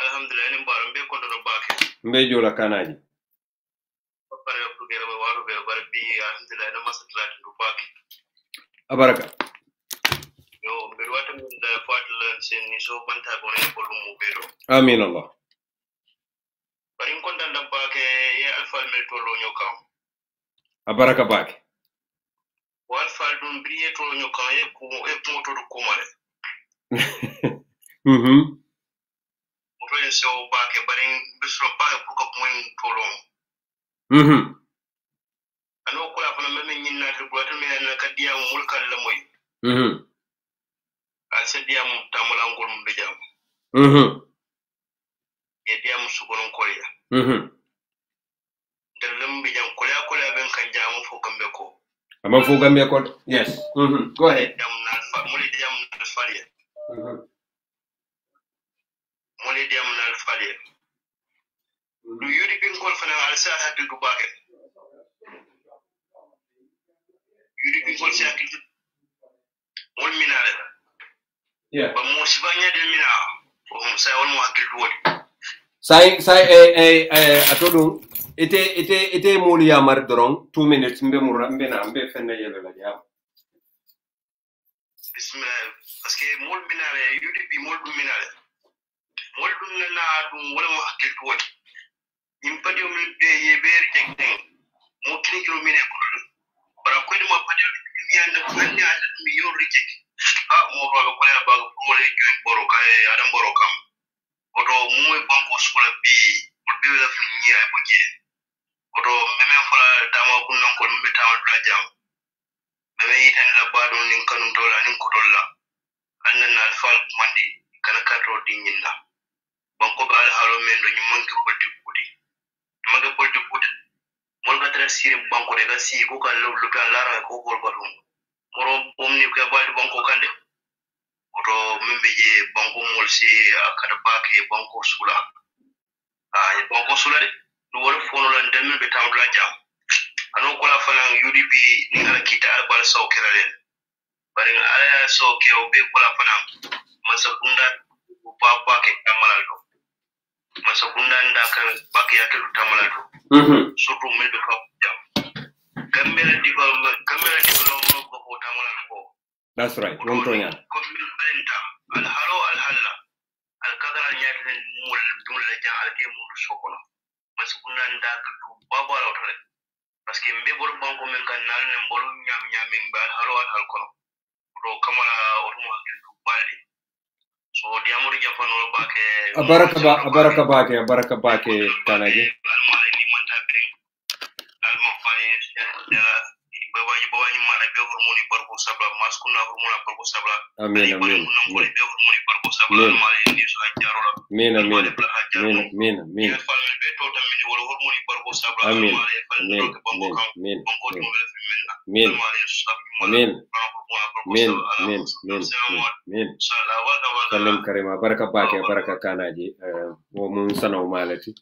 Alhamdulillah, mbe kondo no bake. Mbe jola kanaji. Pare ko gere waru be bar bi alhamdulillah na masatlat no bake. Abaraka. Yo, be wata mun da fatlan sen ni so banta bonen ko lumu be do. Amin Allah. bari kontan da bake ye alfa mel tolo nyokam abaraka bake wal fal dum briye tolo nyokam ye ko moto do komale moto ye so bake bari bisro bake pour ko moy tolo ano ko la fana meme nyinna de boata mena na kadiya mulkal la moy al se diam tamala ngol mum be jam e diam sugonon kolya dalam bi jam kolya ben kan jamu fo kambe ko ama fo gambe ko yes go ahead jam na fa muli diam na faliya muli diam na faliya du yuri bin kol fana al sa hatta du baake yuri bin kol sa hatta mol minale yeah ba mo sibanya de mina o sa won mo hakil du wodi sai atodum ite moli ya mar dorong 2 minutes mbe murambe na mbe fenna yele la jam bismillah parce que mol minale yuri bi mol dum minale mol dum na dum wala mo hakil du wodi impadi o min be ye beri jeng mo kini kilo mine ko bara ko dum padi mi anda ko andi anda mi yo reject mo ro ko ya ba ko le join boro kay adam boro kam oto moy banko sula bi be la fi nyaa ko je oto meme fala tama ko non ko mbe tawa dula jam meme yitan la bado nin kanum dola nin ko dolla annan na fal mandi kana kato dinginna banko bal halo men do nymanke bolti kudi manga bolti kudi mon ga tra sire banko de ga si ko kan lo ka lara ko gol balum moro omni ko bal banko kande oto membe je banko mol si akada bake banko sula banko sula de do wala fono lan dem be tawdla jam ano ko la fana UDP ni ala kita albal so keralen bari ala so ke obe ko la fana masakunda ba bake tamalal do masakunda ndaka bake yake do tamalal do surtout membe ko jam kamera di ko ko tamalal ko that's right won to nya al halo al halla al kadara nyaade mul dum la ja al ke mul sokono masukuna ndaka tu baba la otore parce que mbe bor banko men kan nal ne mbolu nyam min bal halo al hal kono do kamala otumo hakil tu balde so diamori jafano bake abaraka bake kanaje al male ni manta ben al mo fani dala babaji mara be hormoni barko sabla maskuna hormona barko sabla amin hormoni barko sabla male ni so hajarola amin fal be to tammi wala hormoni barko sabla male fal do ke banko kam banko to be min sallam karima baraka bake baraka kanaji wo mun sanaw malati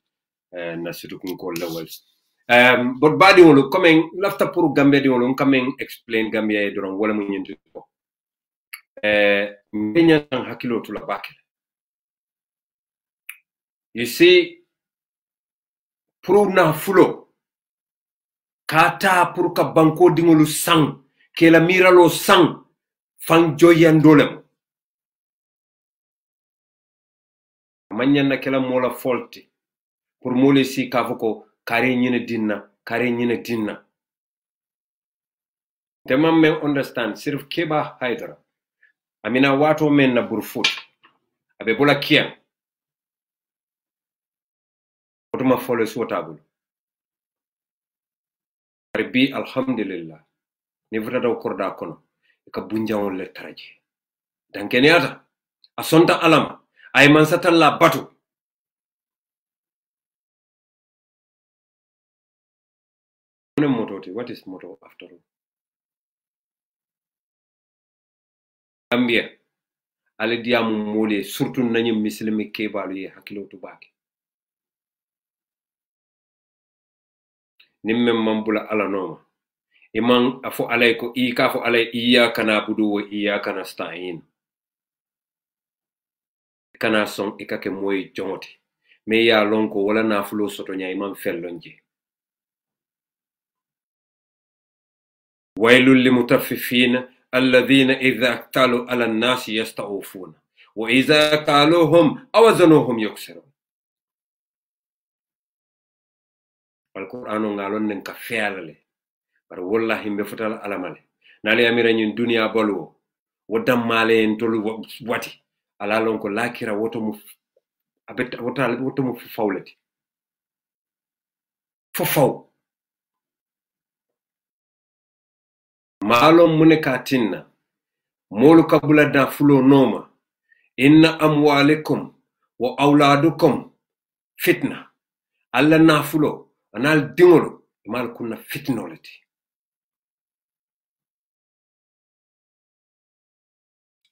na situ kun ko lawal but badi wolo comme lafta pour Gambia di wolo comme explain Gambia e doron wala mu ñenti ko ñan hakilo tula bakela you see pour na fulo kata pour ka banko dingolu sang ke la miralo sang fan joyandolem manyan kala mola folti pour mole si kafoko kare nyine dinna demam men understand sirf keba haidara amina wato men na burfut abe bula kiya otuma folo so tabul bi alhamdulillah ni vuta daw korda kono ka bunjawon le taraje dan keniyata asonta alama ay man satalla batu what is motto after all Gambia ale diamu mole surtout nañu muslimi kebalu ye hakilo to baki nimme mambula ala noma iman afo alayko ka fo alay iyyaka na'budu wa iyyaka nasta'in kana son ikake moy jongote me ya lonko wala na fulo soto nya imam fellonje ويل للمطففين الذين إذا اكتالوا على الناس يستعوفون وإذا قالوهم أو وزنوهم يكسرون alqur'ano ngalon nen ka fealale bar wallahi mbe fotal alamale nale amira nyin dunya balu wodam male en tolu wati ala lon ko lakira woto mu abet woto mu fawlati fofaw malum muneka tinna molu kabula da fulo noma inna amwalikum wa auladukum fitna alla nafulo anal dingolo mal kunna fitnolati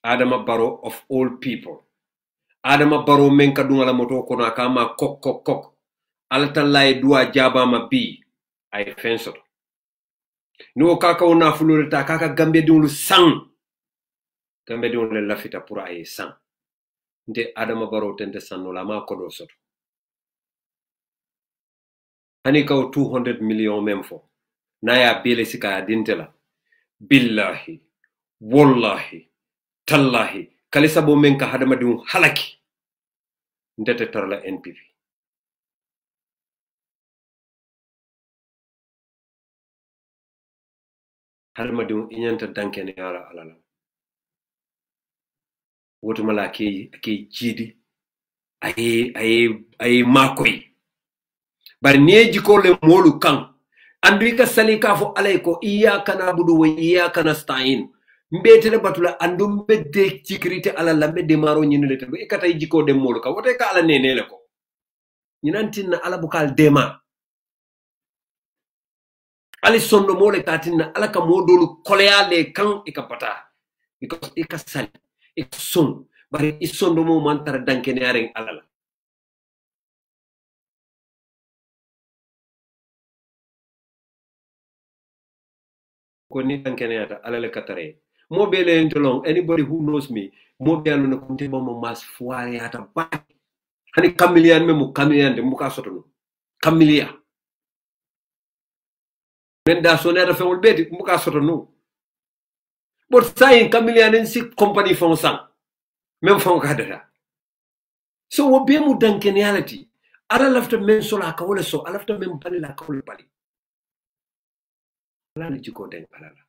Adama Barrow of all people Adama Barrow men kadungala moto kono akama kok alata lay dua jabama bi ay fenso no kaka wona fulo ta kaka gambe dingulu sang gambe dingulu lafita pour ay sang nde Adama Barrow tente sannola ma kodo soto hani kaw 200 million même fo naya bele sika dintela billahi wallahi tallahi kalisa bo men ka hadama dum halaki ndete tarla NPP hadama dum inyanta dankene ala alala woto mala ke jidi ay makoy bar neji ko le molu kan andu ka sali ka fo alayko iyyaka na'budu wa iyyaka nasta'in mbetele batula andum bedde sécurité ala lambe de maro nyinule te e kata jiko dem molu ka wote ka ala nenele ko nyinantinna ala bukal dema ali sondo mole katinna ala ka modolu koleale kan e ka pata because e ka sali e son bari e sondo mo mantara dankene aren alala ko ni dankene ata alale katare mo bele entolong anybody who knows me mo belu na kunte mo mas foire ata ba hani kamilian me mo kamilian de mo ka sotono kamilia men da sonera fe wol beti mo ka sotono but say kamilian en si company fon sang même fon ka data so wo be mu dankene alati ala lafta men sola ka wala so ala lafta men bali la ka wala bali ala ni jiko den alala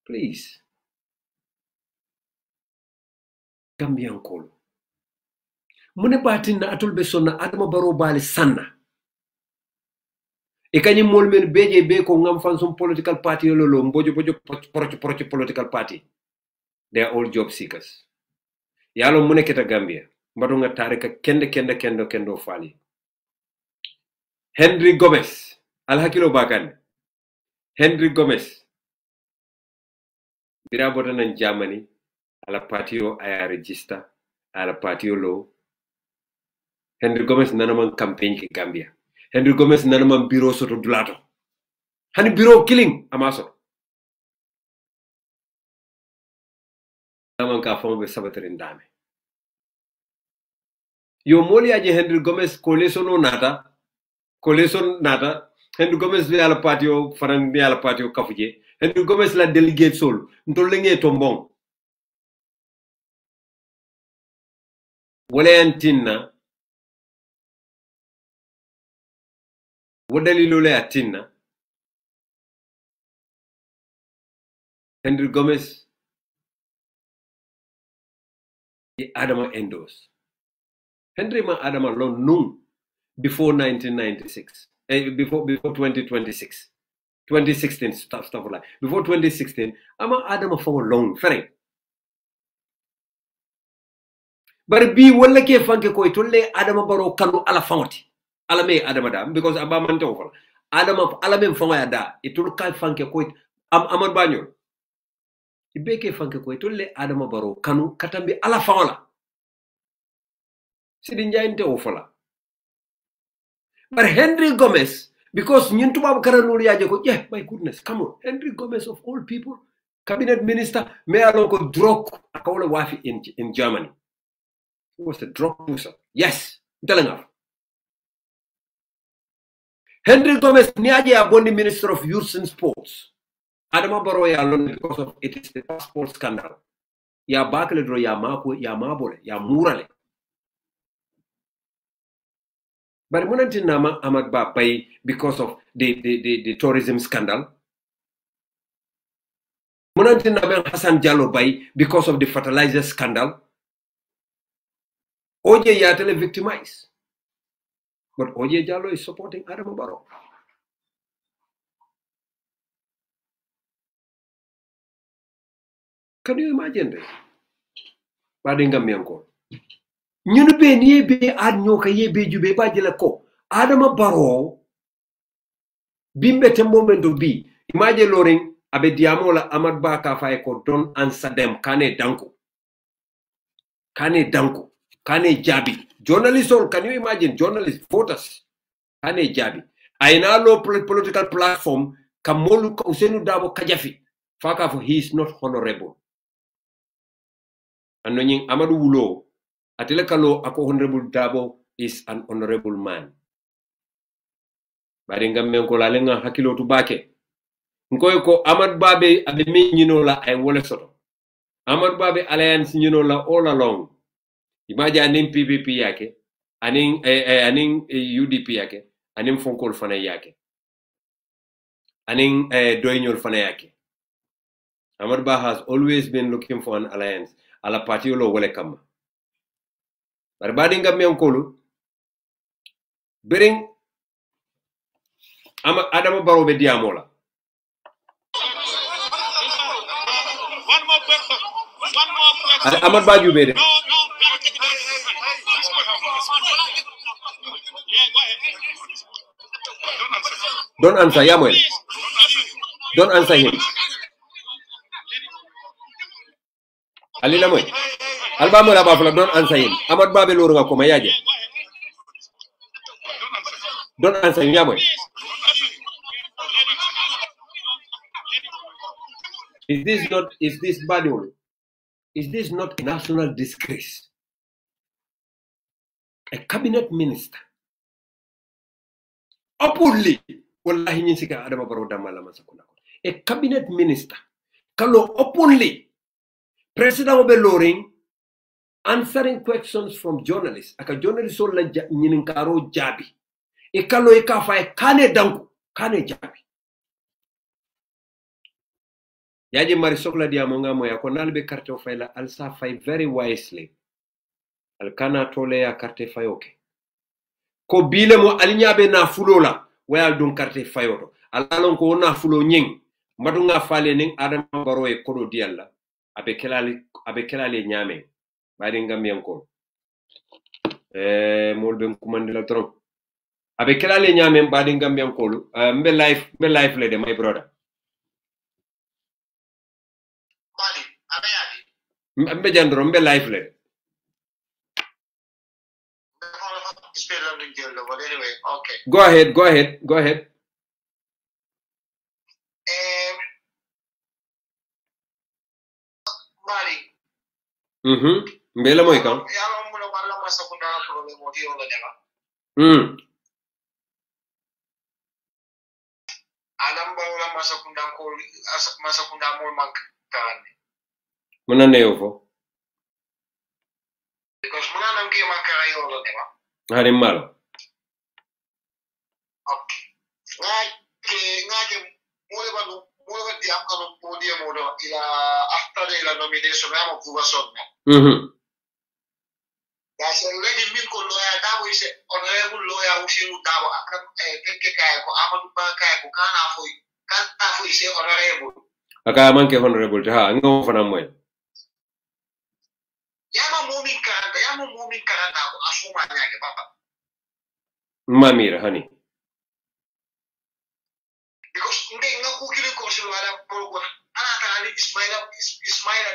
please Gambian kolo mune batinna atul be sonna Adama Barrow bali sanna e kany mol men beje be ko ngam fan some political party lolo mbojo proche political party they are all job seekers yalo mune keta Gambia mbado nga tarika kendo fali Henry Gomez al hakilo bakan Henry Gomez bira bota nan Germany ala patio aya register ala patio lo Henry Gomez nanaman campaign ke Gambia Henry Gomez nanaman bureau soto dulato hani bureau killing amaso naman ka famo be sabaterin dame yo moli aje Henry Gomez coalition nata Henry Gomez be ala patio faran be ala patio kafuje Henry Gomez la delegate sol ntolenge tombong Walentina wadalilo le atinna Henry Gomez e Adama endos Henry ma Adama lon nung before 1996 before 2026 2016 stuff like before 2016 ama Adama for long fereng bari bi wala ke fanke koy tolle Adama Barrow kanu ala fawti ala me Adama da because aba man taw fala Adama ala men fawaya da itul kay fanke koy amad bañol ibeke fanke koy tolle Adama Barrow kanu katambi ala fawala sidi njaynte o fala but Henry Gomez because ñun tubabu karanul yaaje ko my goodness come on Henry Gomez of all people cabinet minister me alon ko drog akawla wafi in Germany. He was the drug user. Yes, I'm telling you. Henry Gomez niaje abondi Minister of Youth and Sports. Adama Barrow ya alone because of it is the passport scandal. Ya bakle dro ya mako ya mabole ya murale. But munantinama Ahmad Ba bay because of the tourism scandal. Munantinama Hassan Jallo bay because of the fertilizer scandal. Oje Yatele victimized. But Oje Jallo is supporting Adama Barrow. Can you imagine this? Badinga miyanko. Nyunu be ni be ad nyoka yebe jube ba jela ko. Adama Barrow bimbe te momento bi. Imagine loring abe diamola Ahmad Ba ka fa ko don't answer them kane danko. Kane danko. Kane jabi. Journalists all, can you imagine journalists, voters? Kane jabi. Aina low political platform kamolu usenu dabo kajafi. Faka for he is not honorable. And when Amadou Wulo, Atelekalo ako honorable Dabo is an honorable man. Baringam menko la lenga hakilo tubake. Nkoy ko Ahmad Babe abemi nyino la ay wole soto. Ahmad Babe alliance nyino la all along. Imagine aning PPP yake, aning UDP yake, aning Fonkol fana yake. Aning Doinyol fana yake. Ahmad Ba has always been looking for an alliance. Ala party lo wole kama. Barbadi ngam yankolu bring Adama Barrow be diamola. One more question. Ahmad Ba jube de. Yeah, go ahead. Don't answer Yamuel. Don't answer him. Alina moy. Alba mo la bafla don't answer him. Ahmad Ba be loro nga ko mayaje. Don't answer him Yamuel. Is this bad? Is this not a national disgrace? A cabinet minister openly wallahi nyinsika Adama Barrow damala masakuna. A cabinet minister kalo openly president obe loring answering questions from journalists. Aka journalists all la nyininkaro jabi. E kalo e ka fa kane danku kane jabi. Yaji mari sokla dia monga moya ko nalbe carte o fayla alsa fay very wisely. Al kana tole ya carte fayoke. Ko bile mo alinyabe na fulola wayal dun carte fayoto. Alalon ko na fulo nying madunga fale ning Adama Barrow e kodo dialla abe kelale nyame bari ngam yanko molbe kumandila trop abe kelale nyame bari ngam yanko mbe life le de my brother mbe jandro mbe life le anyway, okay. Go ahead. Mali. Mbela moy kan. Yalo mulo balla masakunda problème o di wala dema. Adam ba wala masakunda mo mankane. Muna ne yofo. Because muna namke mankara yo wala dema. Hari malo. Okay. Ngaje mole ba di amkano podium modo ila after the nomination am kuba sonna. That's already min ko lawyer Dabo is honorable lawyer Ushiru Dabo akam keke kay ko Amadou Ba kay ko kana fo is honorable. Aka manke honorable ha ngo fana moy. Yama mumin karanda ko asuma nyake papa. Mamira hani. Because nga kukiri ko wala program anata ali Ismaila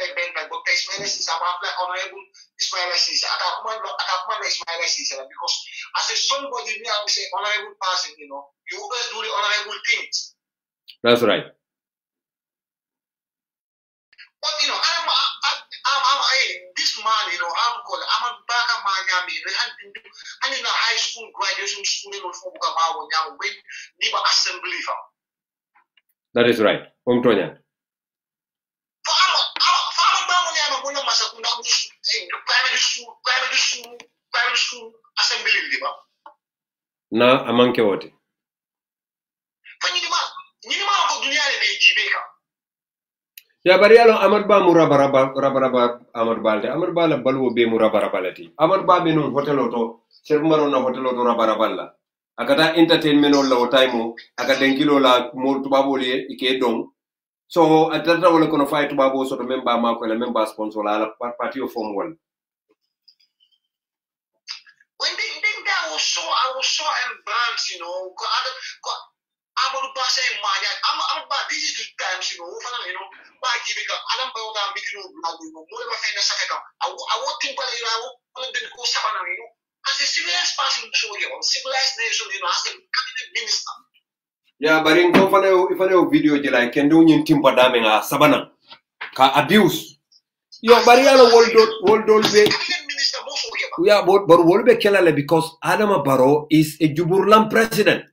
de Benga but Ismaila is honorable Ismaila Sisa akakuma Ismaila Sisa because as a somebody me I say honorable person, you always do the honorable things. That's right. But I'm this man, how to call it, I'm a baka manyami, and in a high school graduation student of Fubukawa when Niba assembly. That is right. Omtonya. Primary school assembly. na amanke wote ya bari yalo Amad Ba mu rabaraba Amad Balde Amad Ba la balwo be mu rabarabalati Amad Ba be non hotelo to chef maro na hotelo to rabaraballa akata entertainment la otaymo aka denkilo la mo tubaboli ike don so atata wala kono fay tubabo so to memba mako la memba sponsor la party of form one. When they I was so embarrassed, you know. Amadu Ba say Amadu Ba, this is the times, you know, by giving up Alam Bauda meeting of blood, you know, more of a famous second. I won't think about it, I won't go Savannah, you know, as a civilized person, so you know, civilized nation, you know, as a cabinet minister. Yeah, but in if I know video, like, can do in Timpa Daming, Savannah, ka abuse. Yo, Bariano Woldol be. Yeah, but Wolbe Kelale because Adama Barrow is a Juburlam president.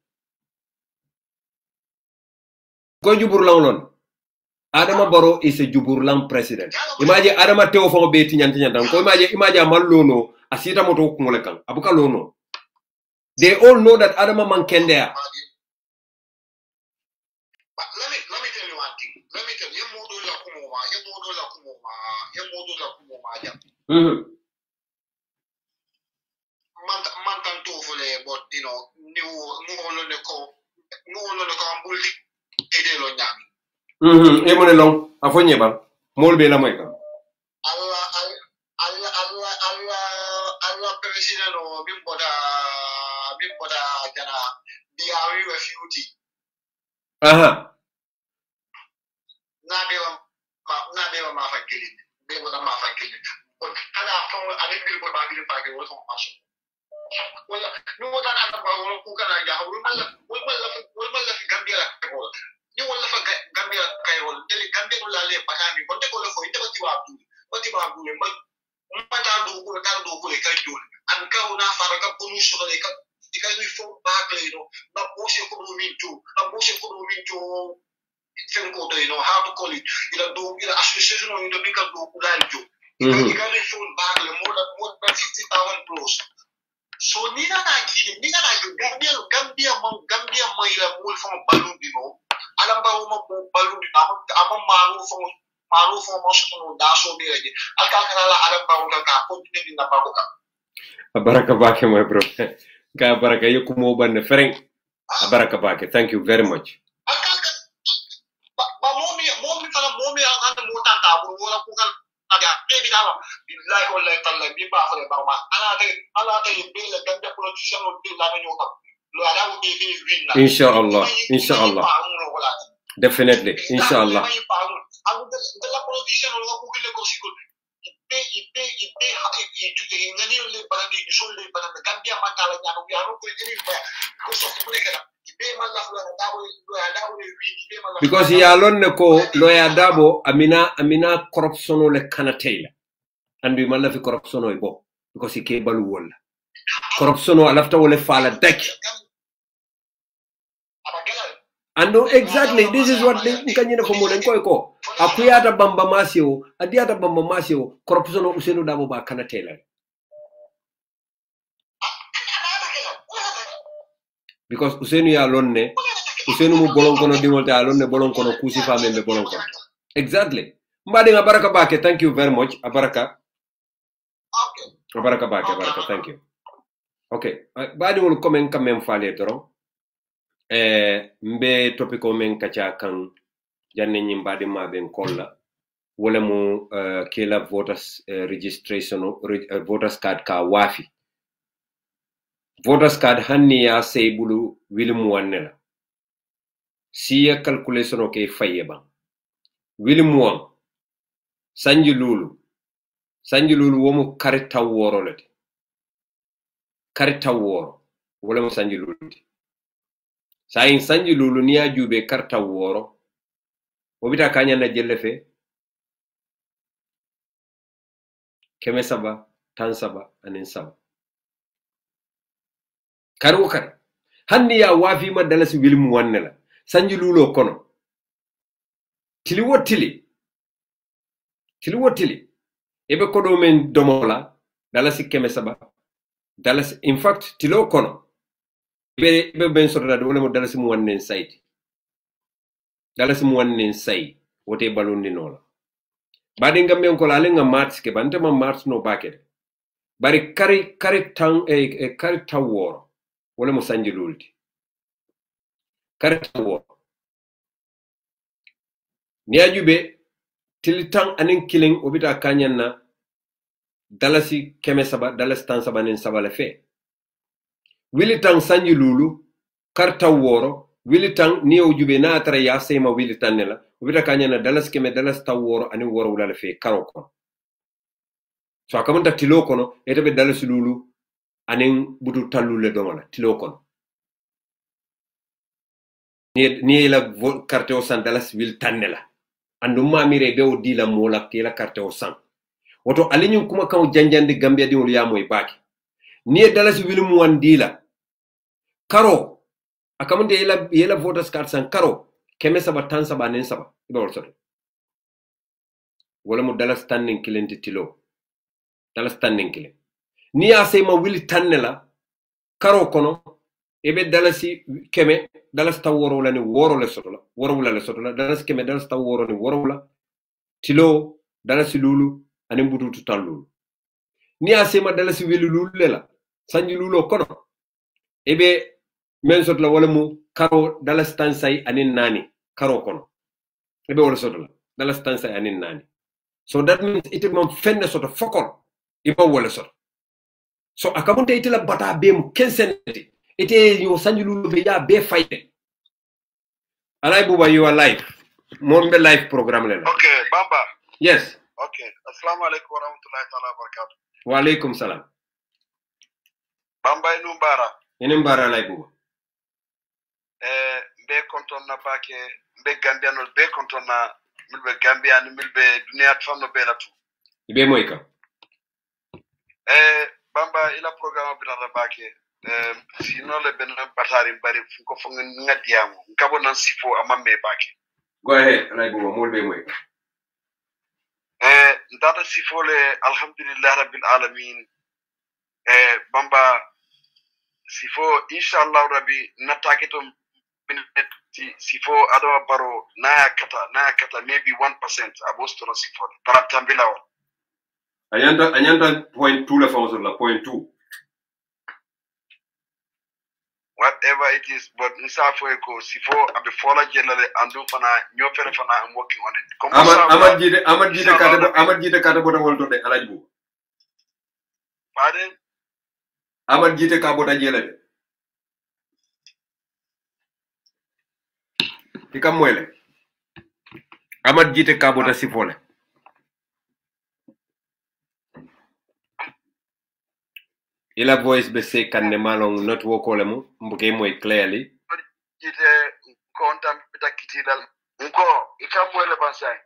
Go Juburlam. Adama Barrow is a Juburlam president. Imagine Adama Teo for Betty and imagine Malono, Asita Moto Molekan, Abuka Lono. They all know that Adama man can there. But let me tell you one thing. Let me tell you, but you know, Long, Afonyeba, Molbe la Moika. Allah president or Bimboda, they are refugee. Nabela Mafakili, they were the Mafakili. But I didn't feel what I didn't find it was on passion. Well, no one other who can I have Gambia. You will have Gambia Cairo, Gambia Lale, Patani, what they call for it, what you are doing, but Matado, and Kauna Faraka Punisho, because we fall back, you know, not most you could move into, you know, how to call it, you association or you don't make a do you. You can phone back more than 50,000 plus. So Nina Gambia Maila move from balloon, you know. Alamba balloon, I'm Maru from Moscow, Daso Village. Alcala Alamba continue in the Babuka. Abarakabake, my brother. Gabaraka Yokumo and Frank. Abarakabake, thank you very much. Mommy, and the Mutanta, who will baby like or like be back for the Bama. Another bill, a Gambia politician would be like Inshallah. Definitely, inshallah. Because he alone ko lawyer Dabo amina corruption le kanatela and we malafi corruption ibo because he cable wall corruption alafta wole fala deck and no, exactly this is what nkanyina ko molen ko akuyata bamba masio adiata bamba masio corruption usenu Dabo ba kanatela because usenu ya alone Usenu mu bolon kono dimolte alon ne bolon kono kusi fame me bolon kono. Exactly. Mbadi Abaraka Bake, thank you very much. Abaraka. Abaraka Bake, Abaraka, thank you. Okay. Badi wul komen kamem fale toro. Mbe topiko men kacha kan janne nyimbadi ma ben kolla. Wala mu kila voters registration voters card ka wafi. Voters card hanni ya seybulu wilmu wannela. Siya calculation okay fayeba William Sanji Lulu womu karita woro lete karita woro wala mo Sanji Lulu sayin Sanji Lulu niya jube karita woro obita kanya na jellefe keme saba tan saba anin saba karu kare hanni ya wafi ma dalasi William wannela Sanji Lulo kono. Tili wotili. Ebe kodo men domola. Dalasi keme saba. Dalasi, in fact, tilo kono. be ben sotata wala mo dalasi mu wannen sayti dalasi mu wannen say wote balundi nola badi Gambian ko la nga mars ke bante ma mars no bakede bari kari tang kari taworo wala mo sanji lulti kari taworo ni ajube tilitang anin killing obita kanyanna dalasi keme saba dalasi tan saba nen saba le fe wilitang sanji lulu karta woro wilitang ni ojube na tara ya sema wilitan nela obita kanyanna dalasi keme dalasi taworo anin woro wala le fe karo ko so akamanta tilo kono etabe dalasi lulu anin butu talule domala tilo kono ni la carte o san dalasi wilitan nela andu mamire be o dila mola kela carte o san woto alinyum kuma kan janjande Gambia di wol yamoy baaki ni dalasi wilmu wan dila karo akamunde yela voters card san karo keme saba tan saba nen saba be wol soto wala mo dalas tanning kilenti tilo dalas tanning kile ni ase ma wili tannela karo kono ebe dalasi keme dalas taworo la ni woro le soto la woro la le soto la dalas keme dalas taworo ni woro la tilo dalasi lulu anin bututu tan lulu ni asema dalasi wili lulu lela sanji lulo kono ebe men soto la wala mu karo dalas tan say anin nani karo kono ebe wala soto la dalas tan say anin nani so that means ite mom fenne soto fokon iba wala soto so akamunte ite la bata be mu kenseneti ite yo sanji lulu be ya be fayde alay buba you are live mon be live programme lela okay bamba yes okay assalamu alaikum wa rahmatullahi ta'ala wa barakatuh wa alaikum salam bamba inu mbara ene mbara lay buba mbe konton na bake mbe Gambianol be konton na milbe Gambian milbe dunia tfanno be latu ibe moyka bamba ila programme bi na bake sino le ben batari bari ko fo ngadiamo ngabo nan sifo amamme bake go ahead lay buba molbe moyka ndata sifole alhamdulillah rabbil alamin bamba sifo inshallah rabbi nataketo minute sifo adama baro naya kata maybe 1% abostoro sifo tarantambila on anyanda point 2 la fawso la point 2 whatever it is but nsafo eko sifo abe fola jelale andu fana nyofere fana I'm working on it amad jite kata bota wolto de alaji bu pardon amad jite ka bota jelale ikam moyle amad jite ka bota sifole ila voice be se kanne malong not wokole mu mbuke moy clearly jite kontam bitakitidal nko ikam moyle bansay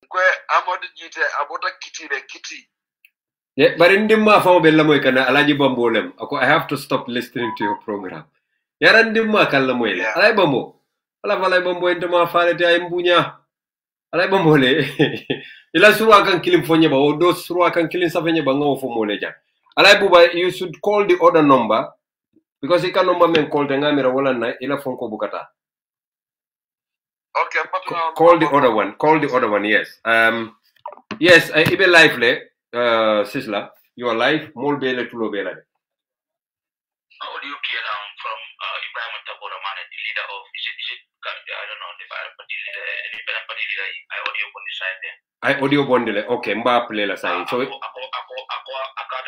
kwe amod jite abota kitire kiti yeah but ndimma famo be lamoy kana alaji bambolem ako I have to stop listening to your program yaran ndimma kala moyle alay bambo alay bambo ndema falete ay mbunya alay bambole ila surwa kan kilim fonye ba o do surwa kan kilim safenye ba ngawo fo mole ja alay buba you should call the other number because ika number men call te ngamira wala na ila fonko bukata okay but call the other one yes yes ibe live le sisla you are live mol bele tulo bela de how do you care from Ibrahim Tabora man the leader of is it I don't know the party leader I audio on the side there I audio bondele okay mba play la sai so ako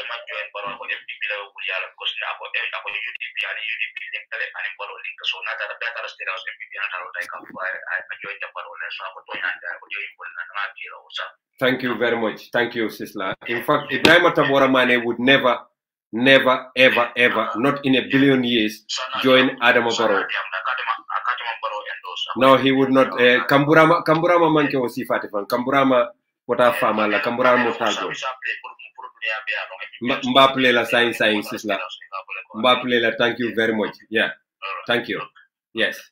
man join baro ko FTP la wuliyala ko sina ako UDP ani UDP link tele ani baro link so na ta data stera so FTP na taro dai ka I join the baro le so ko to yanda audio ibol na na kilo sa thank you very much thank you Sisla in fact Ibrahim Tabora Mane would never ever not in a billion years join Adama Barrow no he would not Kamburama manke o sifati fan Kamburama wata fama la Kamburama motago Mbaple la sign Sisla Mbaple la thank you very much yeah thank you yes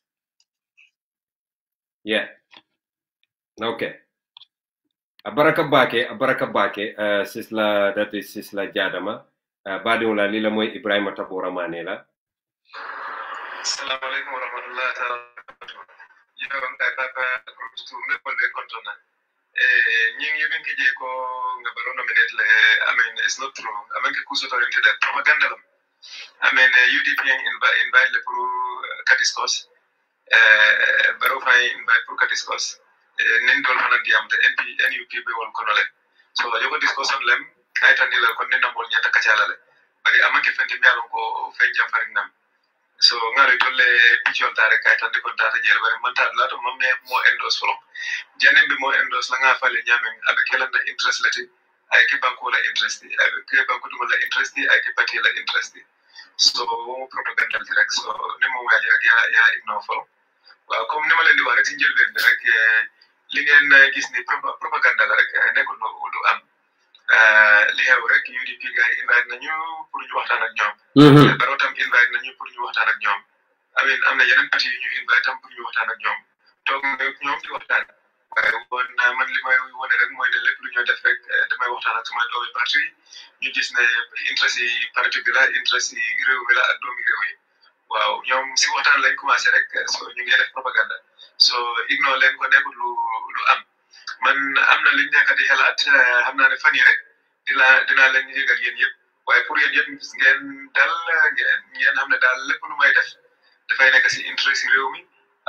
yeah okay abaraka bake Sisla that is Sisla Jadama badi wala lila moy Ibrahima Tabora Manela. Assalamu alaikum warahmatullahi ta'ala. Yo ngaka to me ko le kontona. Nyingi binki je ko ngabaro nominate le I mean it's not true. I mean ke kuso oriented propaganda. I mean UDP invite le pour ka discuss. Baro fay invite pour ka discuss. Nen dol hanan diam te NUP be won konole. So yo ko discussion lem ay tan la ko nen mol nyata ka chalale. Bari amake fente mi alon ko fenjam farinam. So ngare tolle pichon tare kay tan ko tare jel bari man ta la to mamme mo endos folo janem be mo endos la nga fale nyamen abe kelanda interest lati ay ke banko la interest ay ke banko dum la interest ay ke pati la interest so propaganda direct so nimo waji rek ya igno folo wa comme nima len di wax rek ci jël ben rek li ngeen gis ni propaganda la rek nekul no du am li xew rek UDP gay invite nañu pour ñu waxtaan ak ñoom baro tam invite nañu pour ñu waxtaan ak ñoom amin amna yeneen parti yu ñu invite tam pour ñu waxtaan ak ñoom tok ñoom di waxtaan waaye won man li may wone rek mooy ne lépp lu ñu def rek damay waxtaan ak sama doomi parti ñu gis ne interest yi parti bi la interest yi réew mi la ak doomi réew yi waaw ñoom si waxtaan lañ commencé rek so ñu ngi def propaganda so ignore leen ko nekkul lu am man amna liñ nekk di xalaat xam naa ne fan yi rek dina leen yëgal yéen yëpp waaye pour yéen yëpp ngeen dal ngeen xam ne daal lépp lu may def dafay nekk si interest réew mi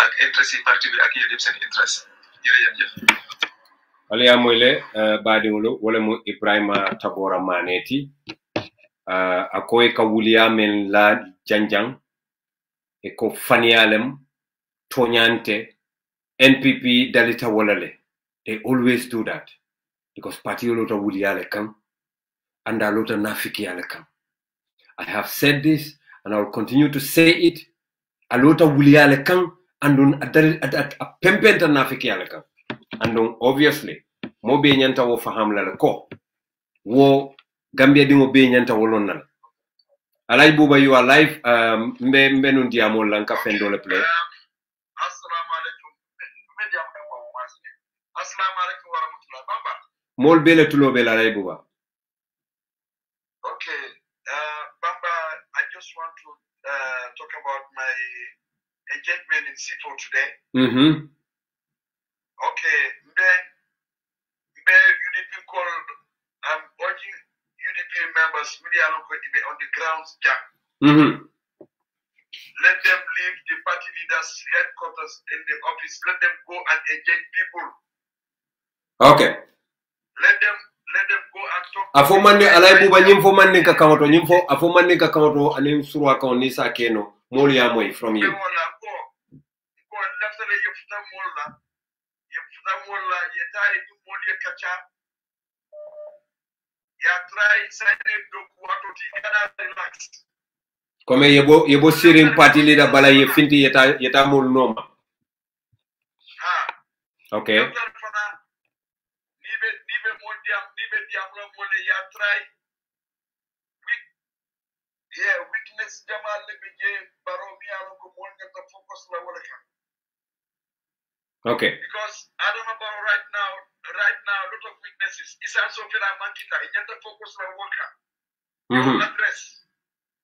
ak interest yi parti bi ak yéen yëpp seen interest jërëjëf. Aliya moyle baadiŋolu wala mu Ibrahima Tabora Maneti akoy ka wuliya men la janjang e ko faniyalem toñante NPP dalita wolale. They always do that because party lota wuliyale kam and lota nafiki ale kam. I have said this and I will continue to say it. A lota wuliyale kam and a pempenta nafiki ale kam. And obviously, mo be nyanta wo faham la ko wo Gambia di mo be nyanta wolon nan. Alay buba you are live mbe nun diamo lanka fendo le play. Mol bele tulo bela lay buba. Okay, Bamba, I just want to talk about my engagement in C4 today. Okay, UDP called, I'm urging UDP members, media on the grounds, Jack. Let them leave the party leaders' headquarters in the office. Let them go and engage people. Okay. Let them go and talk. Afo mande alay buba nyimfo mande ka kamoto nyimfo afo mande ka kamoto anim surwa ka ni sa keno moli ya moy from you. Ko lafale yefuta molla yetay du moli kacha ya try sane do kwatoti kana relax. Comme yebo sirim party leader bala ye finti yeta mol noma. Okay. Witness Jamal Lebije Baromia focus la wala. Okay. Because I don't know about right now, a lot of witnesses. It's also feel I'm mankita. It's not focus la worker. Address.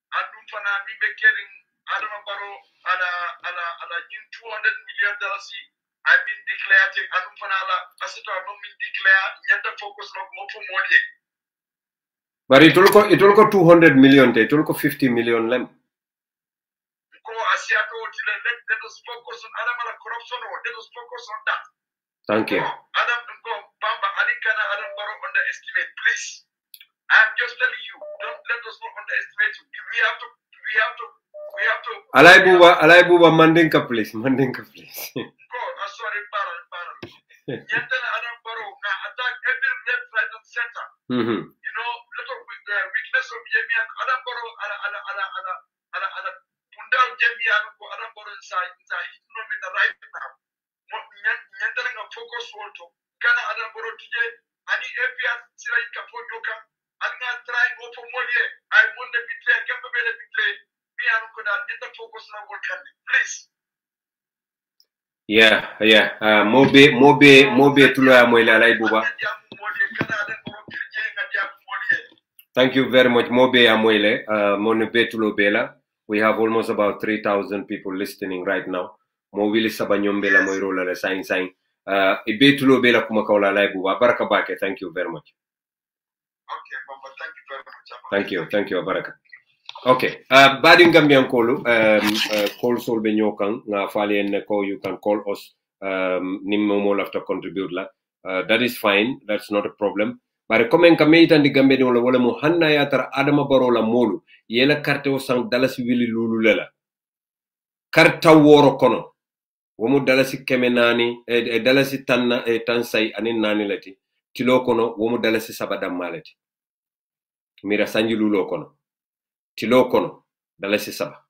I don't know me be caring. I don't know about ala $200 million. I've been declared. I don't know ala asset I don't mean declare. It's focus la more for more. But it will go 200 million. It will go 50 million lem. Let us focus on Adam corruption. Let us focus on that. Thank you. Adam Bamba Alikana Adam Baro underestimate, please. I'm just telling you, don't let us not underestimate you. We have to. Alay buba mandinka please. God, I'm sorry, Baron. Yentana Adam Baro now attack every left, right, and center. You know, lot of weakness of Yemian Adam Baro ala Pundal Yemian ko Adam Baro inside economy right now. Yentana nga focus to Kana Adam Baro tije ani epia sila ikapojoka ani nga try go for more year. I want the betray, Gamba be betray. Me anu ko da yenta focus na work please. Yeah. Mobe tulo ya moyle alay buba. Thank you very much. Mobe Amwele, Monebetulo Bela. We have almost about 3,000 people listening right now. Mo Willi Sabanyombela Moirola le sign. Ibetulo Bela Kumakaula Laibu. Baraka Bake. Thank you very much. Okay, Baba, thank you very much. Thank you, Baraka. Okay. Badin Gambian Kolu, call Sol Benyokan, na Fali and Neko, you can call us. Nimmo have to contribute la. That is fine. That's not a problem. But comment kame tan di Gambia wala wala mo hanna ya tar Adama Barola molu yela carte o sang dalasi wili lulu lela. Karta woro kono. Womu dalasi kemenani dalasi tanna tansai anin nani lati. Tilo kono womu dalasi sabada malati. Mira sanji lulo kono. Tilo kono dalasi saba.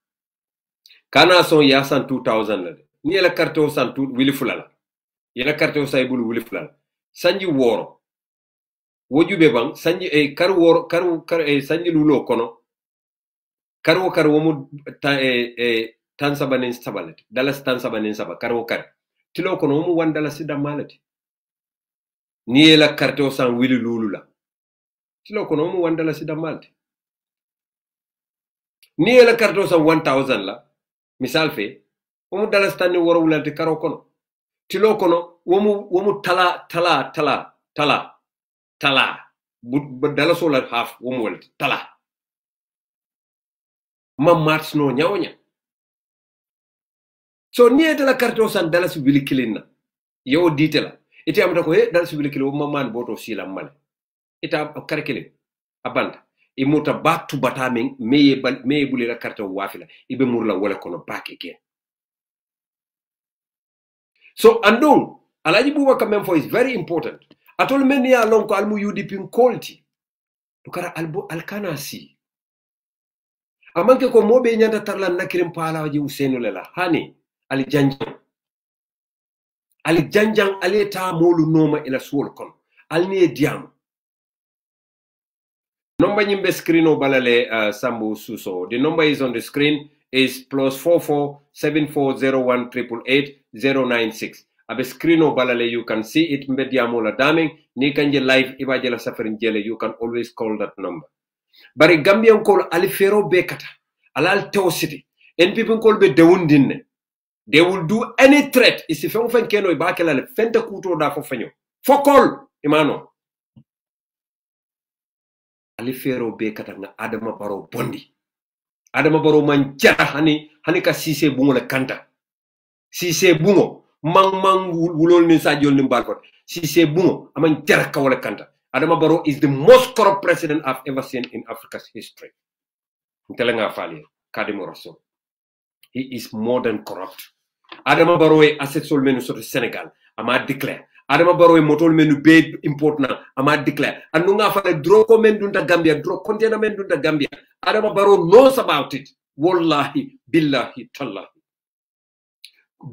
Kana son yasan 2000 lade. Ni yela carte o sang wili fulala. Yela carte o say bulu wili fulala. Sanji woro. Wojube bang sanji kar sanji lulo kono kar womu tan sabanin sabalet dalas tan sabanin saba kar tilo kono womu wan dalas damalati ni la carte o san wili lulula tilo kono womu wan dalas damalati ni la carte o san 1000 la misal fe womu dalas tan ni woro wulante karo kono tilo kono womu tala but dala solar half world tala mamats no nyawnya so niete la carte o san dala si wili kilina yo ditela ite amata ko dala si wili kilo mamman boto sila male ita karkele abanda imuta batu batamen meye buli la carte o wafila ibe murla wala kono back again. So andong alaji buwa kamemfo is very important. Atol meni ya lonko almu UDP quality. Tukara albo alkana si. Amanke ko mobe nyanda tarla nakirim pala waji usenu lela. Hani ali janjang ali ta molu noma ila suol kon. Alni e diam. Number nyimbe screen o balale Sambu Suso. The number is on the screen is +44 7401 888 096. Abe screen o balale, you can see it media mola daming ni kanje live ibajela safarin jele, you can always call that number. Bari Gambian call alifero bekata alal teo city and people call be dewundinne. They will do any threat is if you fen keno ibakela le fente kuto da fo fanyo fokol imano alifero bekata na Adama Barrow bondi Adama Barrow man jara hani ka sise bungo le kanta sise bungo mang wulol ni sajol ni balfot si c'est bon aman jara kawala kanta. Adama Barrow is the most corrupt president I've ever seen in Africa's history. Ntelenga fali kadimo raso. He is more than corrupt. Adama Barrow e asset sol menu soto Senegal ama declare. Adama Barrow e motol menu be important ama declare. Anu nga fale draw comment dunta Gambia, draw container men dunta Gambia. Adama Barrow knows about it. Wallahi billahi tallahi.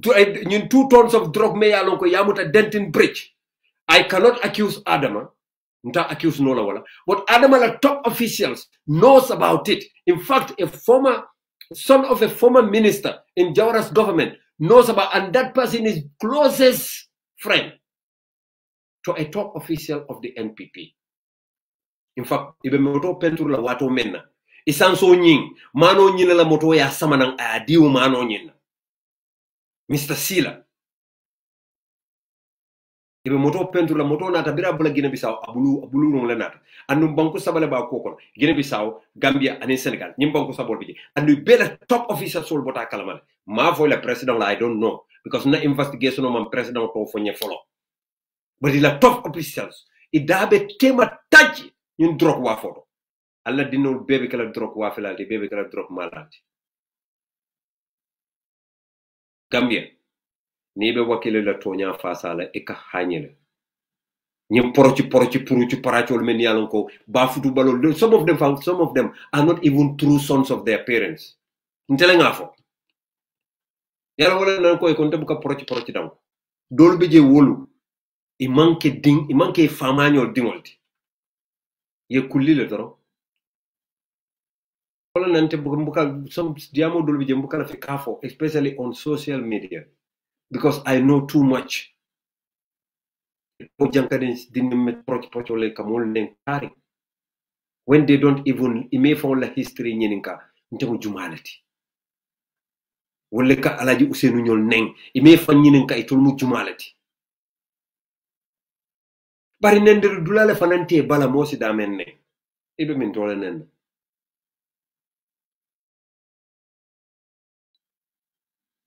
2 tons of drug me alonko yamuta Denton Bridge. I cannot accuse Adama. Nta accuse no wala. But Adama, the top officials, knows about it. In fact, son of a former minister in Jawara's government knows about, and that person is closest friend to a top official of the NPP. In fact, ibe moto pentur la wato menna. Isanso nying, mano nyina la moto ya samanang adiu mano nyina. Mr. Sila. Ibe moto pentu la moto nata bira bula Guinea Bissau abulu rung la nata. Anu banku sabale ba kokon. Guinea Bissau, Gambia, and Senegal. Nyim banku sabol biji. Anu bela top officer sol bota kalamale. Ma voy la president la I don't know. Because na investigation man president to fonye follow. But ila top officials. Idabe tema taji yun drog wa foto. Allah dino bebe kala drog wa filati, bebe kala drog malati. Gambia nibe wakile la tonya fasala e ka hanyele nyim poroci puruci parachol men yalon ko ba futu balol some of them are not even true sons of their parents ntele ngafo yalla wala nan ko e kon tebuka poroci dam dol be je wolu i manke famagnol dingolti ye kulli le toro wala nante buka some diamo dol be je buka la fi kafo especially on social media because I know too much. O jankadin din met proch le kamol nen kari when they don't even ime fon la history nyeninka ntemu jumalati wala ka alaji usenu ñol neng ime fan nyeninka itul mu jumalati bari nender dulale fanante bala mosi damen ne ibe min tole nen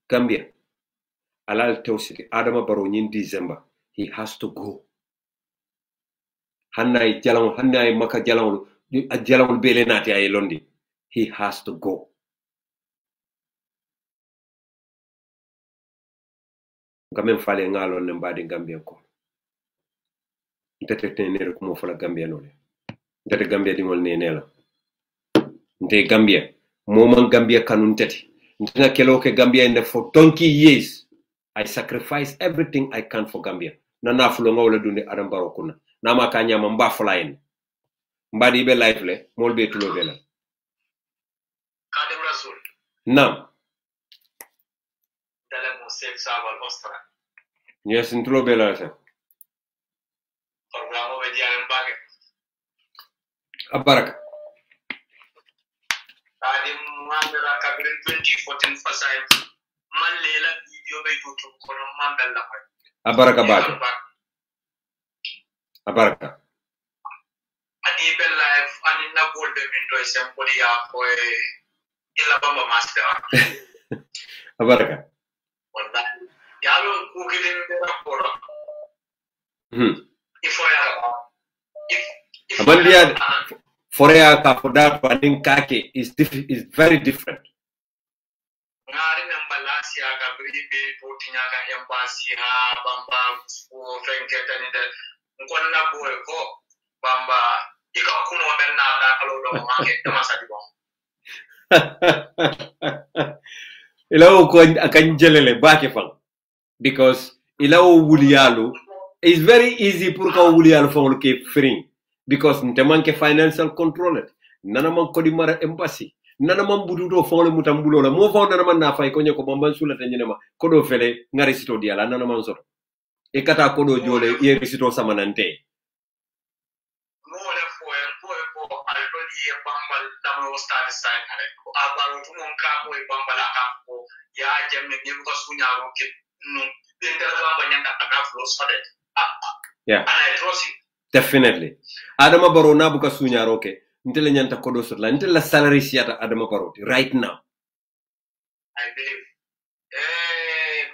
Gambia alal tawsiti Adama Barrow in December he has to go hanay jalang hanay maka jalang bele nati ay londi he has to go ngamen fale ngalon ne mbadi Gambia ko ntete tenere ko mo fala Gambia nole ntete Gambia dingol ne nela nte Gambia moman Gambia kanun tete ntena kelo ke Gambia in the for 20 years I sacrifice everything I can for Gambia nana fulo ngawla dunde Adama Barrow kuna nama ka nyama mba fulayen mbadi be life le mol be tulo be la Kadim Rasul nam dale mo sek sabal ostra yes ntulo be la sa programo be dialen bage abaraka Kadim mandela kabrin 2014 fasay man lela video be youtube kono mandal la fay abaraka bage abaraka ani be live ani na bolde min do sempoli ya ko ila bamba master abaraka wala yalo ku gidin be raporo ifo ya amandia forea ka foda panin kake is very different ngari nambalasi ya gabribe potinya ga embassy ha bamba ko fenketa ni de ngonna boy ko bamba ika kuno benna da kalo do make tamasa di bon ilaw ko akan jelele bake fan because ilaw wuliyalu is very easy pour ka wuliyalu fon ke free because nte manke financial control nana man ko di mara embassy nana man bududo fon le mutambulo la mo fon nana man na fay ko nyako bamban sulata nyinema ko do fele ngari sito diala nana man soto e kata ko do jole ye sito samanante mo le fo al do ye bambal damo stade sign ale ko abaro to mon ka ko bambala ka ko ya jemme ni ko sunya ro ke no indal bamba nyanta kana flow sade yeah and I trust you definitely Adama Barrow na buka sunya roke ntele nyanta kodo sot la ntele salary siata Adama Barrow right now I believe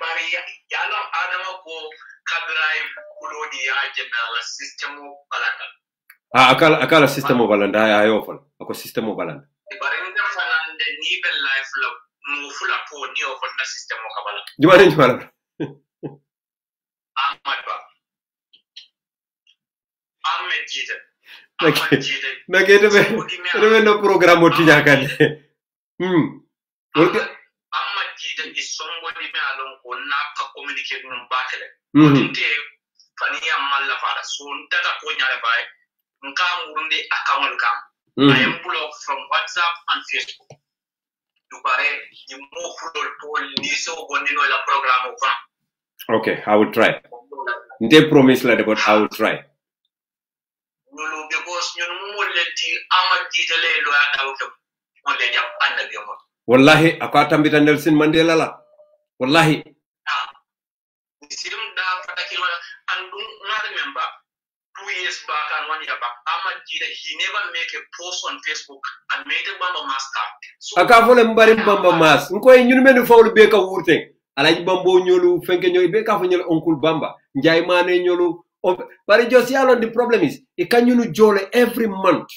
bari yalo Adama ko kadrai kulodi ya general system balanda akala system o balanda ay ofal ako system o balanda bari nda fanande ni be life lo mo fula po ni o fonna system o kabala jumare Ahmad ba Ahmed Jide nake debe no programme tinya kan Ahmad Jide is somebody me alon ko na ka communicate num bakele tinte faniya malla fara so ntata ko nyaale bay nka murunde account kam I am blocked from WhatsApp and Facebook du bare ni mo fulol to ni so gondino la programme o fa okay I will try nte promise la but I will try Nulu because ñun mo lenti Ahmad Jide le lo ya daw ke mo le jam anda bi mo wallahi akata mbita Nelson Mandela la wallahi sim da fataki wala and not remember 2 years back and 1 year back Ahmad Jide he never make a post on Facebook and made a bamba master so aka fole mbari bamba mas ngoy ñun menu fawlu be ka wurte alaji bambo ñolu fenke ñoy be ka fa ñol oncle bamba njay mané ñolu bari just yalo the problem is e kanyunu jole every month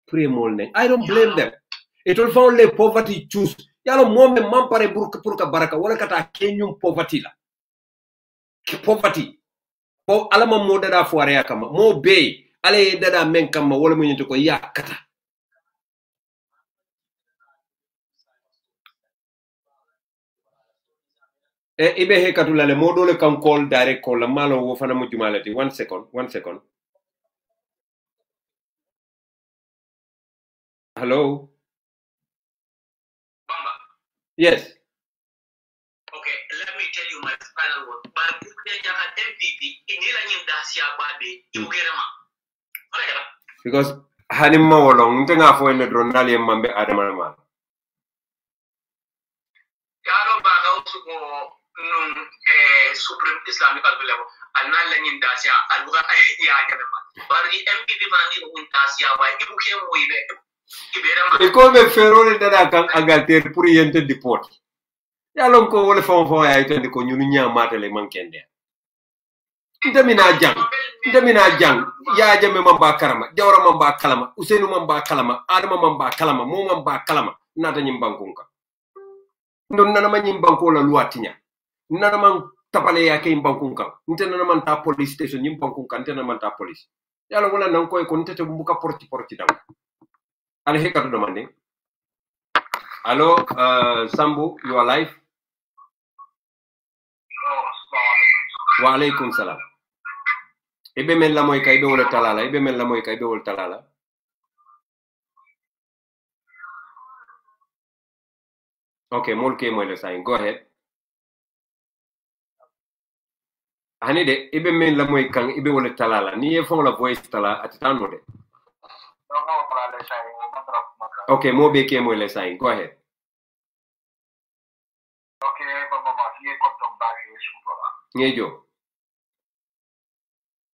pray molne I don't blame them it will found le poverty choose yalo mome mampare pour ka baraka wala kata kenyum poverty la poverty po alama mo dada foare yakama mo be ale dada men kama wala mo nyito ko yakata ibe he katulale mo dole kan call direct call la malo wo fana mo jumalati 1 second hello bamba yes okay let me tell you my final word but kude jaka MPP inila nyim dasia babe ibugerema because hanim ma wolong ntenga fo ne dron dal yem mambe adama ma yaro ba ga usuko nun supreme islamic level annan la nyin dasia alwa ya jabe ma bari MPP bandi nyin dasia wa ibu ke moyibe ibera ma e ko be ferole dada kan agater pour yente deport yalon ko wole fon ya itende ko nyunu nyamatale mankende ndamina jang ya jame mamba karama jawra mamba kalama usenu mamba kalama adama mamba kalama mo mamba kalama nata nyim bankunka ndon nana ma nyim banko la luatinya nana man tapale ya kay bankunka ntena man ta police station nyim bankunka ntena man ta police yalla wala nan koy ko ntete mbuka porti dam ala hekatu demande allo Sambu you are live wa alaykum salam ibe men la moy kay be wala talala ibe men la moy kay be wala talala okay molke moy le sign go ahead hani de ibe men la moy kan ibe wala talala ni e fon la voice tala atano de okay mo be ke moy le sign go ahead okay baba ma ye ko tom ba ye suko ngejo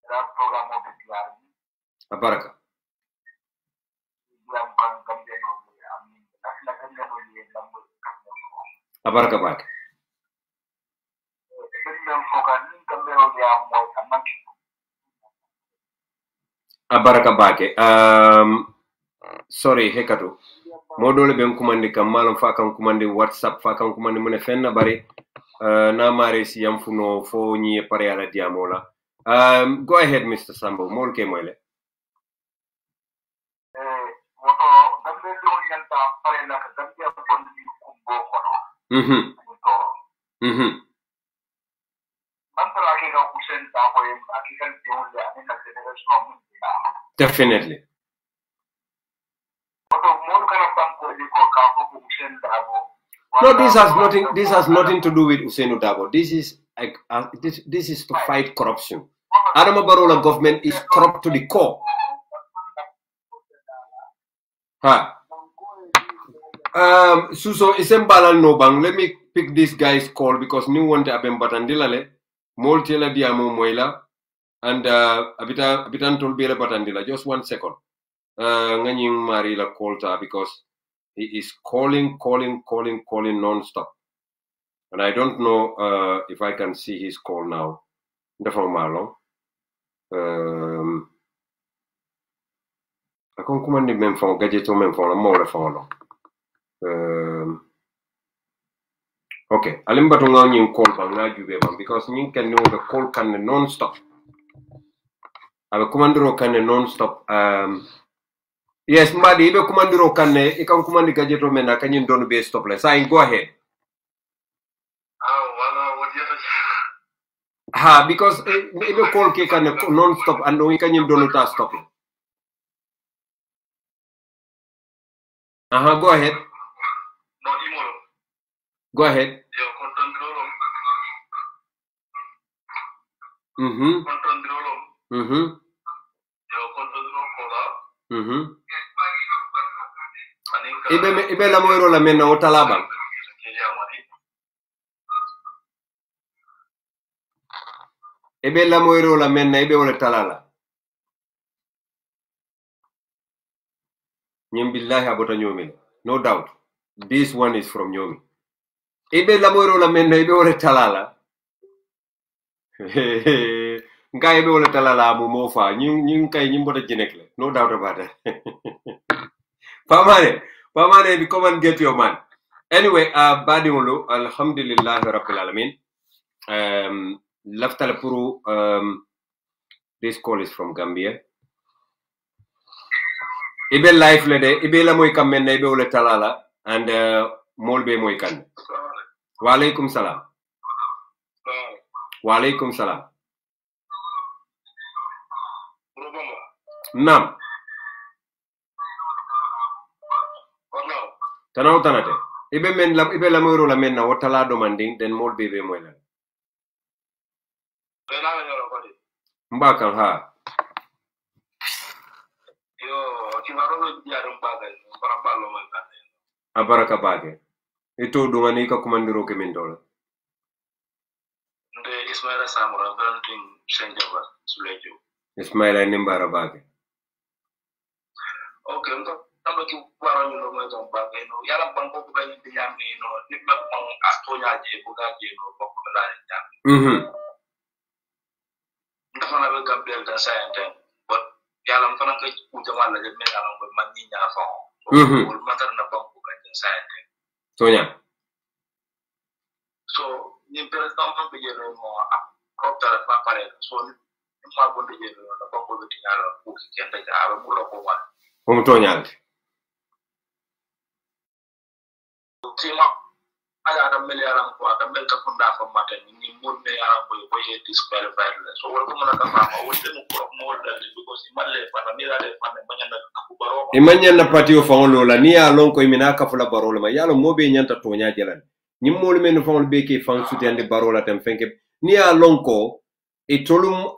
da program mo biar abaraka biar kan gambe no amin asla kan no ye lambo abaraka bak abaraka bake sorry hekatu modole ben kumandi kam malam fa kan kumandi whatsapp fa kan kumandi mune fenna bari na mare si yamfuno fo nyi pare ala diamola go ahead Mr. Sambo molke moyle woto gambe do yanta pare la ka gambe ko ndi kumbo kono definitely no, this has nothing to do with Usainu Dabo. This is like this is to fight corruption. Adama Barola government is corrupt to the core. Suso isembala no bang. Let me pick this guy's call because new one abem batandila moltela diamo moila and abitan tolbele batandila. Just 1 second. Nganying Marila Colta because he is calling non-stop. And I don't know if I can see his call now. I can't command him from gadget or from a more follow. Okay, Alimbatunga in call bang because you can know the call can non-stop. I have a commander can non-stop. Yes, Madi, ibe kumandiro kane, ikan kumandi gadgeto mena kanyin don't be stopless. Go ahead. Because ibe call ke kane non-stop and we kanyin don't stop. Go ahead. Go ahead. Ibe la moiro la mena otalaba. Ibe la moiro la mena ibe wala talala. Nyembillahi abota nyomi. No doubt. This one is from nyomi. Ibe la moiro la mena ibe wala talala. Nka ibe wala talala mu mofa. Nying kay nyimbota jinekle. No doubt about it. Pamane, come and get your man. Anyway, badi ulu, alhamdulillah rabbil alamin. Laftala puru, this call is from Gambia. Ibe life lede, ibe la moy kamenne, ibe ule talala, and molbe moy kan. Wa alaikum salam. Wa alaikum salam. Nam. Tanaw tanate. Ibe la moyro la menna wotala demanding then mol bebe moyla. Mbakan ha. Yo, Abaraka bage. Ito dungani ka kumandiro ke mindola. Nde Ismaila Samura Valentin Senjaba Sulejo. Ismaila nimbara bage. Okay, ndo ki waro ñu mo ton bage no yalla ban ko ba ñu yamni no nit ma ko astonya je ko gaje no bokk la jam. Ndax na be Gabriel da sayante but yalla am fana ko ku jamal la me yalla ko man ñi ñaa fa. Ko matar na bokk ko gaje sayante. Sonya. So, ni president mo be jeno mo koptara fa pare so ni ma bonde jeno na ko ko ti yalla ko ki kende ja mu lo ko wa. Tonyal. Tima aya da mel yalla ko da mel ka funda fa maten ni mun ne yalla ko ye disqualified so wala ko mona ka fa ma wolte mu ko mo da because imalle fa na mira de fa ne banyanda ku baro imanyanda patio fa lola ni ya lon ko imina ka fula baro ma yalla mo be nyanta tonya jalan ni mol men fa be ke fa sutende baro la tem fenke ni ya lon ko itolu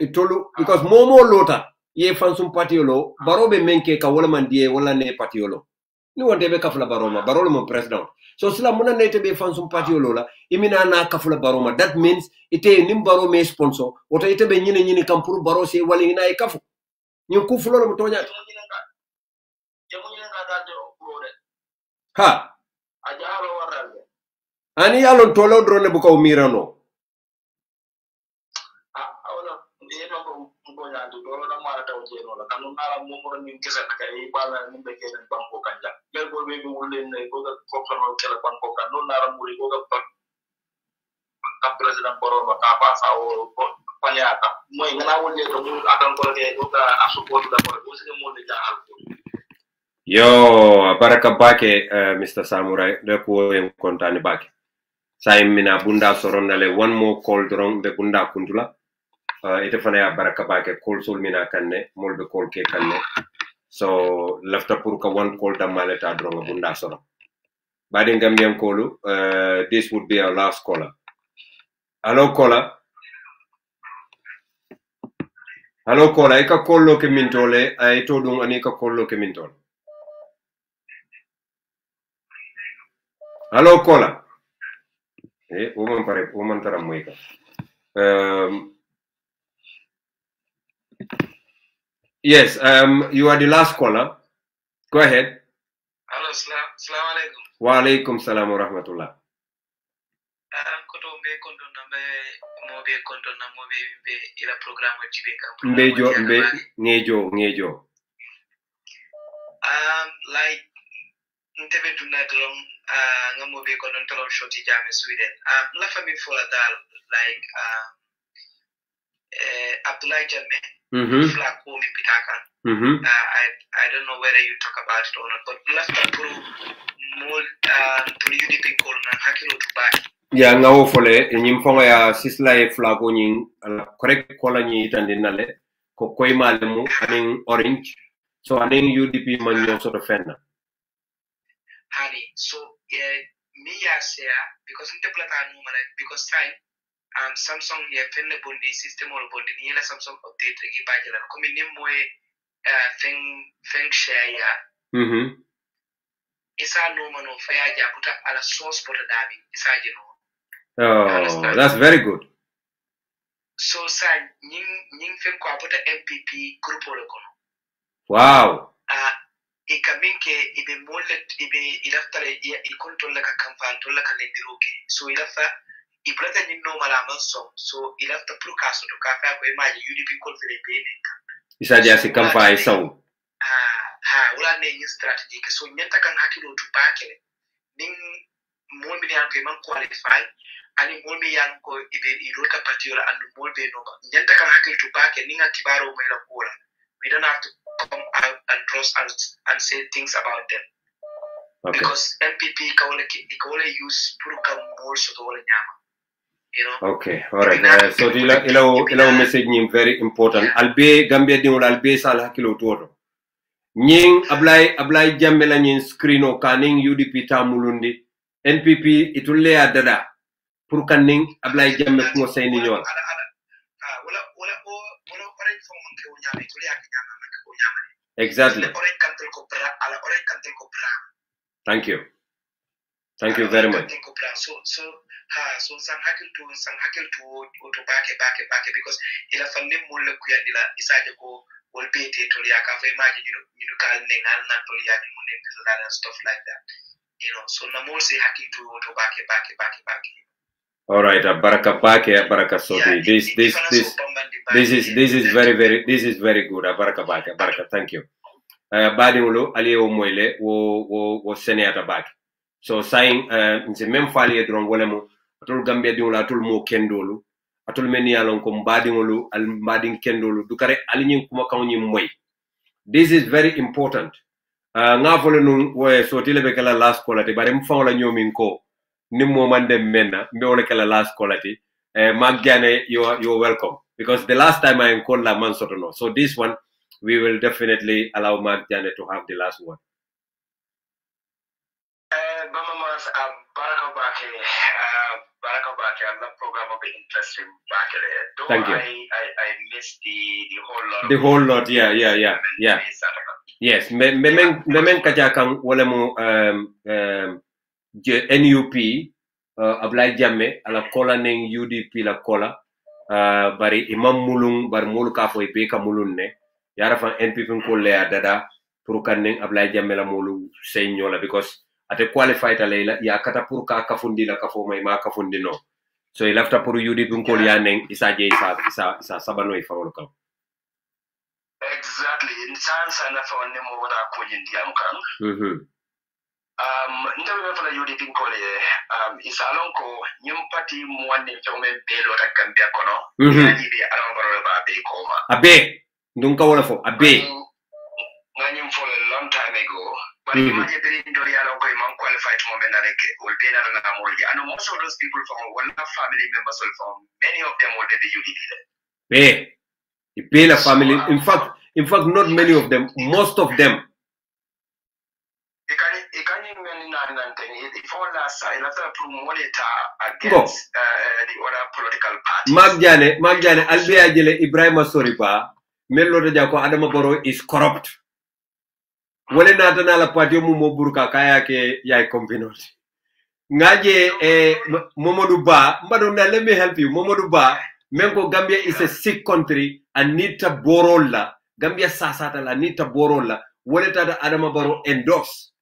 because momo lota ye fan sum patio lo baro be menke ka wala man die wala ne patio lo ni wonde be ka fula baro ma baro mo president. So sila muna nete be fan sum patio lola imina na kafula baroma that means ite nim baro me sponsor wota ite be nyine kampuru baro se wali ina e kafu nyu ku fulo mo tonya ha ani yalon tolo drone bu ko mirano president Boroba ka pasa o panyata moy ngana wolje to mu adan ko ke o ka asupport da ko o se mo le jaal yo baraka bake Mr. Samurai de ko en kontani bake say mina bunda soronale one more call drong de bunda kundula ite fana ya baraka bake call sol mina kanne molbe call ke kanne so lafta pour ka one call damaleta drong bunda soron badi Gambian callu this would be our last caller. Hello caller. Hello caller, ika kollo ke mintole ay to dum anika kollo ke mintole. Hello caller. Woman tara moika. Yes, you are the last caller. Go ahead. Hello, assalamu alaikum. Wa alaikum salam wa rahmatullah. ila programme jibe kam ngejo like ntebe dunna drum ngamo be ko don tolon shoti jame Sweden la famille fola dal like Abdullah Jammeh fla ko mi pitaka I don't know whether you talk about it or not but last pro mol to UDP ko na hakilo to back ya ngawo fole nyim fonga ya sisla e flago nyin correct kola nyi tandinale ko koy malemu aning orange so aning UDP man yo sort of fenna honey so me ya say because inte plata no mala because time Samsung ya fenne bondi system or bondi ni la Samsung update gi bajala ko min moy feng share ya isa no mano fa ya jabuta ala source pota dabi isa jino. Oh, that's very good. So, sir, ning fe ko apota MPP group lo kono. Wow. E kaminke ibe mollet ibe ilaftale e control la campagne to la kalendiroke. So ilafta I plata ni no malama so ilafta pro caso to ka fa ko imaji UDP call fele bene. Isa dia si campagne saw. Wala ne ni strategy ke so nyanta kan hakilo to bakele. Ning mo mi yan ko man qualify ani molmi yan ko ibe iroka patiola and molbe no nyanta kan hakil to back ninga tibaro mo ila kula we don't have to come out and trust and say things about them because MPP kawale use puruka more so to wala nyama you know okay all right so ila message ni very important albe Gambia dingol albe sal hakilo toto nying ablay jammela nyin screeno kaning UDP tamulundi NPP itulle adada pour kaning ablay jamme ko sayni ñol exactly Thank you. Thank you very much. So some hakil to back because ila falle mulle kuyandila isaje ko wolbete to ya ka fa imagine you kal nengal na to ya ni munen and stuff like that. You know, so na more say hakil to back. All right, baraka bake, baraka soti. This is very good. Baraka bake, baraka. Thank you. Badi ulo ali o moile wo seneata bake. So saying nse même fali dron wala mo atul Gambia di wala atul mo kendolu atul meni alon ko mbadi ngolu al mbadi kendolu dukare ali nyin kuma kaw nyi moy. This is very important. Nga fole nun we so tilebe kala last quality bare mfa wala nyomin ko nimmo mande menna mbe wala kala last quality. Magane, you're welcome because the last time I called la man sotono. So this one we will definitely allow Magane to have the last word. Baraka the program will be interesting back there. Thank you. I missed the whole lot. The whole lot, yeah. Yes, memen kajakang wala mo NUP Ablay Jamme ala kola neng UDP la kola bari imam mulung bar mulu ka foy be ka mulun ne yara fa NPP ko le dada pour kan neng Ablay Jamme la mulu señola because ate qualified layla ya kata pour ka kafundi la kafo may ma kafundi no so il afta pour UDP ko ya neng isaje sa sabano e fawol kam exactly in chance and for nemo wada ko yindi am kan ndawe fa la UDP ko le isalon ko nyum pati mo wande fewme belo ta Gambia kono yaji be alon baro ba be ko ma abe ndun ka wala fo abe nganyum for a long time ago. But imagine the Indoriano qualified to moment will be another Namori. And most of those people from one family members will from many of them will be the UDP there. The Bela family, in fact, not many of them, most of them. Against the other political parties. Magyane, Albia Jele Ibrahima Soriba, Melo de Jako Adama Boro is corrupt. Wale na tana la patio mumo burka kaya ke yai kompinoti. Ngaje Momodu Ba, Madonna, let me help you. Momodu Ba, Menko Gambia is a sick country and need to borola. Gambia sasata la need to borola. Wale tada Adama Boro endorse.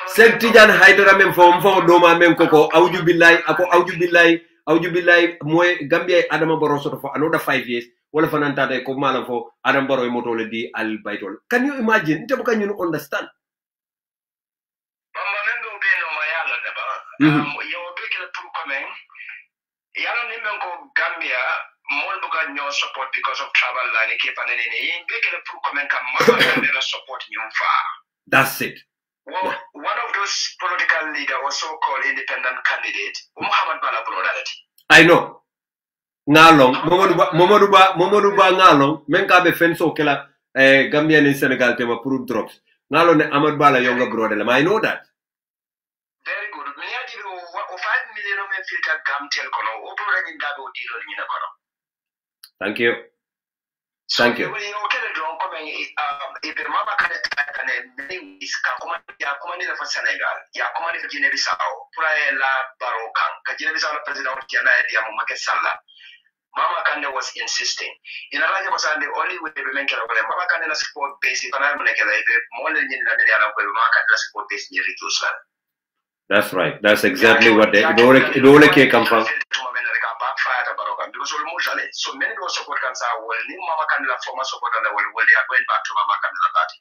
Sek Tijan Haidara men fo doma men koko auju billahi moy Gambia Adama Boro soto for another 5 years. Wala fananta de ko malam fo Adam Baro moto le di al baytol. Can you imagine? Nte bukan you understand? You big to coming. Yalo ni menko Gambia mol bukan your support because of travel line keep an any big to coming come support you far. That's it. Well, one of those political leaders was so-called independent candidate, Muhammad Bala brother. I know. Ngalong Momodu Ba ngalong men ka be fenso kela Gambia in Senegal tema pour drops ngalong ne Ahmad Bala younger brother I know that very good me yadi do 5 million men filter gamtel kono o brother ni dado dilo ni na kono thank you you kele don ko men e be mama ka ta ne is ka kuma ni fa Senegal ya kuma ni fa Guinea Bissau pour la barokan ka Guinea Bissau president ki na ya mo Macky Sall Mama Kande was insisting. In a large was the only way to make it over Mama Kande support base, if I'm going to more than in Mama Kande support base near reduce. That's right. That's exactly what they come from. Because so many of support can say, well, Mama Kande former support and they are going back to Mama Kande party.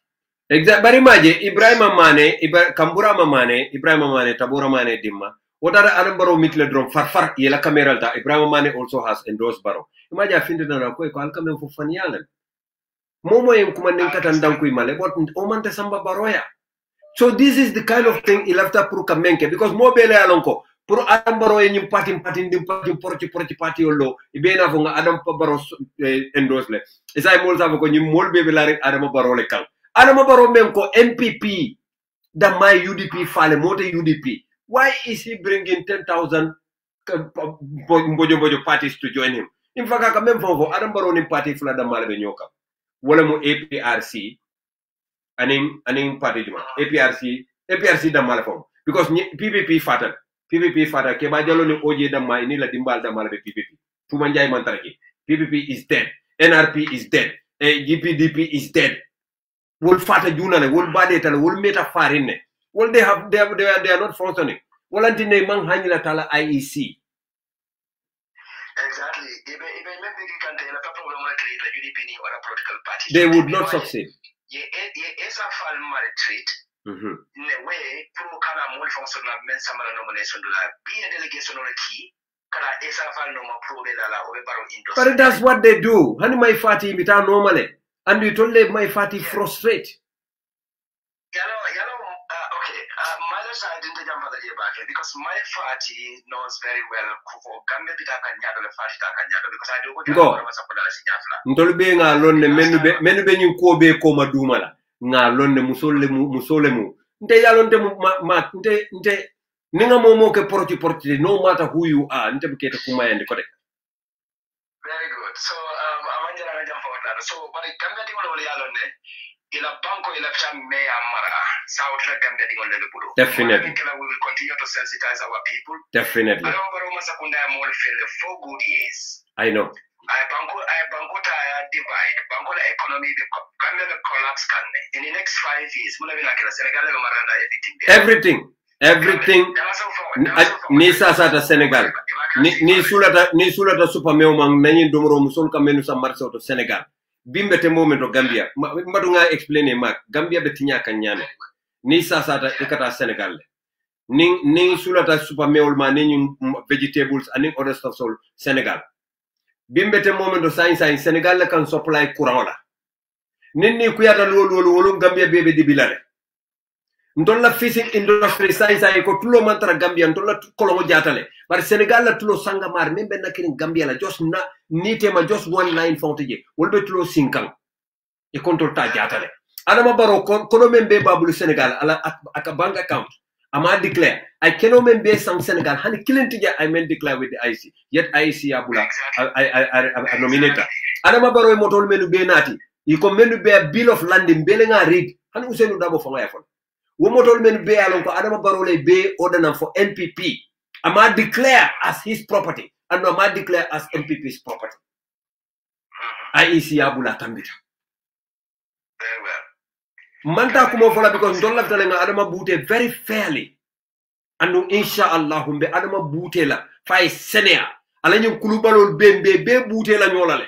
Exactly. But imagine Ibrahim Mane, Tabora Mane Dimma. What are Adam Baro Mittle drum far yela camera da Ibrahim Mane also has endorsed Baro. Imagine I find na ko I'll come for Fanialan. Momo em commanding Katandam Kuimale, what Omante Samba Baroya. So this is the kind of thing he'll have to prove Kamenke because more bele alonko. Puro Adam Baro in party party lo. Ibena funga Adam Baro endorse le. Is I molza ko ni mol bebe la Adam Baro le kan. Adam Baro menko MPP da my UDP fale mote UDP. Why is he bringing 10,000 Mbojo parties to join him? In fact, I come from Adam Baroni party for the Malabenyoka. Wala mo APRC. aning party juma APRC damala fom because PPP fata ke ba jalo ni oje damma ini la dimbal damala be PPP tuma njay man taraki PPP is dead, NRP is dead, GPDP is dead. Wol fata junale wol bade tala wol meta farine wol they are not functioning wol antine man hanyila tala IEC. Exactly. They would not succeed. Yes, a fall maltreat. In a way, pro kana more functional men samara nomination be a delegation on a key. But that's what they do. Hani my fati bita normally. And you told them my fati frustrate. Okay. My side didn't jump the year back because my fati knows very well for Gambia bita kanyado le fati ta kanyado because I do go Ntolbe nga lonne menu be nyu ko be ko madumala. Nga lonne musole mu. Nte yalonte ma nte ninga momo ke porti no matter who you are nte bukete kumayende kote. Very good. So amanjara na jambo la so bari Gambia di wala yalonne ila banko ila chamme amara south la Gambia di wala budo. Definitely. We will continue to sensitize our people. Definitely. I remember masakunda mo feel 4 good years. I know. I banko ta divide banko la economy the Gambia the collapse can in the next 5 years muna bina kila Senegal le maranda everything ni sasa ta Senegal ni sulata super meumang nani domoro musol kamenu sa marso to Senegal bimbe te momento Gambia mbadu nga explain mak Gambia be tinya kanyane ni sasa ta ikata Senegal ni sulata super meul ma ni vegetables and other stuff sol Senegal bimbe te momento science Senegal la kan supply courant la ninni kuyata lolu Gambia bebe dibilare ndolla fishing industry science ko tulo mantra Gambia ndolla kolongo jatale bar Senegal la tulo sanga mar membe nakirin Gambia la just na nitema just one line fonteje wolbe tulo sinkang e control ta jatale adama baro kono membe babulu Senegal ala aka bank account ama declare I cannot membe sang Senegal hani kilentija I men declare with the IC yet IC abula I nominator adama baro motol menu be nati iko menu be bill of landing bele nga read hani usenu dabo fanga yafon womotol men be alon ko adama barole be ordinance for NPP ama declare as his property and ama declare as NPP's property. IEC abula tambita. Very well. Manta kumo fola because ndolla talenga adama bute very fairly. Anu inshallah humbe adama bute la fay senea ala ñu kulubalol be bute la ñolale.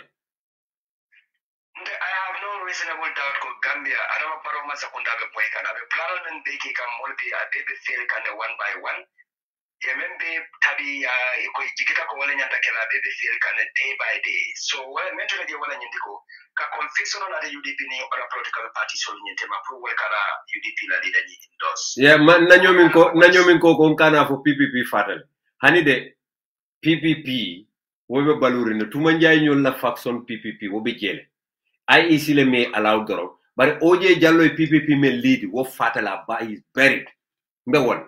I have no reasonable doubt ko Gambia adama paro masakunda be boy kana be plano men be ki kam molbi a be fail kana one by one ye men be tabi ko jikita ko wala nyanta kala be fail kana day by day so wala men to je wala nyindiko ka confusion on the UDP ni or political party so nyente ma pro wala kana UDP la leader ni endorse yeah man nanyomin ko kon kana fo PPP fatal hani de PPP wobe balurine tuma njaay ñol la faction PPP wobe jele IEC le me allowed goro but OJ Jallo PPP me lead wo fatala ba is buried mbewol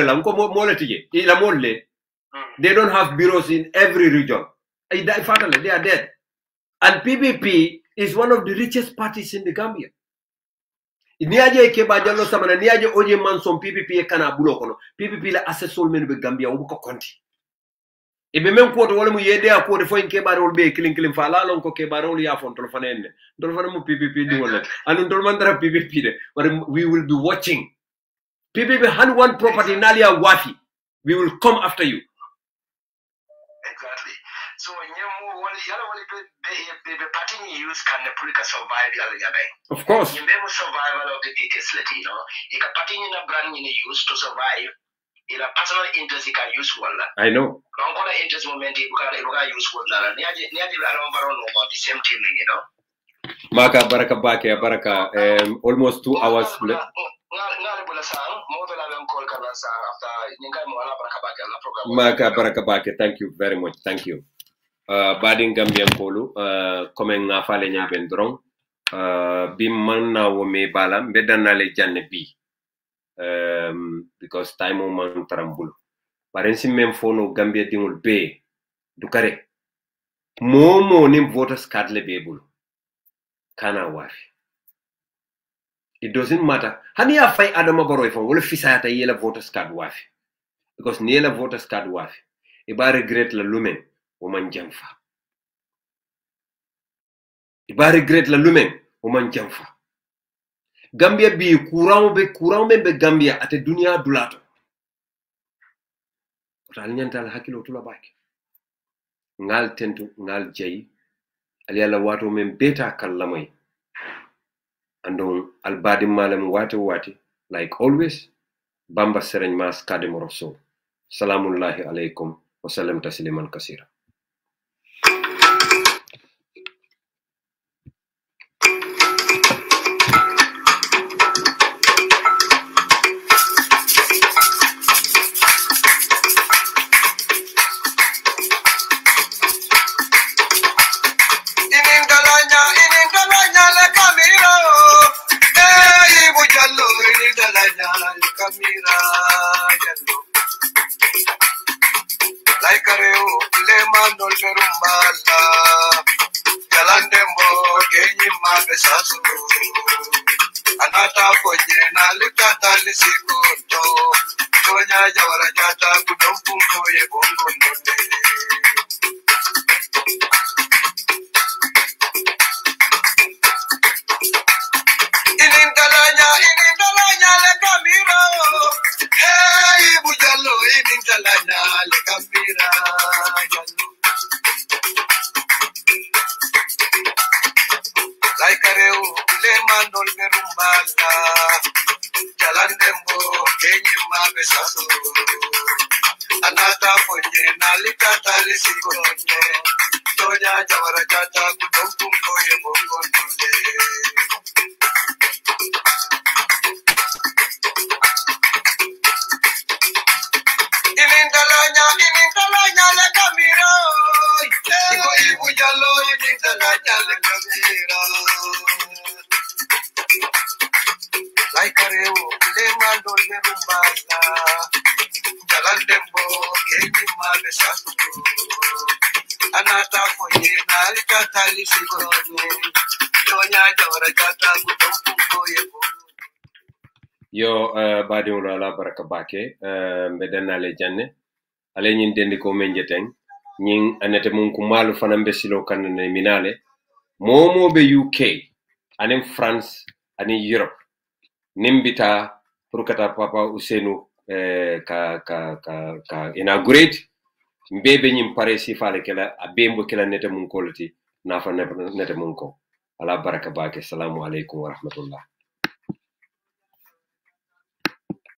la ko mo le tije ila molle they don't have bureaus in every region fatala they are dead and PPP is one of the richest parties in the Gambia niaje ke ba Jallo samana niaje OJ Manson PPP e kana bulo kono PPP la assessol men be Gambia wo ko konti e be men ko to wala mu yede a ko de fo en ke barol be kilin fa la lon ko ke barol ya fon to fanenne to fana mu PPP di wala anu to man dara PPP de but we will be watching PPP had one property nalia wafi we will come after you exactly so nyemu wala yala wala be party ni use can the police survive yala yabe of course nyembe survival of the case you know e ka party ni na brand ni use to survive ila personal interest ka useful la I know kongola interest moment buka useful la niaje alon baron no the same thing you know maka baraka bake baraka almost 2 hours ngale bula sang mo vela ben call kana sang after ninga mo ala baraka bake la program maka baraka bake thank you very much thank you badin Gambian polu comme nga fale nyam ben dron bi man na wo me bala bedana le janne bi because time o man trambul parensi même fono Gambia dingul be du kare momo ni voters card le bebul kana wafi. It doesn't matter. Hani ya fay Adama Barrow ifan wala fisata yela voters card wafi. Because ni yela voters card wafi. Iba regret la lumen woman jamfa. Iba regret la lumen woman jamfa. Gambia bi courant be Gambia ate dunia dulato. Tal nyantal hakilo tula baki. Ngal tentu ngal jay ali ala wato men beta kallamay. Andong albadi malam wati like always Bamba Sereny Mas Kadim Rasul. Salamullahi alaikum wa sallam tasliman kasira. Anata ponye na likata lisikoto Tonya jawara jata kudompungo ye bongo ndote Inindalanya le kamira Hey bujalo inindalanya le kamira Laikareu le mandol merumbala Jalandembo kenyi mabesaso Anata ponye nalikata lisikonye Tonya jawara jata kudompungo ye bongo ndote Inindalanya le kamira Iko ibu jalo inindalanya le kamira Laikareu le mandol merumbala Jalandembo kenyi mabesaso Anata ponye nalikata lisikonye Tonya jawara jata kudompungo ye bongo Yo badi wala baraka bake mbedana le janne ale nyin dendi ko menjeteng nyin anete mun ku malu fana mbesilo kanane minale momo be UK anem France ani Europe nimbita pour kata papa Ousainou ka inaugurate mbebe nyim pare si fale kala abembo kala nete mun kolati nafa nete mun ko ala baraka bake assalamu alaikum wa rahmatullah